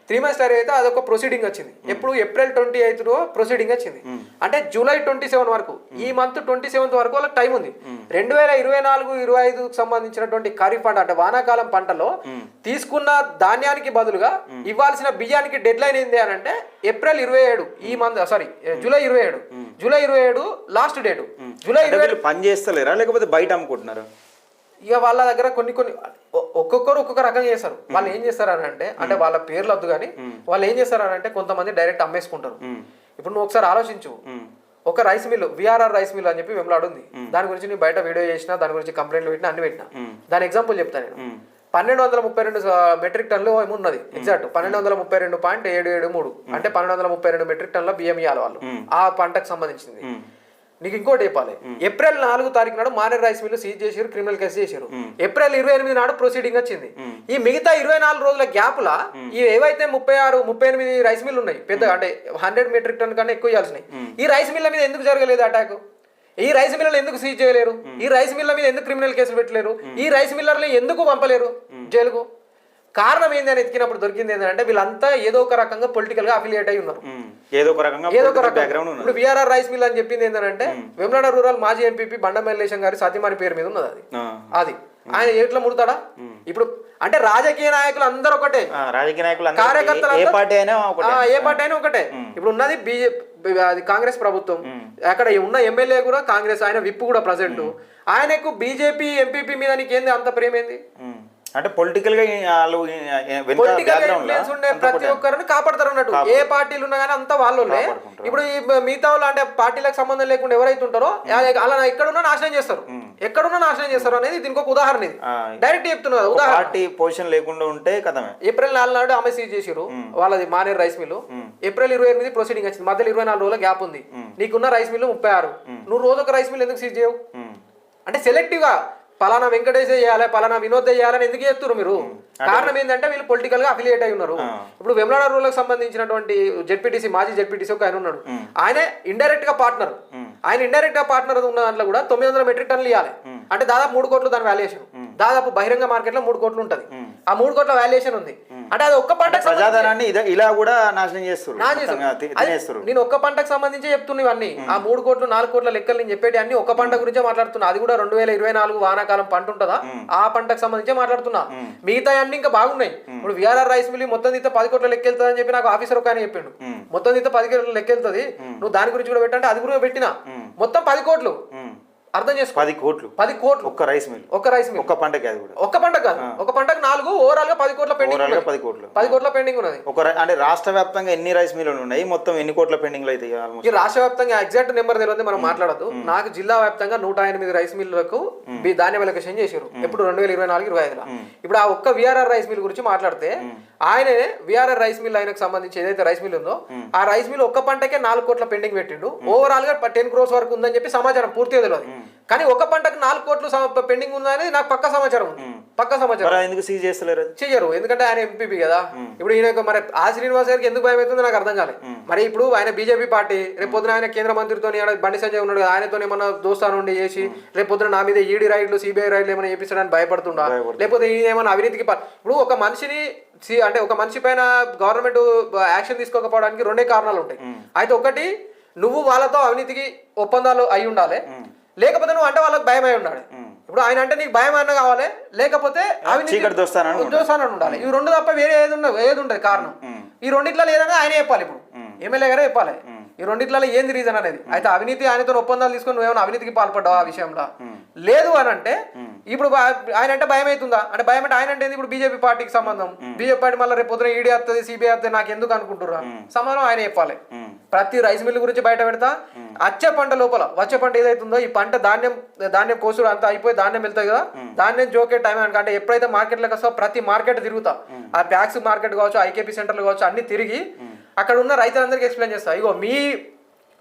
3 months టైం అయితే అదొక ప్రొసీడింగ్ వచ్చింది. ఎప్పుడు April 28th ప్రొసీడింగ్ వచ్చింది. అంటే July 27 వరకు, ఈ మంత్ 27th వరకు వాళ్ళకి టైం ఉంది. 2024-25కు సంబంధించినటువంటి ఖరీఫ్ పంట అంటే వానాకాలం పంటలో తీసుకున్న ధాన్యానికి బదులుగా ఇవ్వాల్సిన బియ్యానికి డెడ్ లైన్ ఏంది అని అంటే April 27, ఈ month July 27 last date. July 27 పని చేస్తలేరా లేకపోతే బయట అమ్ముకుంటున్నారు? ఇక వాళ్ళ దగ్గర కొన్ని ఒక్కొక్కరు ఒక్కొక్క రకంగా చేస్తారు. వాళ్ళు ఏం చేస్తారని అంటే వాళ్ళ పేర్లు వద్దు కానీ వాళ్ళు ఏం చేస్తారని అంటే కొంతమంది డైరెక్ట్ అమ్మేసుకుంటారు. ఇప్పుడు నువ్వు ఒకసారి ఆలోచించు, ఒక rice mill VRR rice mill అని చెప్పి వెంబడి ఉంది. దాని గురించి నేను బయట వీడియో చేసిన, దాని గురించి కంప్లైంట్లు పెట్టినా, అన్ని పెట్టినా. దాని ఎగ్జాంపుల్ చెప్తాను నేను. 1232 మెట్రిక్ టన్నులు ఏమున్నది ఎగ్జాక్ట్ 1232.773 అంటే 1232 మెట్రిక్ టన్నుల బియ్యం ఇవ్వాలి వాళ్ళు ఆ పంటకు సంబంధించింది. నీకు ఇంకోటి చెప్పాలి, April 4 నాడు మానేరు రైస్ మిల్లు సీజ్ చేసారు, క్రిమినల్ కేసు చేశారు. April 28 నాడు ప్రొసీడింగ్ వచ్చింది. ఈ మిగతా 24 రోజుల గ్యాప్ లా ఈ ఏవైతే 36-38 రైస్ మిల్లు ఉన్నాయి పెద్దగా, అంటే 100 మెట్రిక్ టన్ కన్నా ఎక్కువ ఇవ్వాల్సినాయి, ఈ రైస్ మిల్ల మీద ఎందుకు జరగలేదు అటాక్? ఈ రైస్ మిల్లర్లు ఎందుకు సీజ్ చేయలేరు? ఈ రైస్ మిల్ల మీద ఎందుకు క్రిమినల్ కేసులు పెట్టలేరు? ఈ రైస్ మిల్లర్లు ఎందుకు పంపలేరు జైలుకు? కారణం ఏంది అని ఎత్తికినప్పుడు దొరికింది ఏంటంటే వీళ్ళంతా ఏదో ఒక రకంగా పొలిటికల్ గా అఫిలియేట్ అయి ఉన్నారు. ఏదో ఒక రకంగా ఇప్పుడు VRR రైస్ మిల్ అని చెప్పింది ఏంటంటే వేములవాడ రూరల్ మాజీ ఎంపీపీ బండ మల్లేశం గారి సతీమణి పేరు మీద ఉన్నది. అది ఆయన ఎట్లా ముడతాడా? ఇప్పుడు అంటే రాజకీయ నాయకులు అందరూ ఒకటే, కార్యకర్తలు ఏ పార్టీ అయినా ఒకటే. ఇప్పుడు ఉన్నది అది కాంగ్రెస్ ప్రభుత్వం, అక్కడ ఉన్న ఎమ్మెల్యే కూడా కాంగ్రెస్, ఆయన విప్ కూడా ప్రజెంట్. ఆయనకు బీజేపీ ఎంపీపీ మీద నీకేంది అంత ప్రేమ ఏంది? అంటే పొలిటికల్ గా ప్రతి ఒక్కరిని కాపాడతారు అన్నట్టు. ఏ పార్టీలు ఉన్నా కానీ అంతా వాళ్ళే. ఇప్పుడు ఈ మిగతా వాళ్ళు అంటే పార్టీలకు సంబంధం లేకుండా ఎవరైతే ఉంటారో అలా ఎక్కడున్నా నాశనం చేస్తారు, ఎక్కడున్నా నాశనం చేస్తారు అనేది దీనికి ఒక ఉదాహరణ. ఇది డైరెక్ట్ చెప్తున్నారు ఉదాహరణ. పార్టీ పొజిషన్ లేకుండా ఉంటే కదా. April 4 నాడు ఆమె సీజ్ చేసారు వాళ్ళది Maneru rice mill. April 28 proceeding వచ్చింది. మధ్యలో 24 రోజుల గ్యాప్ ఉంది. నీకున్న రైస్ మిల్లు 36. నువ్వు రోజు ఒక రైస్ మిల్ ఎందుకు సీజ్ చేయవు? అంటే సెలెక్టివ్ గా పలానా వెంకటేష్ చేయాలి, పలానా వినోద్ చేయాలని ఎందుకు చేస్తున్నారు మీరు? కారణం ఏంటంటే వీళ్ళు పొలిటికల్ గా అఫిలియేట్ అయి ఉన్నారు. ఇప్పుడు వేములవాడ రూరల్ సంబంధించినటువంటి మాజీ జెడ్పీటీసీ ఒక ఆయన ఉన్నాడు, ఆయన ఇండైరెక్ట్ గా పార్ట్నర్. ఆయన ఇండైరెక్ట్ గా పార్ట్నర్ ఉన్న దాంట్లో కూడా 900 మెట్రిక్ టన్నులు ఇవ్వాలి. అంటే దాదాపు 3 కోట్లు దాని వాల్యుయేషన్. దాదాపు బహిరంగ మార్కెట్ లో 3 కోట్లు ఉంటది. ఆ 3 కోట్ల వాల్యుయేషన్ ఉంది. అంటే అది ఒక్క పంటకు ప్రజాధనాన్ని ఇలా కూడా నాశనం చేస్తారు. నేను ఒక్క పంటకు సంబంధించి చెప్తున్నా ఇవన్నీ. ఆ 3 కోట్లు 4 కోట్ల లెక్కలు నేను చెప్పేటి అన్ని ఒక్క పంట గురించే మాట్లాడుతున్నా. అది కూడా 2024 వానాకాలం పంట ఉంటుందా ఆ పంటకు సంబంధించి మాట్లాడుతున్నా. మిగతా అన్ని ఇంకా బాగున్నాయి. ఇప్పుడు VRR రైస్ మిల్ మొత్తం తీస్తే 10 కోట్ల లెక్క వెళ్తుంది అని చెప్పి నాకు ఆఫీసర్ ఒక ఆయన చెప్పిండు. మొత్తం తీస్తే 10 కోట్ల లెక్క వెళ్తుంది, నువ్వు దాని గురించి కూడా పెట్టంటే అది కూడా పెట్టినా. మొత్తం 10 కోట్లు అర్థం చేసుకో. 10 కోట్లు ఒక్క రైస్ మిల్, ఒక్క పంటకి. అది కూడా ఒక్క పంట కాదు, ఒక పంటకు 4 ఓవరాల్ గా 10 కోట్ల పెండింగ్. 10 కోట్ల పెండింగ్ ఉన్నది. అంటే రాష్ట్ర వ్యాప్తంగా ఎన్ని రైస్ మిల్లులు ఉన్నాయి, మొత్తం ఎన్ని కోట్ల పెండింగ్ అయితే? ఈ రాష్ట్ర వ్యాప్తంగా ఎగ్జాక్ట్ నెంబర్ తెలియదు, మనం మాట్లాడద్దు. నాకు జిల్లా వ్యాప్తంగా 108 రైస్ మిల్లులకు ధాన్యం అలొకేషన్ చేశారు ఎప్పుడు 2024-25లో. ఇప్పుడు ఆ ఒక్క VRR రైస్ మిల్ గురించి మాట్లాడితే ఆయనే VRR రైస్ మిల్ ఆయనకు సంబంధించి ఏదైతే రైస్ మిల్ ఉందో ఆ రైస్ మిల్ ఒక్క పంటకే 4 కోట్ల పెండింగ్ పెట్టిండు. ఓవరాల్ గా 10 crores వరకు ఉందని చెప్పి సమాచారం పూర్తిగా తెలియదు. కానీ ఒక పంటకు 4 కోట్లు పెండింగ్ ఉందనేది నాకు పక్కా సమాచారం ఉంది. పక్క సమాచారం. ఎందుకు సీజ్ చేస్తలేరు? చెయ్యరు, ఎందుకంటే ఆయన ఎంపీపీ కదా. ఇప్పుడు ఈయన మరి ఆ శ్రీనివాస్ గారికి ఎందుకు భయం అవుతుందో నాకు అర్థం కాలేదు. మరి ఇప్పుడు ఆయన బీజేపీ పార్టీ, రేపు పొద్దున ఆయన కేంద్ర మంత్రితో బండి సంజయ్ ఉన్నాడు, ఆయనతో ఏమన్నా దోస్తాను ఉండి చేసి రేపు పొద్దున నా మీద ఈడీ రైడ్లు సిబిఐ రైడ్లు ఏమైనా చేపించడానికి భయపడుతుండా, లేకపోతే ఈయన ఏమైనా అవినీతికి ఇప్పుడు ఒక మనిషిని అంటే ఒక మనిషి పైన గవర్నమెంట్ యాక్షన్ తీసుకోకపోవడానికి రెండే కారణాలు ఉంటాయి. అయితే ఒకటి, నువ్వు వాళ్ళతో అవినీతికి ఒప్పందాలు అయి ఉండాలి, లేకపోతే నువ్వు అంటే వాళ్ళకి భయం అయి ఉండాలి. ఇప్పుడు ఆయన అంటే నీకు భయం అన్న కావాలి, లేకపోతే అవినీతి దోస్తానని ఉండాలి. ఇవి రెండు తప్ప వేరే ఏది ఉండదు కారణం. ఈ రెండిట్లో ఏదైనా ఆయన చెప్పాలి, ఇప్పుడు ఎమ్మెల్యే గారే చెప్పాలి ఈ రెండిట్లలో ఏంది రీజన్ అనేది. అయితే అవినీతి ఆయనతో ఒప్పందాలు తీసుకొని నువ్వేమైనా అవినీతికి పాల్పడ్డావు ఆ విషయంలో లేదు అని అంటే, ఇప్పుడు ఆయన అంటే భయం అవుతుందా అంటే, భయం అంటే ఆయన అంటే ఇప్పుడు బీజేపీ పార్టీకి సంబంధం, బీజేపీ పార్టీ మళ్ళీ రేపు పొద్దున ఈడీ వస్తుంది సిబిఐ వస్తుంది నాకు ఎందుకు అనుకుంటుర్రా, సమాధానం ఆయన చెప్పాలి. ప్రతి రైస్ మిల్ గురించి బయట పెడతా, వచ్చే పంట లోపల వచ్చే పంట ఏదైతుందో ఈ పంట ధాన్యం కోసుడు అంతా అయిపోయి ధాన్యం వెళ్తాయి కదా, ధాన్యం జోకే టైం అంటే ఎప్పుడైతే మార్కెట్లోకి వస్తావో ప్రతి మార్కెట్ తిరుగుతా, ఆ ప్యాక్స్ మార్కెట్ కావచ్చు, ఐకేపీ సెంటర్లు కావచ్చు, అన్ని తిరిగి అక్కడ ఉన్న రైతులందరికీ ఎక్స్ప్లెయిన్ చేస్తా. ఇగో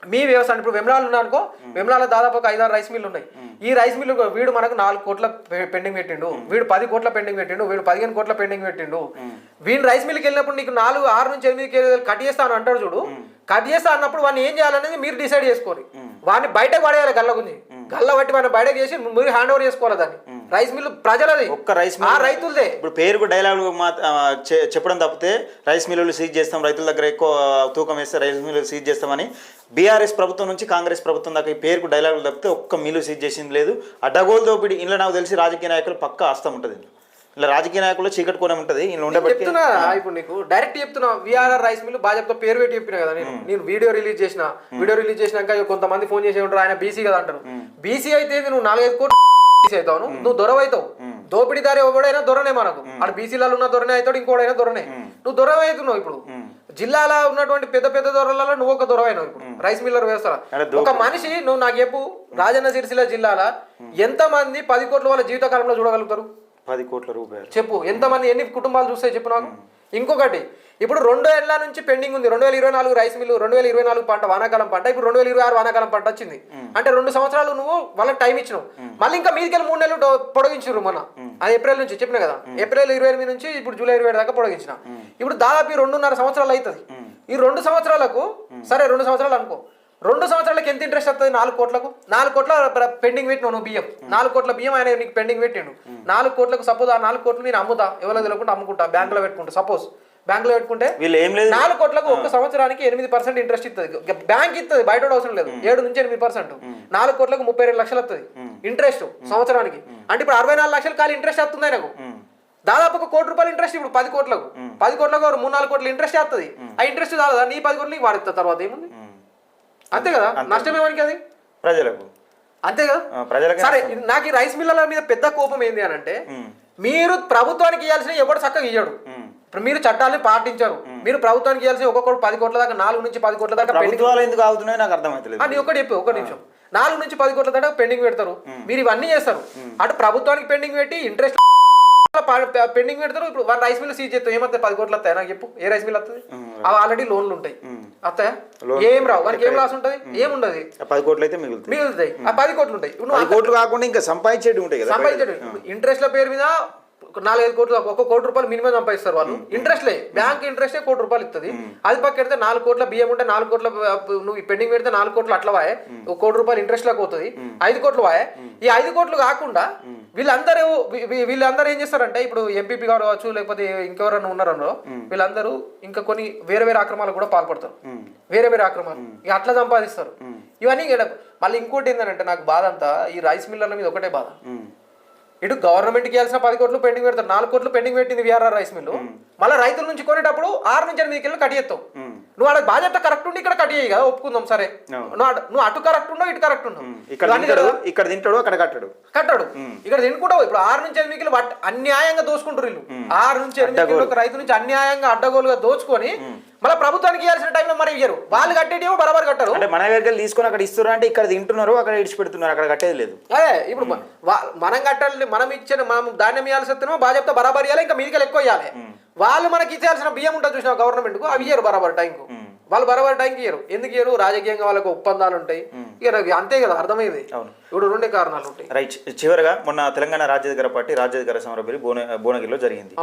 మీ వ్యవసాయం ఇప్పుడు వెమ్లాలు ఉన్నా అనుకో, వెమ్లాల దాదాపు ఒక 5-6 రైస్ మిల్లు ఉన్నాయి. ఈ రైస్ మిల్లు వీడు మనకు 4 కోట్ల పెండింగ్ పెట్టిండు, వీడు 10 కోట్ల పెండింగ్ పెట్టిండు, వీడు 15 కోట్ల పెండింగ్ పెట్టిండు. వీడు రైస్ మిల్కి వెళ్ళినప్పుడు నీకు 4-6 నుంచి 8 కట్ చేస్తాను అంటాడు చూడు, కట్ చేస్తా అన్నప్పుడు వాడిని ఏం చేయాలనేది మీరు డిసైడ్ చేసుకోరు. వాడిని బయటకు పడేయాలి, గల్ల గుంజి గల్ల బట్టి వాడిని బయటకు చేసి మీరు హ్యాండ్ ఓవర్ చేసుకోవాలి దాన్ని. రైస్ మిల్లు ప్రజలది, ఒక్క రైస్ మిల్ రైతులదే. ఇప్పుడు పేరుకు డైలాగులు చెప్పడం తప్పితే రైస్ మిల్లులు సీజ్ చేస్తాం, రైతుల దగ్గర ఎక్కువ తూకం వేస్తే రైస్ మిల్లులు సీజ్ చేస్తామని బీఆర్ఎస్ ప్రభుత్వం నుంచి కాంగ్రెస్ ప్రభుత్వం దాకా ఈ పేరుకు డైలాగులు తప్పితే ఒక్క మిల్లు సీజ్ చేసింది లేదు. అడ్డగోలు దోపిడి ఇంట్లో నాకు తెలిసి రాజకీయ నాయకులు పక్కా ఆస్తం ఉంటుంది. ఇలా రాజకీయ నాయకులు చీకటి కోణం ఉంటుంది. చెప్తున్నా ఇప్పుడు నీకు డైరెక్ట్ చెప్తున్నా, విఆర్ఆర్ రైస్ మిల్ భాజపాతో పేరు పెట్టి చెప్పినా కదా నేను వీడియో రిలీజ్ చేసినాక కొంతమంది ఫోన్ చేసి ఉంటారు ఆయన బీసీ కదా అంటారు. బీసీ అయితే నువ్వు 4-5 కోట్లు అవుతావు, నువ్వు దొరవైతావు. దోపిడీదారి ఎవడైనా దొరనే, మనకు అక్కడ బీసీలలో ఉన్న దొరనే అవుతాడు, ఇంకోడైనా దొరనే. నువ్వు దొరవైతున్నావు. ఇప్పుడు జిల్లాలో ఉన్నటువంటి పెద్ద దొరలలో నువ్వు ఒక దొరవైనావు. ఇప్పుడు రైస్ మిల్లర్ వ్యవస్థ ఒక మనిషి, నువ్వు నాకు చెప్పు, రాజన్న సిరిసిల్ల జిల్లాలో ఎంత మంది 10 కోట్ల వాళ్ళ జీవితకాలంలో చూడగలుగుతారు? 10 కోట్ల రూపాయలు చెప్పు, ఎంతమంది ఎన్ని కుటుంబాలు చూస్తాయి చెప్పు నాకు. ఇంకొకటి, ఇప్పుడు 2 ఏళ్ల నుంచి పెండింగ్ ఉంది 2024 రైస్ మిల్లు, 2024 పంట వానాకాలం పంట, ఇప్పుడు 2026 వానాకాలం పంట వచ్చింది అంటే 2 సంవత్సరాలు నువ్వు వాళ్ళకి టైం ఇచ్చినావు. మళ్ళీ ఇంకా మీదికెళ్ళి 3 నెలలు పొడిగించారు మన అది ఏప్రిల్ నుంచి చెప్పిన కదా, ఏప్రిల్ 28 నుంచి ఇప్పుడు జూలై 27 దాకా పొడిగించిన. ఇప్పుడు దాదాపు 2.5 సంవత్సరాలు అవుతుంది. ఈ 2 సంవత్సరాలకు సరే 2 సంవత్సరాలు అనుకో, 2 సంవత్సరాలకు ఎంత ఇంట్రెస్ట్ వస్తుంది? 4 కోట్లకు. 4 కోట్ల పెండింగ్ పెట్టినావు నువ్వు బియ్యం, 4 కోట్ల బియ్యం ఆయన నీకు పెండింగ్ పెట్టిండు. 4 కోట్లకు సపోజ్ ఆ 4 కోట్లు నేను అమ్ముతా, ఎవరో తెలియకుండా అమ్ముకుంటా, బ్యాంకులో పెట్టుకుంటా. సపోజ్ బ్యాంకులో పెట్టుకుంటే 4 కోట్లకు 1 సంవత్సరానికి 8% ఇంట్రెస్ట్ ఇస్తుంది బ్యాంక్, ఇస్తుంది బయట అవసరం లేదు. 7 నుంచి 8%, 4 కోట్లకు 32 లక్షలు వస్తుంది ఇంట్రెస్ట్ సంవత్సరానికి. అంటే ఇప్పుడు 64 లక్షలు ఖాళీ ఇంట్రెస్ట్ వస్తుంది ఆయనకు. దాదాపు 1 కోటి రూపాయలు ఇంట్రెస్ట్ ఇప్పుడు 10 కోట్లకు 3-4 కోట్ల ఇంట్రెస్ట్ వస్తుంది. ఆ ఇంట్రెస్ట్ కాదా నీ 10 కోట్లకి వాడుతుంది తర్వాత ఏముంది? అంతే కదా, నష్టం ఏమనికి అది ప్రజలకు, అంతే కదా. సరే, నాకు ఈ రైస్ మిల్లల మీద పెద్ద కోపం ఏంది అని అంటే, మీరు ప్రభుత్వానికి ఇవ్వాల్సిన ఎవడు చక్కగా ఇయ్యడు. ఇప్పుడు మీరు చట్టాలని పాటించారు, మీరు ప్రభుత్వానికి ఇవ్వాల్సిన ఒక్కొక్కరు 10 కోట్ల దాకా, 4 నుంచి 10 కోట్ల దాకా ఎందుకు అవుతున్నాయో నాకు అర్థమవుతలేదు. అని ఒకటి చెప్పి 1 నిమిషం, 4 నుంచి 10 కోట్ల దాకా పెండింగ్ పెడతారు. మీరు ఇవన్నీ చేస్తారు, అటు ప్రభుత్వానికి పెండింగ్ పెట్టి ఇంట్రెస్ట్ పెండింగ్ పెడతారు. ఇప్పుడు వాళ్ళ రైస్ మిల్ సీజ్ చేస్తాం, ఏమవుతాయి? 10 కోట్లు వస్తాయి నాకు చెప్పు, ఏ రైస్ మిల్ వస్తుంది? అవి ఆల్రెడీ లోన్లు ఉంటాయి, వస్తాయా? ఏం రావు, వానికి ఏం లాస్ ఉంటుంది? ఏముండదు. 10 కోట్లు అయితే మిగులుతాయి. ఆ 10 కోట్లు ఉంటాయి. 10 కోట్లు కాకుండా ఇంకా సంపాదించేది ఉంటాయి కదా, సంపాదించేది ఇంట్రెస్ట్ల పేరు మీద 4-5 కోట్లు, 1 కోటి రూపాయలు మినిమం సంపాదిస్తారు వాళ్ళు. ఇంట్రెస్ట్లే, బ్యాంక్ ఇంట్రెస్టే 1 కోటి రూపాయలు ఇస్తుంది. అది పక్క పెడితే 4 కోట్ల బియ్యం ఉంటే 4 కోట్ల నువ్వు పెండింగ్ పెడితే 4 కోట్లు అట్లా వాయే, 1 కోటి రూపాయలు ఇంట్రెస్ట్ లాగా పోతుంది, 5 కోట్లు వాయే. ఈ 5 కోట్లు కాకుండా వీళ్ళందరూ ఏం చేస్తారంటే, ఇప్పుడు ఎంపీపీ గారు కావచ్చు, లేకపోతే ఇంకెవరన్నా ఉన్నారో వీళ్ళందరూ ఇంకా కొన్ని వేరే అక్రమాలకు కూడా పాల్పడతారు. వేరే అక్రమాలు ఇక అట్లా సంపాదిస్తారు. ఇవన్నీ మళ్ళీ ఇంకోటి ఏంటంటే నాకు బాధ అంతా ఈ రైస్ మిల్లర్ల మీద ఒకటే బాధ. ఇటు గవర్నమెంట్కి ఇవ్వాల్సిన 10 కోట్లు పెండింగ్ పెడతారు, 4 కోట్లు పెండింగ్ పెట్టింది విఆర్ఆర్ రైస్ మిల్లు. మళ్ళీ రైతుల నుంచి కొనేటప్పుడు 6 నుంచి 8 కిలో కట్ చేస్తావు. నువ్వు అక్కడ బాధ్యత కరెక్ట్ ఉండి ఇక్కడ కట్ చేయి కదా, ఒప్పుకుందాం సరే. నువ్వు అటు కరెక్ట్ ఉండవు, ఇటు కరెక్ట్ ఉండవు. ఇక్కడ తింటాడు, అక్కడ కట్టాడు ఇక్కడ తినుకుంటావు. ఇప్పుడు 6 నుంచి 8 కిలో అన్యాయంగా దోచుకుంటారు వీళ్ళు. 6 నుంచి 8 కిలో రైతు నుంచి అన్యాయంగా అడ్డగోలుగా దోచుకొని మళ్ళీ ప్రభుత్వానికి ఇవ్వాల్సిన టైంలో మరి ఇయ్యరు. వాళ్ళు కట్టేటేమో బరాబర్ కట్టారు. అంటే మన దగ్గర తీసుకొని అక్కడ ఇస్తున్నారు అంటే ఇక్కడ తింటున్నారు, అక్కడ ఇడిచి పెడుతున్నారు, అక్కడ కట్టేది లేదు. అదే ఇప్పుడు మనం కట్టాలి, మనం ధాన్యం ఇవ్వాల్సి వస్తేమో బాధ్యత బరాబర్ ఇవ్వాలి, ఇంకా మీదికి ఎక్కువ ఇవ్వాలి. వాళ్ళు మనకి ఇచ్చేయాల్సిన బియ్యం ఉంటుంది చూసిన గవర్నమెంట్ కు, అవి ఇయ్యరు బరాబర్ టైంకు. వాళ్ళు బరాబర్ టైంకి ఇయ్యరు. ఎందుకు ఇయ్యరు? రాజకీయంగా వాళ్ళకు ఒప్పందాలు ఉంటాయి. ఇక అంతే కదా, అర్థమైంది. ఇప్పుడు రెండే కారణాలు ఉంటాయి. రైట్. చివరిగా మొన్న తెలంగాణ రాజ్యాధికార పార్టీ రాజ్యాధికార సమరబలి భువనగిరిలో జరిగింది.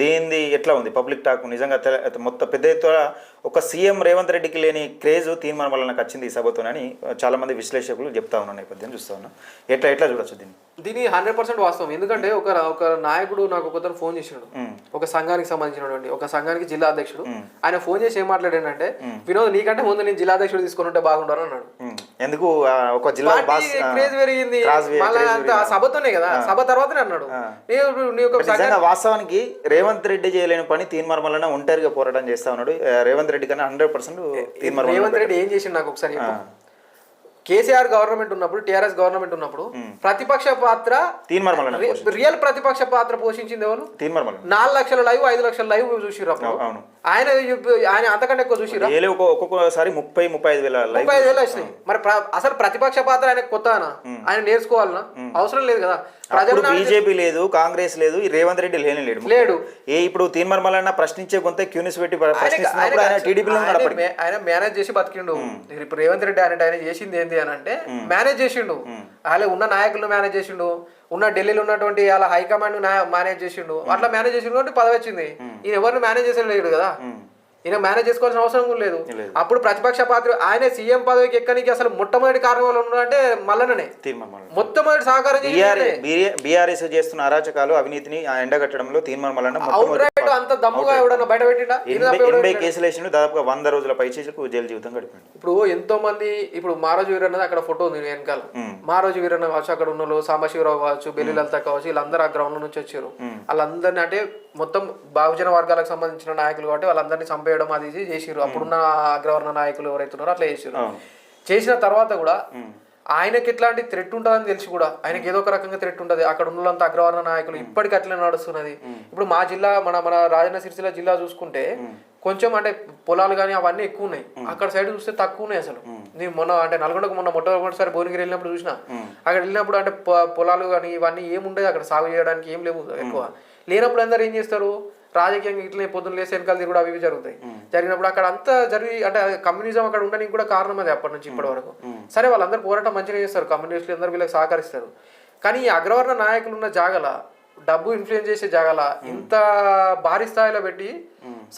దీనిది ఎట్లా ఉంది పబ్లిక్ టాక్? నిజంగా మొత్తం పెద్ద ఎత్తున ఒక సీఎం రేవంత్ రెడ్డికి లేని క్రేజ్ తీర్మానం వలన వచ్చింది ఈ సభతోనని చాలా మంది విశ్లేషకులు చెప్తా ఉన్న నేపథ్యం చూస్తా ఉన్నాం. ఎట్లా చూడొచ్చు దీన్ని 100% వాస్తవం. ఎందుకంటే ఒక నాయకుడు నాకు ఒకతను ఫోన్ చేసినాడు, ఒక సంఘానికి సంబంధించినటువంటి ఒక సంఘానికి జిల్లా అధ్యక్షుడు. ఆయన ఫోన్ చేసి ఏం మాట్లాడాడంటే, వినోద్ నీకంటే ముందు నేను జిల్లా అధ్యక్షుడు తీసుకుని ఉంటే బాగుంటారు అన్నాడు. ఎందుకు ఒక జిల్లా క్రేజ్ పెరిగింది సభతోనే కదా, సభ తర్వాతనే అన్నాడు. వాస్తవానికి రేవంత్ రెడ్డి చేయలేని పని తీర్మానం వలన ఒంటరిగా పోరాటం చేస్తా ఉన్నాడు రేవంత్ రెడ్డి కన్నా 100%. రేవంత్ రెడ్డి ఏం చేసిండు నాకు ఒకసారి కేసీఆర్ గవర్నమెంట్ ఉన్నప్పుడు, టిఆర్ఎస్ గవర్నమెంట్ ఉన్నప్పుడు ప్రతిపక్ష పాత్ర రియల్ ప్రతిపక్ష పాత్ర పోషించింది ఎవరు? 4 లక్షల లైవ్ 5 లక్షల లైవ్ చూసిర్రు అప్పుడు. ఆయన అంతకంటే ఎక్కువ చూసిర్రు. ఒక్కొక్కసారి 30-35 వచ్చినాయి. మరి అసలు ప్రతిపక్ష పాత్ర ఆయన కొత్తనా? ఆయన నేర్చుకోవాలనా? అవసరం లేదు కదా. బీజేపీ లేదు, కాంగ్రెస్ లేదు, ఈ రేవంత్ రెడ్డి లేడు. ఇప్పుడు తీర్మానం ప్రశ్నించే కొంత క్యూనిస్ పెట్టి ఆయన మేనేజ్ చేసి బతికిండు. ఇప్పుడు రేవంత్ రెడ్డి ఆయన చేసింది ఏంటి అని అంటే మేనేజ్ చేసిండు. అలా ఉన్న నాయకులను మేనేజ్ చేసిండు, ఉన్న ఢిల్లీలో ఉన్నటువంటి అలా హైకమాండ్ మేనేజ్ చేసిండు. అట్లా మేనేజ్ చేసిండు కాబట్టి పదవి వచ్చింది. ఈయన ఎవరిని మేనేజ్ చేసేయలేడు కదా, ఈయన మేనేజ్ చేసుకోవాల్సిన అవసరం కూడా లేదు. అప్పుడు ప్రతిపక్ష పాత్ర ఆయన సీఎం పదవికి ఎక్కడానికి అసలు మొట్టమొదటి కారణాలు ఉన్నారంటే మల్లననే మొట్టమొదటి సహకారం బీఆర్ఎస్ చేస్తున్న అరాచకాలు అవినీతిని ఎండగట్టడంలో తీర్మానం అంత దమ్ముగా ఎవడన్నా బయట పెట్టిండా? 80 కేసులు వేసిండు, దాదాపుగా 100 రోజుల పైచేసుకు జైలు జీవితం గడిపాడు. ఇప్పుడు ఎంతో మంది, ఇప్పుడు మారోజు వీరన్నది అక్కడ ఫోటో ఉంది వెనకాల, మారోజు వీరన్న కావచ్చు, అక్కడ ఉన్న సాంబశివరావు కావచ్చు, బెల్లి లలిత కావచ్చు, వీళ్ళందరూ ఆ గ్రౌండ్ నుంచి వచ్చారు. వాళ్ళందరినీ అంటే మొత్తం బహుజన వర్గాలకు సంబంధించిన నాయకులు కాబట్టి వాళ్ళందరినీ చంపేయడం అది చేసిర్రు. అప్పుడున్న అగ్రవర్ణ నాయకులు ఎవరైతే ఉన్నారో అట్లా చేసిర్రు. చేసిన తర్వాత కూడా ఆయనకి ఎట్లాంటి థ్రెట్ ఉంటుందని తెలిసి కూడా ఆయనకి ఏదో ఒక రకంగా థ్రెట్ ఉంటుంది. అక్కడ ఉన్నంత అగ్రవర్ణ నాయకులు ఇప్పటికీ అట్లనే నడుస్తున్నది. ఇప్పుడు మా జిల్లా మన రాజన్న సిరిసిల్ల జిల్లా చూసుకుంటే కొంచెం అంటే పొలాలు కానీ అవన్నీ ఎక్కువ ఉన్నాయి. అక్కడ సైడ్ చూస్తే తక్కువ ఉన్నాయి అసలు. నేను అంటే నల్గొండకు మొట్టమొదటిసారి భువనగిరి వెళ్ళినప్పుడు చూసిన, అక్కడ వెళ్ళినప్పుడు అంటే పొలాలు కానీ ఇవన్నీ ఏముండేది అక్కడ, సాగు చేయడానికి ఏం లేవు ఎక్కువ. లేనప్పుడు అందరు ఏం చేస్తారు, రాజకీయంగా ఇట్లనే పొద్దున్న లేసి వెనకాల తిరుగుడు అవి జరుగుతాయి. జరిగినప్పుడు అక్కడ అంతా అంటే కమ్యూనిజం అక్కడ ఉండడానికి కూడా కారణం అది అప్పటి నుంచి ఇప్పటి వరకు. సరే వాళ్ళందరూ పోరాటం మంచిగా చేస్తారు, కమ్యూనిస్టులు అందరూ వీళ్ళకి సహకరిస్తారు. కానీ ఈ అగ్రవర్ణ నాయకులు ఉన్న జాగల, డబ్బు ఇన్ఫ్లుయెన్స్ చేసే జాగల ఇంత భారీ స్థాయిలో పెట్టి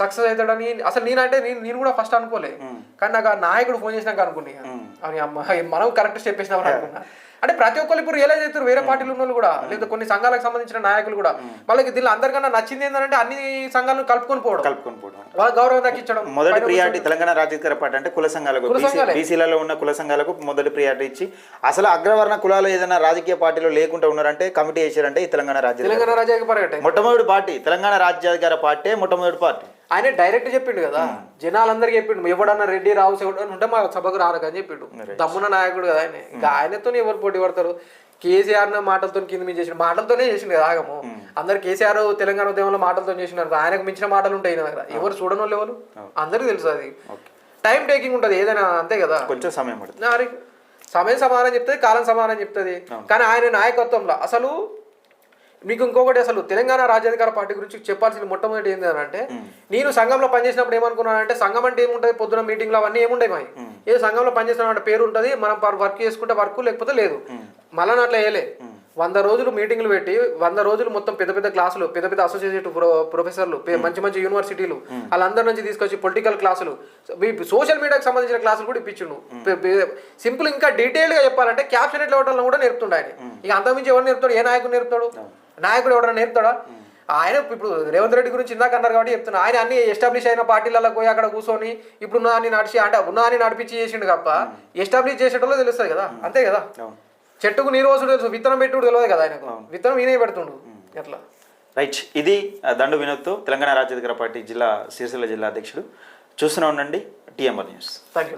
సక్సెస్ అవుతాడని అసలు నేను కూడా ఫస్ట్ అనుకోలే. కానీ నాకు ఆ నాయకుడు ఫోన్ చేసినాక అనుకున్నా మనం కరెక్ట్ స్టెప్ వేసినామని అనుకున్నా. అంటే ప్రతి ఒక్కరు ఇప్పుడు రియలైజ్ అవుతారు, వేరే పార్టీలు ఉన్న వాళ్ళు కూడా, లేదా కొన్ని సంఘాలకు సంబంధించిన నాయకులు కూడా. వాళ్ళకి దీనిలో అందరికన్నా నచ్చింది ఏంటంటే అన్ని సంఘాలను కలుపుకొని పోవడం, వాళ్ళ గౌరవం దక్కించడం. మొదటి ప్రియారిటీ తెలంగాణ రాజకీయ పార్టీ అంటే కుల సంఘాలకు, బీసీలలో ఉన్న కుల సంఘాలకు మొదటి ప్రియారిటీ ఇచ్చి, అసలు అగ్రవర్ణ కులాలు ఏదైనా రాజకీయ పార్టీలో లేకుండా ఉన్నారంటే కమిటీ వేసారంటే ఈ తెలంగాణ రాజ్యాధికార పార్టీ మొట్టమొదటి పార్టీ. తెలంగాణ రాజ్యాధికార పార్టీ మొట్టమొదటి పార్టీ. ఆయన డైరెక్ట్ చెప్పిండు కదా, జనాలందరికీ చెప్పిండు, ఎవడన్నా రెడ్డి రావు ఎవడన్నా ఉంటే మా సభకు రారకని చెప్పిండు. దమ్మున నాయకుడు కదా ఆయన. ఇంకా ఆయనతో ఎవరు పోటీ పడతారు? కేసీఆర్ మాటలతో కింద మీద చేసిన మాటలతోనే చేసిండు కదా ఆగము. అందరు కేసీఆర్ తెలంగాణ ఉద్యమంలో మాటలతో చేసినారు, ఆయనకు మించిన మాటలు ఉంటాయి దగ్గర. ఎవరు చూడని వాళ్ళు ఎవరు అందరికీ తెలుసు. అది టైం టేకింగ్ ఉంటుంది ఏదైనా, అంతే కదా, కొంచెం సమయం పడుతుంది. సమయం సమానం చెప్తుంది, కాలం సమానం చెప్తుంది. కానీ ఆయన నాయకత్వంలో అసలు మీకు ఇంకొకటి, అసలు తెలంగాణ రాజ్యాధికార పార్టీ గురించి చెప్పాల్సిన మొట్టమొదటి ఏంటి అని అంటే, నేను సంఘంలో పనిచేసినప్పుడు ఏమనుకున్నానంటే, సంఘం అంటే ఏముంటుంది, పొద్దున మీటింగ్లో అవన్నీ ఏముంటాయి మావి, ఏదో సంఘంలో పనిచేస్తున్నాం పేరు ఉంటుంది, మనం వర్క్ చేసుకుంటే వర్క్, లేకపోతే లేదు. మళ్ళా అట్లా వేయలే. 100 రోజులు మీటింగ్లు పెట్టి 100 రోజులు మొత్తం పెద్ద పెద్ద క్లాసులు, పెద్ద పెద్ద అసోసియేట్ ప్రొఫెసర్లు, మంచి మంచి యూనివర్సిటీలు వాళ్ళందరి నుంచి తీసుకొచ్చి పొలిటికల్ క్లాసులు, సోషల్ మీడియాకి సంబంధించిన క్లాసులు కూడా ఇప్పించిండు. సింపుల్ ఇంకా డీటెయిల్గా చెప్పాలంటే క్యాప్షన్ ఎట్లా ఇవ్వడం కూడా నేర్పుతుండే ఆయన. ఇక అంతకుమించి ఎవరు నేర్పుతాడు? ఏ నాయకుడు నేర్పుతాడు? నాయకుడు ఎవరైనా నేర్పుతాడా? ఆయన ఇప్పుడు రేవంత్ రెడ్డి గురించి ఇందాక అన్నారు కాబట్టి చెప్తున్నా. ఆయన అన్ని ఎస్టాబ్లిష్ అయిన పార్టీలలో పోయి అక్కడ కూర్చొని ఇప్పుడు ఉన్నదాన్ని నడిచి అంటే ఉన్నదాన్ని నడిపించి చేసిండు తప్ప ఎస్టాబ్లిష్ చేసేటోళ్ళు తెలుస్తుంది కదా, అంతే కదా. చెట్టుకు నీరు వసుడు తెలుసు, విత్తనం పెట్టుడు తెలియదు కదా ఆయనకు. విత్తనం ఈయనే పెడుతుండు ఎట్లా. రైట్. ఇది దండు వినోద్, తెలంగాణ రాజ్యాధికార పార్టీ సిరిసిల్ల జిల్లా అధ్యక్షుడు. చూస్తూనే ఉండండి TMR న్యూస్. Thank you.